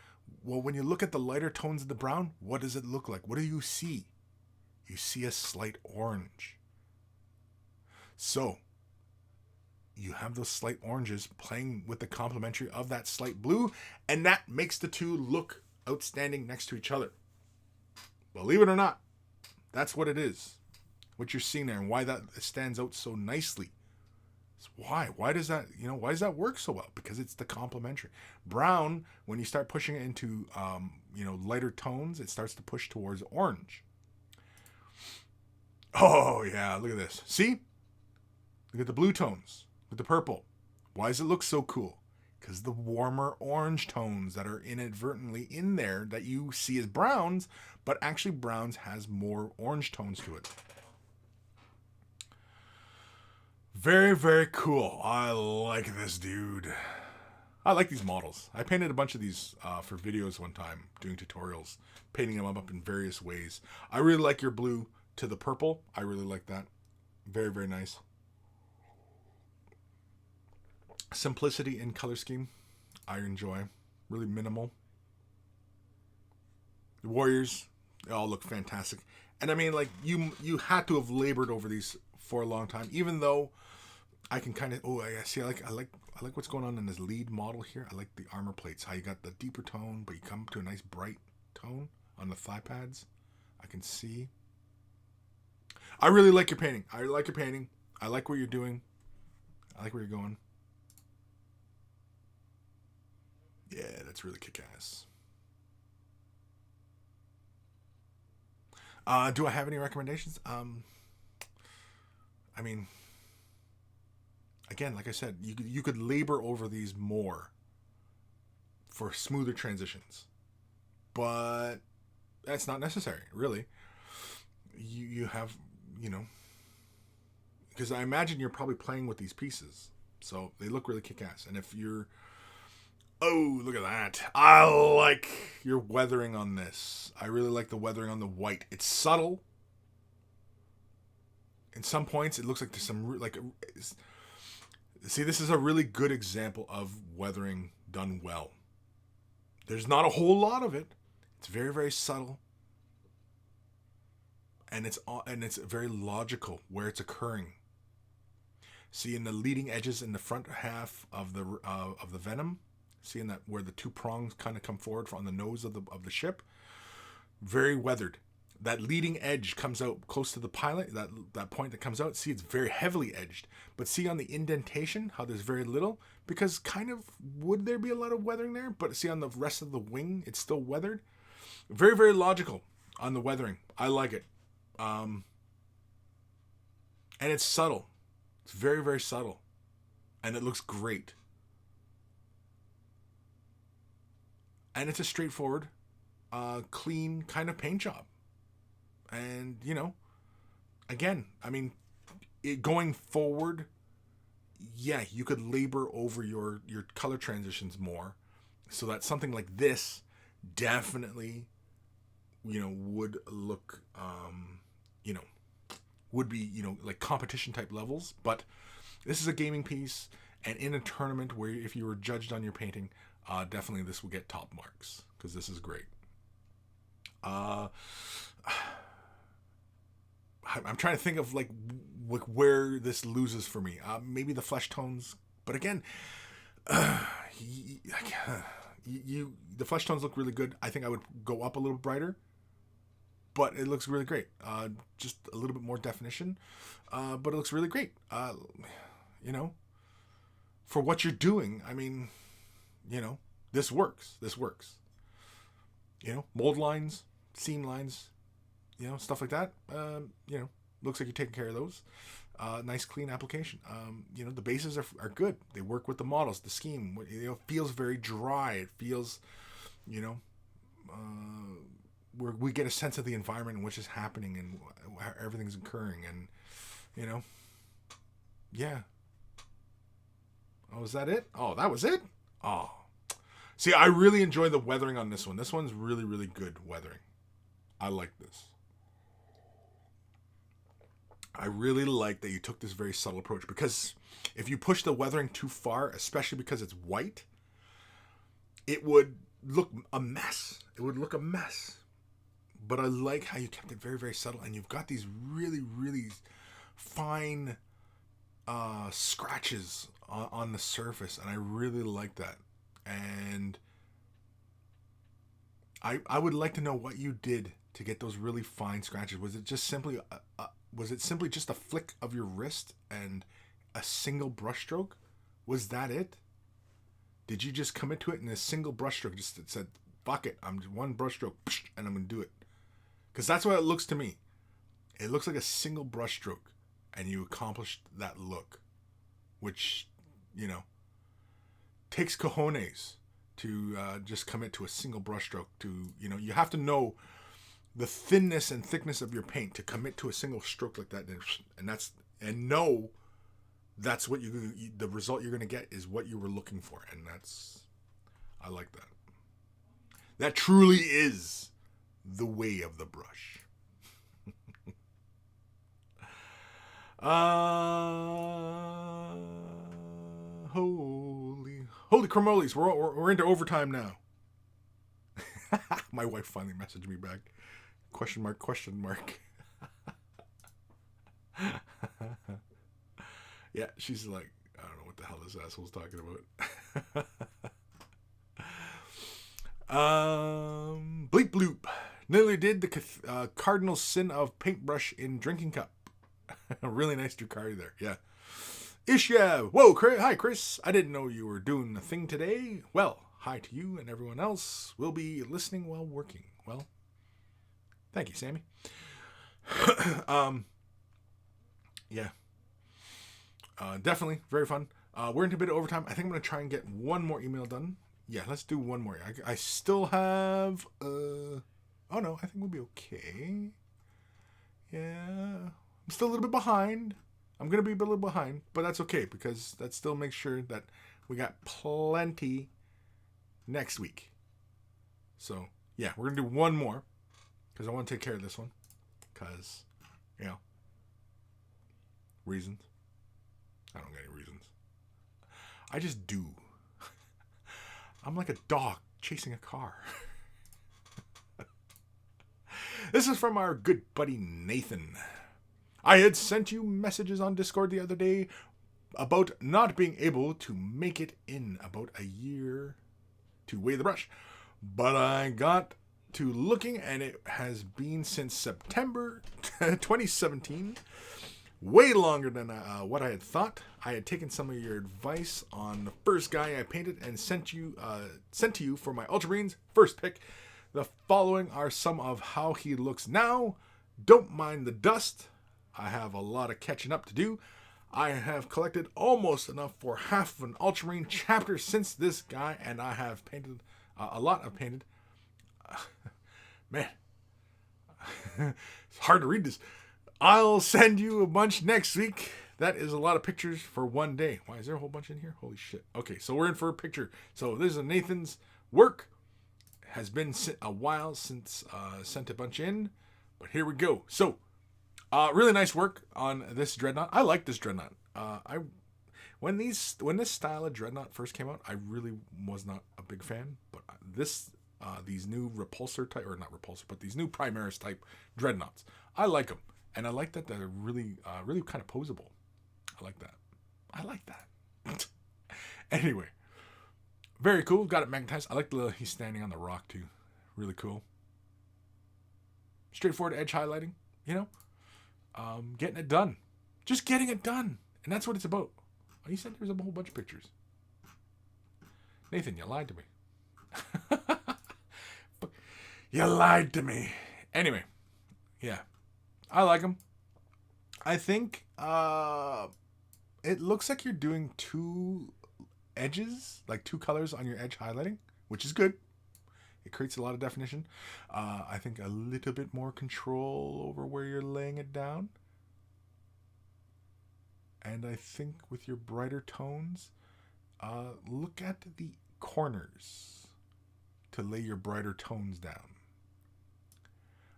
Well, when you look at the lighter tones of the brown, what does it look like? What do you see? You see a slight orange. So, you have those slight oranges playing with the complementary of that slight blue, and that makes the two look outstanding next to each other. Believe it or not, that's what it is. What you're seeing there and why that stands out so nicely. Why? Why does that work so well? Because it's the complementary. Brown, when you start pushing it into lighter tones, it starts to push towards orange. Oh yeah, look at this. See? Look at the blue tones with the purple. Why does it look so cool? Because the warmer orange tones that are inadvertently in there that you see as browns, but actually browns has more orange tones to it. Very, very cool. I like this dude. I like these models. I painted a bunch of these for videos one time, doing tutorials, painting them up in various ways. I really like your blue to the purple. I really like that. Very, very nice. Simplicity in color scheme, I enjoy. Really minimal. The Warriors, they all look fantastic. And I mean, like, you had to have labored over these for a long time, even though I can kind of, I like what's going on in this lead model here. I like the armor plates, how you got the deeper tone, but you come to a nice bright tone on the thigh pads. I can see. I really like your painting. I like what you're doing. I like where you're going. Yeah, that's really kick-ass. Do I have any recommendations? I mean, again, like I said, you could labor over these more for smoother transitions, but that's not necessary, really. You have, because I imagine you're probably playing with these pieces, so they look really kick-ass. And if you're, oh, look at that! I like your weathering on this. I really like the weathering on the white. It's subtle. In some points, it looks like there's some see, this is a really good example of weathering done well. There's not a whole lot of it. It's very, very subtle, and it's very logical where it's occurring. See, in the leading edges in the front half of the venom, seeing that where the two prongs kind of come forward on the nose of the ship, very weathered. That leading edge comes out close to the pilot, that point that comes out, see, it's very heavily edged. But see on the indentation, how there's very little, because kind of, would there be a lot of weathering there? But see on the rest of the wing, it's still weathered. Very, very logical on the weathering. I like it. And it's subtle. It's very, very subtle. And it looks great. And it's a straightforward, clean kind of paint job. And, again, I mean, going forward, yeah, you could labor over your color transitions more so that something like this definitely, would look, would be, like competition type levels. But this is a gaming piece, and in a tournament where if you were judged on your painting, definitely this will get top marks because this is great. I'm trying to think of like where this loses for me. Maybe the flesh tones, but again, the flesh tones look really good. I think I would go up a little brighter, but it looks really great. Just a little bit more definition, but it looks really great. For what you're doing, I mean, this works. This works. Mold lines, seam lines, stuff like that. Looks like you're taking care of those. Nice clean application. The bases are good. They work with the models, the scheme. It feels very dry. It feels, where we get a sense of the environment in which is happening and how everything's occurring. And, yeah. Oh, is that it? Oh, that was it? Oh. See, I really enjoy the weathering on this one. This one's really, really good weathering. I like this. I really like that you took this very subtle approach, because if you push the weathering too far, especially because it's white, it would look a mess. It would look a mess. But I like how you kept it very, very subtle, and you've got these really, really fine scratches on the surface, and I really like that. And I would like to know what you did to get those really fine scratches. Was it just simply just a flick of your wrist and a single brushstroke? Was that it? Did you just commit to it in a single brushstroke? Just it said, "Fuck it, I'm just one brushstroke, and I'm gonna do it." Because that's what it looks to me. It looks like a single brushstroke, and you accomplished that look, which, takes cojones to just commit to a single brushstroke. You have to know the thinness and thickness of your paint to commit to a single stroke like that, and know that's what the result you're going to get is what you were looking for, and I like that. That truly is the way of the brush. Holy cramolies, we're into overtime now. My wife finally messaged me back. Question mark. Yeah, she's like, I don't know what the hell this asshole's talking about. Bleep bloop. Nearly did the cardinal sin of paintbrush in drinking cup. Really nice Ducati there, yeah. Ishya, whoa, hi Kris. I didn't know you were doing a thing today. Well, hi to you and everyone else. We'll be listening while working. Well, thank you, Sammy. Yeah. Definitely very fun. We're into a bit of overtime. I think I'm gonna try and get one more email done. Yeah, let's do one more. I still have. Oh no, I think we'll be okay. Yeah, I'm still a little bit behind. I'm going to be a little behind, but that's okay because that still makes sure that we got plenty next week. So, yeah, we're going to do one more because I want to take care of this one because, reasons. I don't get any reasons. I just do. I'm like a dog chasing a car. This is from our good buddy Nathan. I had sent you messages on Discord the other day about not being able to make it in about a year to Wave the Brush. But I got to looking and it has been since September 2017. Way longer than what I had thought. I had taken some of your advice on the first guy I painted and sent to you for my Ultramarines first pick. The following are some of how he looks now. Don't mind the dust. I have a lot of catching up to do. I have collected almost enough for half of an Ultramarine chapter since this guy, and I have painted a lot of painted. Man, it's hard to read this. I'll send you a bunch next week. That is a lot of pictures for one day. Why is there a whole bunch in here? Holy shit. Okay, so we're in for a picture. So this is Nathan's work. Has been a while since sent a bunch in, but here we go. So, really nice work on this dreadnought. I like this dreadnought. When this style of dreadnought first came out, I really was not a big fan. But these new repulsor type, or not repulsor, but these new Primaris type dreadnoughts, I like them, and I like that they're really kind of posable. I like that. Anyway. Very cool. Got it magnetized. I like he's standing on the rock too. Really cool. Straightforward edge highlighting. Getting it done. Just getting it done. And that's what it's about. Oh, you said there was a whole bunch of pictures. Nathan, you lied to me. You lied to me. Anyway. Yeah. I like them. I think it looks like you're doing two edges, like two colors on your edge highlighting, which is good. It creates a lot of definition. I think a little bit more control over where you're laying it down. And I think with your brighter tones, look at the corners to lay your brighter tones down.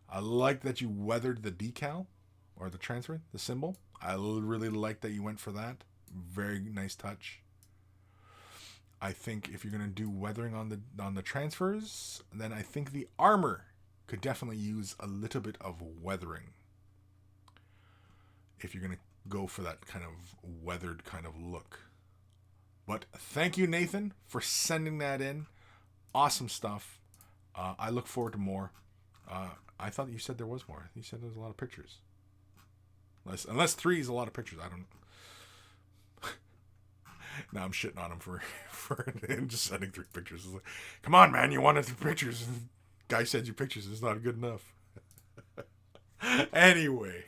I like that you weathered the decal or the transfer, the symbol. I really like that you went for that. Very nice touch. I think if you're gonna do weathering on the transfers, then I think the armor could definitely use a little bit of weathering. If you're gonna go for that kind of weathered kind of look. But thank you, Nathan, for sending that in. Awesome stuff. I look forward to more. I thought you said there was more. You said there was a lot of pictures. Unless 3 is a lot of pictures. I don't know. Now I'm shitting on him for just sending 3 pictures. Like, come on, man, you wanted 3 pictures. Guy sends you pictures. It's not good enough. Anyway.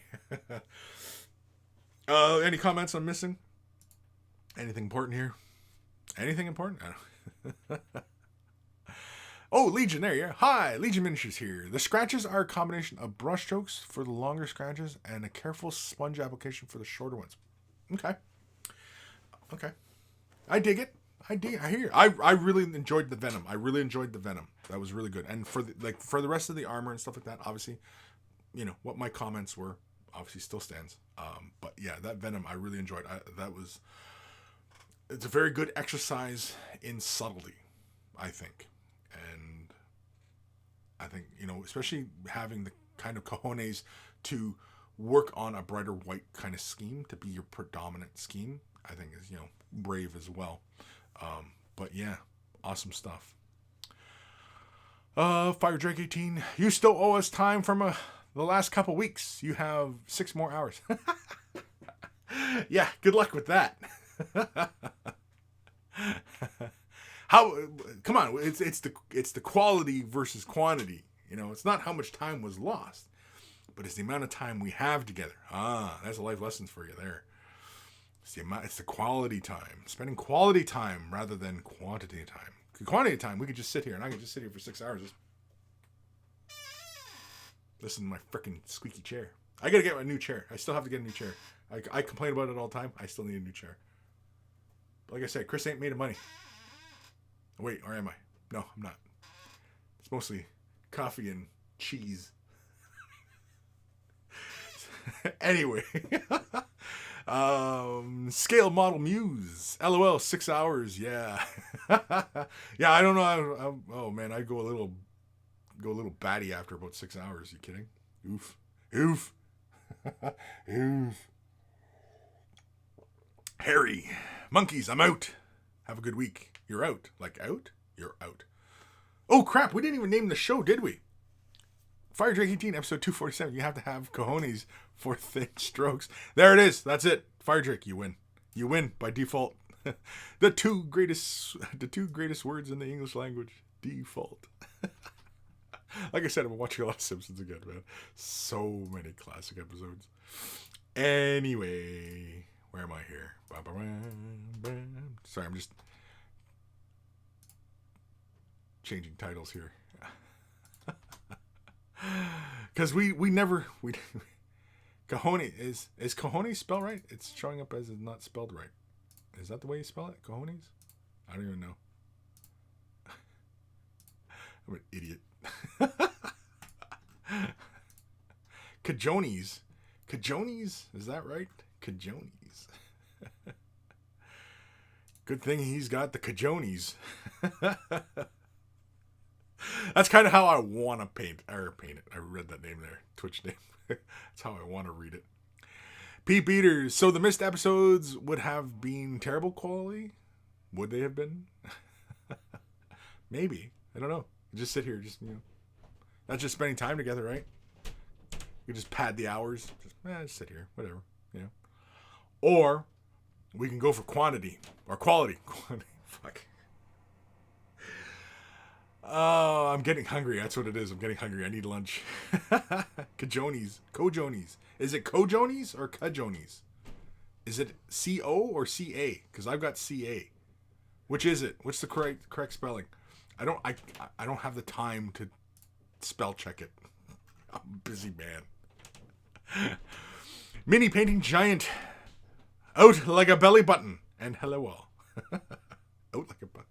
Any comments I'm missing? Anything important here? Anything important? I don't. Oh, Legion, there you are. Hi, Legion Miniatures here. The scratches are a combination of brush strokes for the longer scratches and a careful sponge application for the shorter ones. Okay. I dig it. I hear. I really enjoyed the Venom. That was really good. And for the rest of the armor and stuff like that, obviously, what my comments were obviously still stands. But yeah, that Venom I really enjoyed. It's a very good exercise in subtlety, I think. And I think, especially having the kind of cojones to work on a brighter white kind of scheme to be your predominant scheme, I think is, brave as well. But yeah, awesome stuff. Fire Drake 18, you still owe us time from the last couple weeks. You have 6 more hours. Yeah, good luck with that. How? Come on, it's the quality versus quantity. It's not how much time was lost, but it's the amount of time we have together. That's a life lesson for you there. It's the quality time, spending quality time rather than quantity time. Quantity time, we could just sit here, and I could just sit here for 6 hours. Just listen to my freaking squeaky chair. I gotta get a new chair. I still have to get a new chair. I complain about it all the time. I still need a new chair. But like I said, Kris ain't made of money. Wait, or am I? No, I'm not. It's mostly coffee and cheese. Anyway. Scale model Muse. LOL, 6 hours. Yeah. Yeah, I don't know. Oh man, I go a little batty after about 6 hours. You kidding? Oof. Oof. Harry. Monkeys, I'm out. Have a good week. You're out. Like out? You're out. Oh crap, we didn't even name the show, did we? Fire Drake 18, episode 247. You have to have cojones for thin strokes. There it is. That's it. Fire Drake, you win. You win by default. The two greatest words in the English language. Default. Like I said, I'm watching a lot of Simpsons again, man. So many classic episodes. Anyway, where am I here? Sorry, I'm just changing titles here. Because we never cojones is cojones spelled right? It's showing up as not spelled right. Is that the way you spell it? Cojones? I don't even know. I'm an idiot. Cojones. Cojones? Is that right? Cojones. Good thing he's got the cojones. That's kind of how I want to paint it. I read that name there. Twitch name. That's how I want to read it. Pete Beaters. So the missed episodes would have been terrible quality? Would they have been? Maybe. I don't know. Just sit here. That's just spending time together, right? You just pad the hours. Just sit here. Whatever. Or we can go for quantity. Or quality. Fuck. Oh, I'm getting hungry. That's what it is. I'm getting hungry. I need lunch. Cojones. Is it cojones or cojones? Is it C-O or C-A? Because I've got C-A. Which is it? What's the correct spelling? I don't have the time to spell check it. I'm a busy man. Mini painting giant. Out like a belly button. And hello all. Out like a button.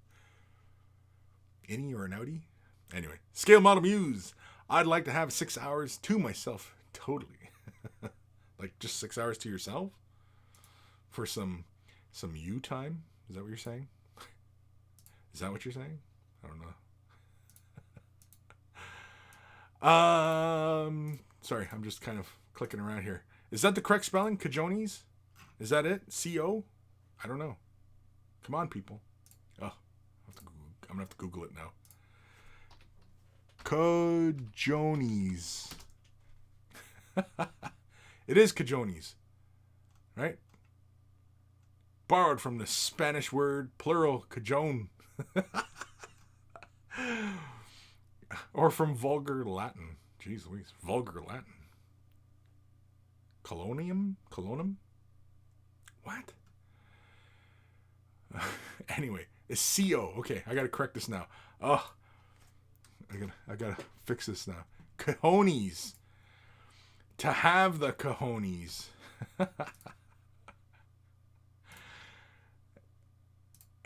Innie or an outie? Anyway, scale model Muse. I'd like to have 6 hours to myself. Totally. Like just 6 hours to yourself? For some you time? Is that what you're saying? Is that what you're saying? I don't know. Sorry, I'm just kind of clicking around here. Is that the correct spelling? Cojones? Is that it? C-O? I don't know. Come on, people. Oh, I'm gonna have to Google it now. Cojones. It is cojones, right? Borrowed from the Spanish word plural cajone. Or from vulgar Latin. Jeez Louise. Vulgar Latin. Colonium? Colonum? What? Anyway, it's C-O. Okay, I gotta correct this now. Oh, I gotta fix this now. Cojones. To have the cojones.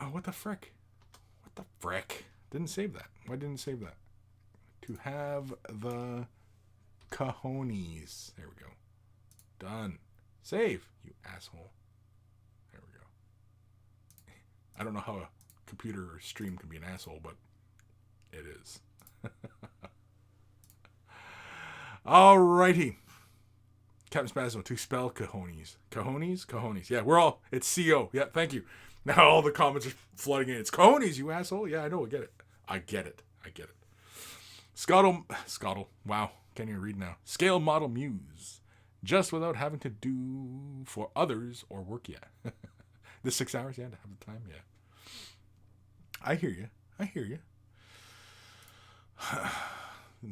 Oh, what the frick? What the frick? Didn't save that. Why didn't it save that? To have the cojones. There we go. Done. Save, you asshole. There we go. I don't know how a computer or stream can be an asshole, but it is. Alrighty. Captain Spazzo, to spell cojones. Cojones? Cojones. Yeah, we're all, it's C-O. Yeah, thank you. Now all the comments are flooding in. It's cojones, you asshole. Yeah, I know. I get it. I get it. Scottle. Wow. Can't even read now. Scale model muse. Just without having to do for others or work yet. The 6 hours, yeah, to have the time, yeah. I hear you.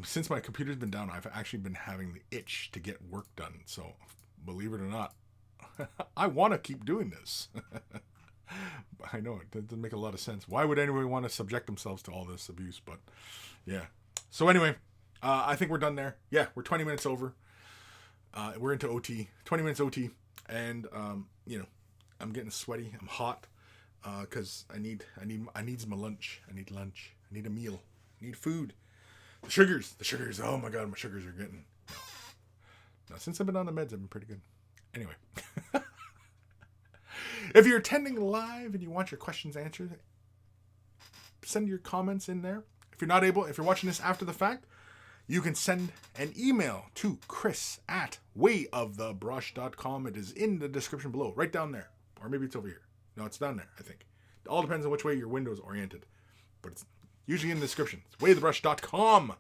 Since my computer's been down, I've actually been having the itch to get work done. So, believe it or not, I want to keep doing this. I know it doesn't make a lot of sense. Why would anyone want to subject themselves to all this abuse? But yeah. So anyway, I think we're done there. Yeah, we're 20 minutes over. We're into OT. 20 minutes OT, and I'm getting sweaty. I'm hot because I need my lunch. I need lunch. I need a meal. I need food. The sugars. Oh my god, my sugars are getting. No, since I've been on the meds, I've been pretty good. Anyway. If you're attending live and you want your questions answered, send your comments in there. If you're watching this after the fact, you can send an email to chris@wayofthebrush.com. It is in the description below, right down there. Or maybe it's over here. No, it's down there, I think. It all depends on which way your window is oriented. But it's usually in the description. It's wayofthebrush.com.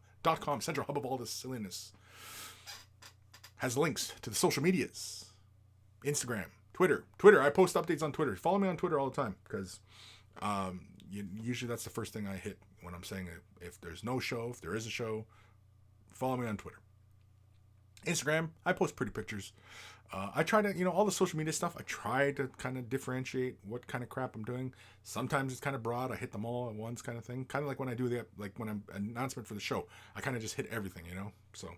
Central hub of all this silliness. Has links to the social medias. Instagram. Twitter. I post updates on Twitter. Follow me on Twitter all the time because usually that's the first thing I hit when I'm saying if there's no show, if there is a show, follow me on Twitter. Instagram, I post pretty pictures. I try to, all the social media stuff, I try to kind of differentiate what kind of crap I'm doing. Sometimes it's kind of broad. I hit them all at once kind of thing. Kind of like when I do when I'm an announcement for the show, I kind of just hit everything, So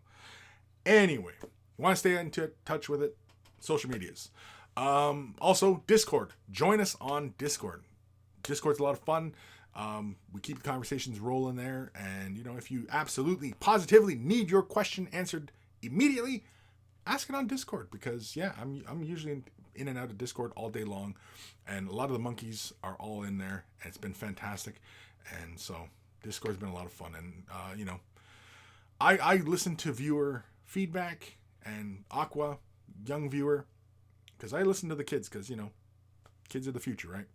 anyway, you want to stay in touch with it, social medias. Also, Discord. Join us on Discord. Discord's a lot of fun. We keep the conversations rolling there. And, if you absolutely, positively need your question answered immediately, ask it on Discord. Because, yeah, I'm usually in and out of Discord all day long. And a lot of the monkeys are all in there. And it's been fantastic. And so, Discord's been a lot of fun. And, I listen to viewer feedback and Aqua, young viewer. Because I listen to the kids, because, kids are the future, right?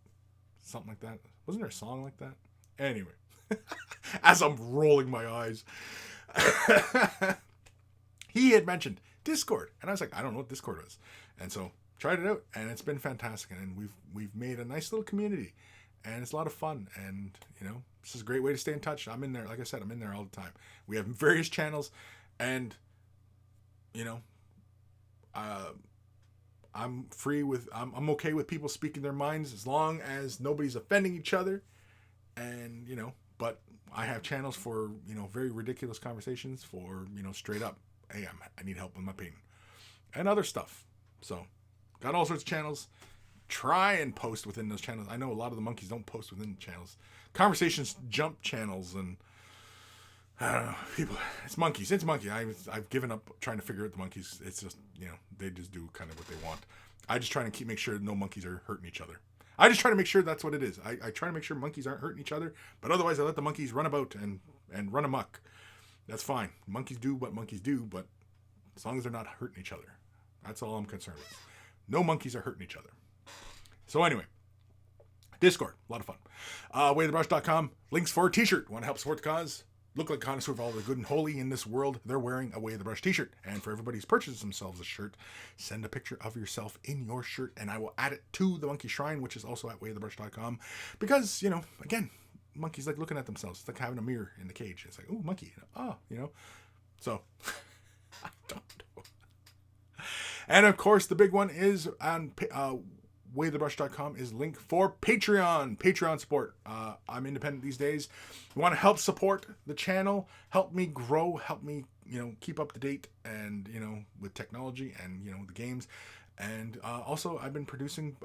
Something like that. Wasn't there a song like that? Anyway, as I'm rolling my eyes, he had mentioned Discord. And I was like, I don't know what Discord is. And so, tried it out, and it's been fantastic. And we've made a nice little community. And it's a lot of fun. And, this is a great way to stay in touch. I'm in there. Like I said, I'm in there all the time. We have various channels. And, I'm okay with people speaking their minds as long as nobody's offending each other. And, but I have channels for, very ridiculous conversations for, straight up, hey, I need help with my painting and other stuff. So got all sorts of channels. Try and post within those channels. I know a lot of the monkeys don't post within the channels. Conversations jump channels, and I don't know, people, it's monkeys. I've given up trying to figure out the monkeys. It's just, they just do kind of what they want. I just try to make sure no monkeys are hurting each other. I just try to make sure that's what it is. I try to make sure monkeys aren't hurting each other, but otherwise I let the monkeys run about and run amok. That's fine. Monkeys do what monkeys do, but as long as they're not hurting each other. That's all I'm concerned with. No monkeys are hurting each other. So anyway, Discord, a lot of fun. Waythebrush.com, links for a t-shirt. Want to help support the cause? Look like a connoisseur of all the good and holy in this world. They're wearing a Way of the Brush t-shirt. And for everybody who's purchased themselves a shirt, send a picture of yourself in your shirt, and I will add it to the Monkey Shrine, which is also at wayofthebrush.com. Because, again, monkeys like looking at themselves. It's like having a mirror in the cage. It's like, ooh, monkey. So, I don't know. And of course, the big one is on wayofthebrush.com is link for Patreon support. I'm independent these days. You want to help support the channel, help me grow, help me, keep up to date and, with technology and, the games. And also I've been producing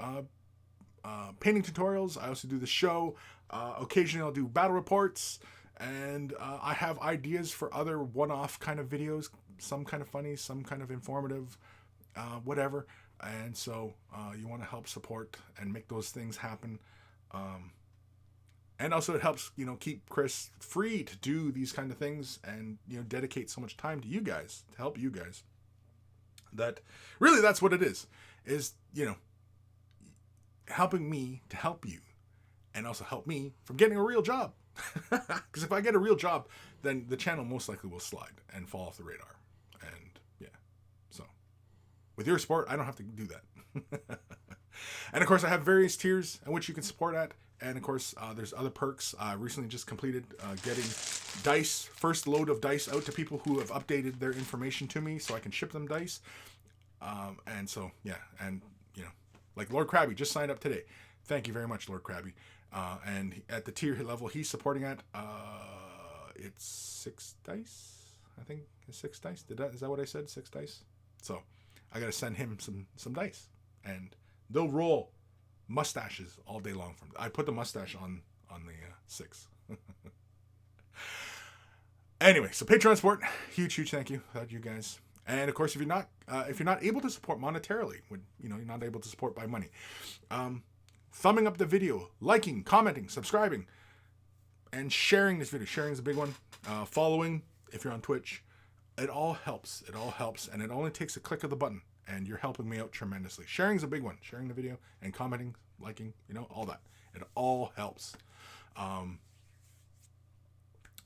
painting tutorials. I also do the show. Occasionally I'll do battle reports, and I have ideas for other one-off kind of videos, some kind of funny, some kind of informative, whatever. And so you want to help support and make those things happen. And also it helps, keep Kris free to do these kind of things and, dedicate so much time to you guys, to help you guys. That really, that's what it is, helping me to help you and also help me from getting a real job. Because if I get a real job, then the channel most likely will slide and fall off the radar. And yeah, so with your support, I don't have to do that. And of course, I have various tiers in which you can support at. And of course, there's other perks. I recently just completed getting dice, first load of dice out to people who have updated their information to me so I can ship them dice. And so, yeah. And, like Lord Krabby just signed up today. Thank you very much, Lord Krabby. And at the tier level he's supporting at, it's 6 dice. I think it's 6 dice. Is that what I said? 6 dice? So I got to send him some dice. And they'll roll mustaches all day long. I put the mustache on the 6. Anyway, so Patreon support, huge thank you. Glad you guys. And of course, if you're not able to support monetarily, you're not able to support by money, thumbing up the video, liking, commenting, subscribing, and sharing this video. Sharing is a big one. Following, if you're on Twitch, it all helps. It all helps, and it only takes a click of the button, and you're helping me out tremendously. Sharing is a big one. Sharing the video and commenting, liking, all that. It all helps.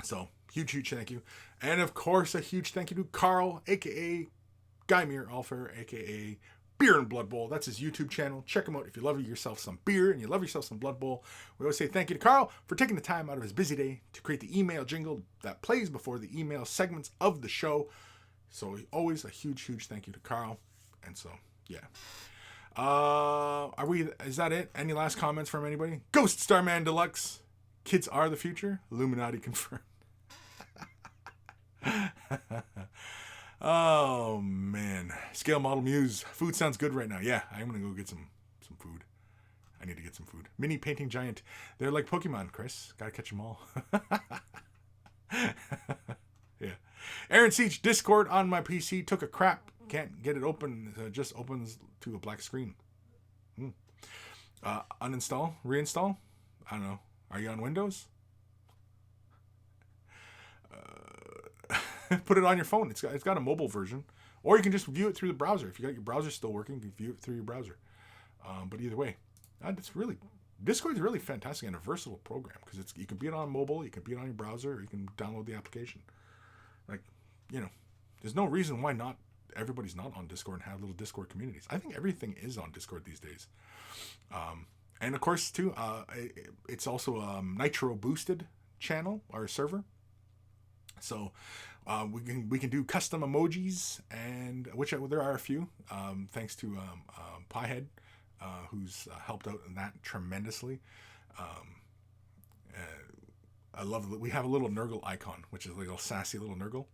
So huge thank you. And of course, a huge thank you to Carl, aka Guymere Alfer, aka Beer and Blood Bowl. That's his YouTube channel. Check him out if you love yourself some beer and you love yourself some Blood Bowl. We always say thank you to Carl for taking the time out of his busy day to create the email jingle that plays before the email segments of the show. So always a huge thank you to Carl. And so, yeah. Is that it? Any last comments from anybody? Ghost Starman Deluxe. Kids are the future. Illuminati confirmed. Oh man, Scale Model Muse. Food sounds good right now. Yeah, I'm gonna go get some food. I need to get some food. Mini Painting Giant. They're like Pokemon, Kris. Gotta catch them all. Yeah. Aaron Siege, Discord on my PC took a crap. Can't get it open. It just opens to a black screen. Uninstall, reinstall. I don't know. Are you on Windows? Put it on your phone. It's got a mobile version, or you can just view it through the browser. If you got your browser still working, you can view it through your browser. But either way, Discord's really fantastic and a versatile program because you can be it on mobile, you can be it on your browser, or you can download the application. There's no reason why not everybody's not on Discord and have little Discord communities. I think everything is on Discord these days. And of course, too, it's also a Nitro boosted channel or server. So we can do custom emojis, and which there are a few, thanks to Piehead, who's helped out in that tremendously. I love that we have a little Nurgle icon, which is like a little sassy little Nurgle.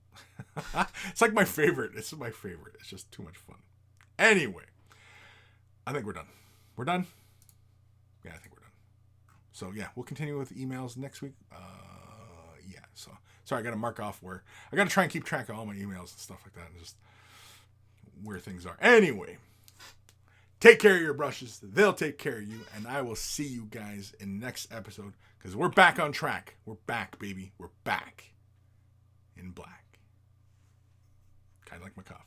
It's like my favorite. It's my favorite. It's just too much fun. Anyway, I think we're done. We're done? Yeah, I think we're done. So yeah, we'll continue with emails next week. Yeah, so sorry, I got to mark off where I got to try and keep track of all my emails and stuff like that, and just where things are. Anyway, Take care of your brushes. They'll take care of you. And I will see you guys in next episode. Because we're back on track. We're back, baby. We're back. In black. Kind of like my coffee.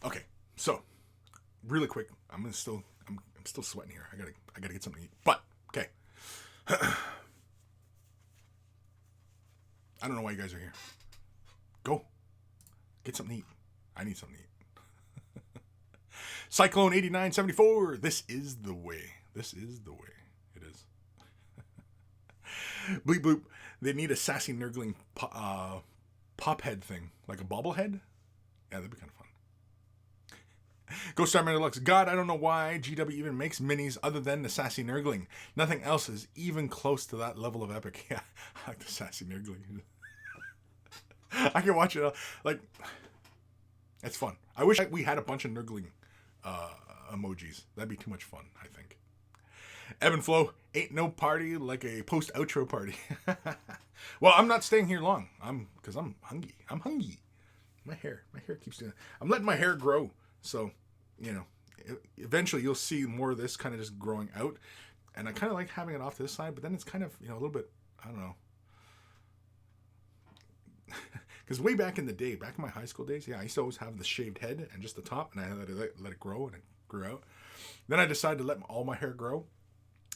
Okay, so really quick, I'm still sweating here. I gotta get something to eat. But okay, I don't know why you guys are here. Go get something to eat. I need something to eat. Cyclone 8974. This is the way. This is the way. It is. Bleep bloop. They need a sassy nurgling pop head thing, like a bobblehead. Yeah, that'd be kind of fun. Ghost Star Man Deluxe. God, I don't know why GW even makes minis other than the Sassy Nurgling. Nothing else is even close to that level of epic. Yeah, I like the Sassy Nurgling. I can watch it. Like, it's fun. I wish we had a bunch of Nurgling emojis. That'd be too much fun, I think. Evan Flow. Ain't no party like a post-outro party. Well, I'm not staying here long. Because I'm hungry. I'm hungry. My hair keeps doing it. I'm letting my hair grow. So, eventually you'll see more of this kind of just growing out. And I kind of like having it off to this side, but then it's kind of, a little bit, I don't know. Because way back in the day, back in my high school days, yeah, I used to always have the shaved head and just the top, and I let it grow, and it grew out. Then I decided to let all my hair grow.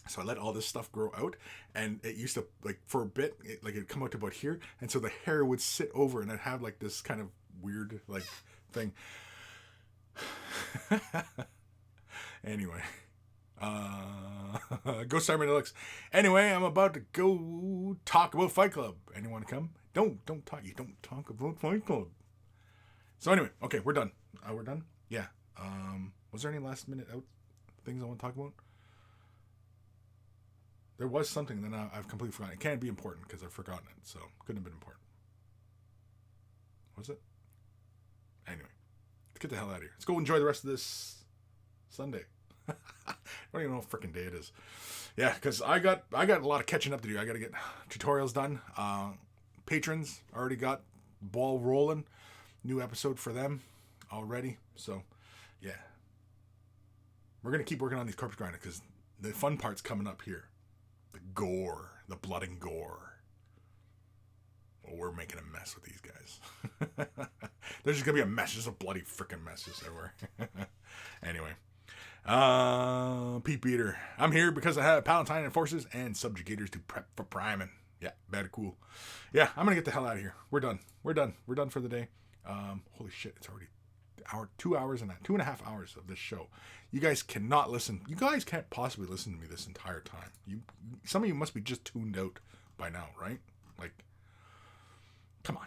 So I let all this stuff grow out, and it used to, like, for a bit, it'd come out to about here, and so the hair would sit over, and I'd have, like, this kind of weird, like, thing. Anyway, Ghost Star Man Deluxe. Anyway, I'm about to go talk about Fight Club. Anyone come? Don't talk. You don't talk about Fight Club. So anyway, okay, we're done. We're done. Yeah. Was there any last minute things I want to talk about? There was something that I've completely forgotten. It can't be important because I've forgotten it, so couldn't have been important. Was it? Anyway. Get the hell out of here. Let's go enjoy the rest of this Sunday. I don't even know what freaking day it is. Yeah, because I got a lot of catching up to do. I got to get tutorials done. Patrons already got ball rolling. New episode for them already. So, yeah. We're going to keep working on these corpse grinders because the fun part's coming up here. The gore. The blood and gore. Well, we're making a mess with these guys. There's just going to be a mess. Just a bloody freaking mess just everywhere. Anyway. Pete Beater. I'm here because I have Palatine Enforcers and Subjugators to prep for priming. Yeah, bad cool. Yeah, I'm gonna get the hell out of here. We're done. We're done for the day. Holy shit, it's already 2.5 hours of this show. You guys cannot listen. You guys can't possibly listen to me this entire time. Some of you must be just tuned out by now, right? Like, come on.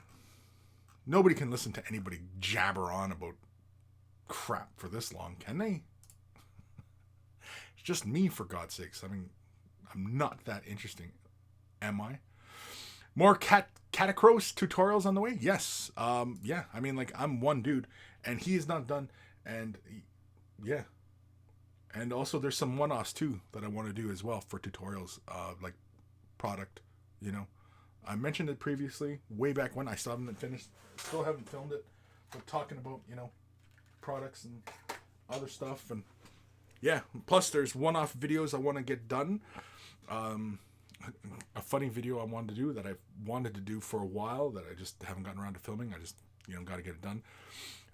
Nobody can listen to anybody jabber on about crap for this long, can they? It's just me, for God's sakes. I mean, I'm not that interesting, am I? More Catacross tutorials on the way? Yes. Yeah, I mean, like, I'm one dude, and he is not done, and yeah. And also, there's some one-offs, too, that I want to do as well for tutorials, like product, you know. I mentioned it previously, way back when. I still haven't filmed it, but talking about, you know, products and other stuff, and yeah. Plus, there's one-off videos I want to get done. A funny video I wanted to do that I've wanted to do for a while that I just haven't gotten around to filming. I just, you know, got to get it done.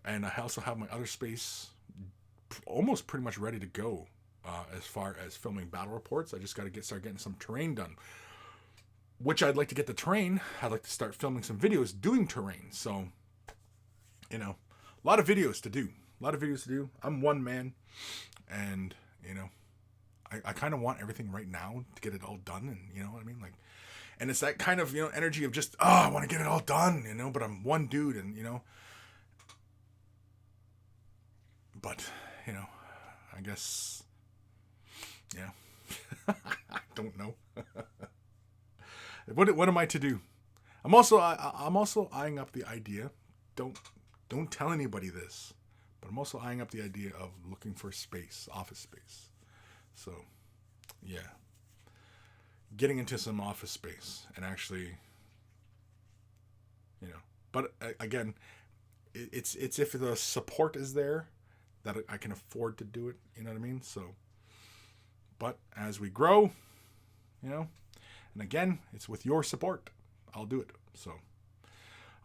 And I also have my other space almost pretty much ready to go as far as filming battle reports. I just got to start getting some terrain done, which I'd like to get the terrain. I'd like to start filming some videos doing terrain. So, you know, a lot of videos to do. I'm one man, and, you know, I kind of want everything right now to get it all done, and you know what I mean? Like, and it's that kind of, you know, energy of just, I want to get it all done, you know, but I'm one dude, and, you know, but, you know, I guess, yeah, I don't know. What am I to do? I'm also eyeing up the idea, don't tell anybody this, but I'm also eyeing up the idea of looking for space, office space. So, yeah, getting into some office space and actually, you know, but again, it's if the support is there that I can afford to do it, you know what I mean? So, but as we grow, you know, and again, it's with your support, I'll do it. So,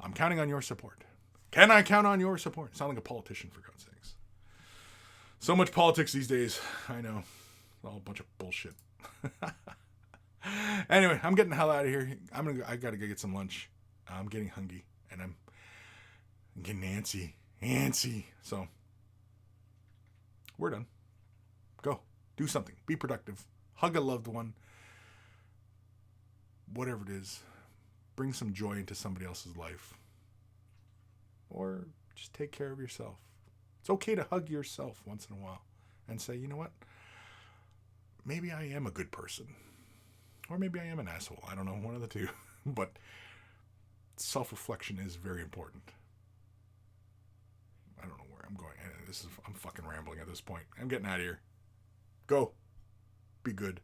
I'm counting on your support. Can I count on your support? Sound like a politician, for God's sakes. So much politics these days, I know. All a bunch of bullshit. Anyway, I'm getting the hell out of here. I gotta go get some lunch. I'm getting hungry, and I'm getting antsy. So we're done. Go do something. Be productive. Hug a loved one. Whatever it is, bring some joy into somebody else's life, or just take care of yourself. It's okay to hug yourself once in a while and say, you know what? Maybe I am a good person. Or maybe I am an asshole. I don't know, one of the two. But self-reflection is very important. I don't know where I'm going. I'm fucking rambling at this point. I'm getting out of here. Go. Be good.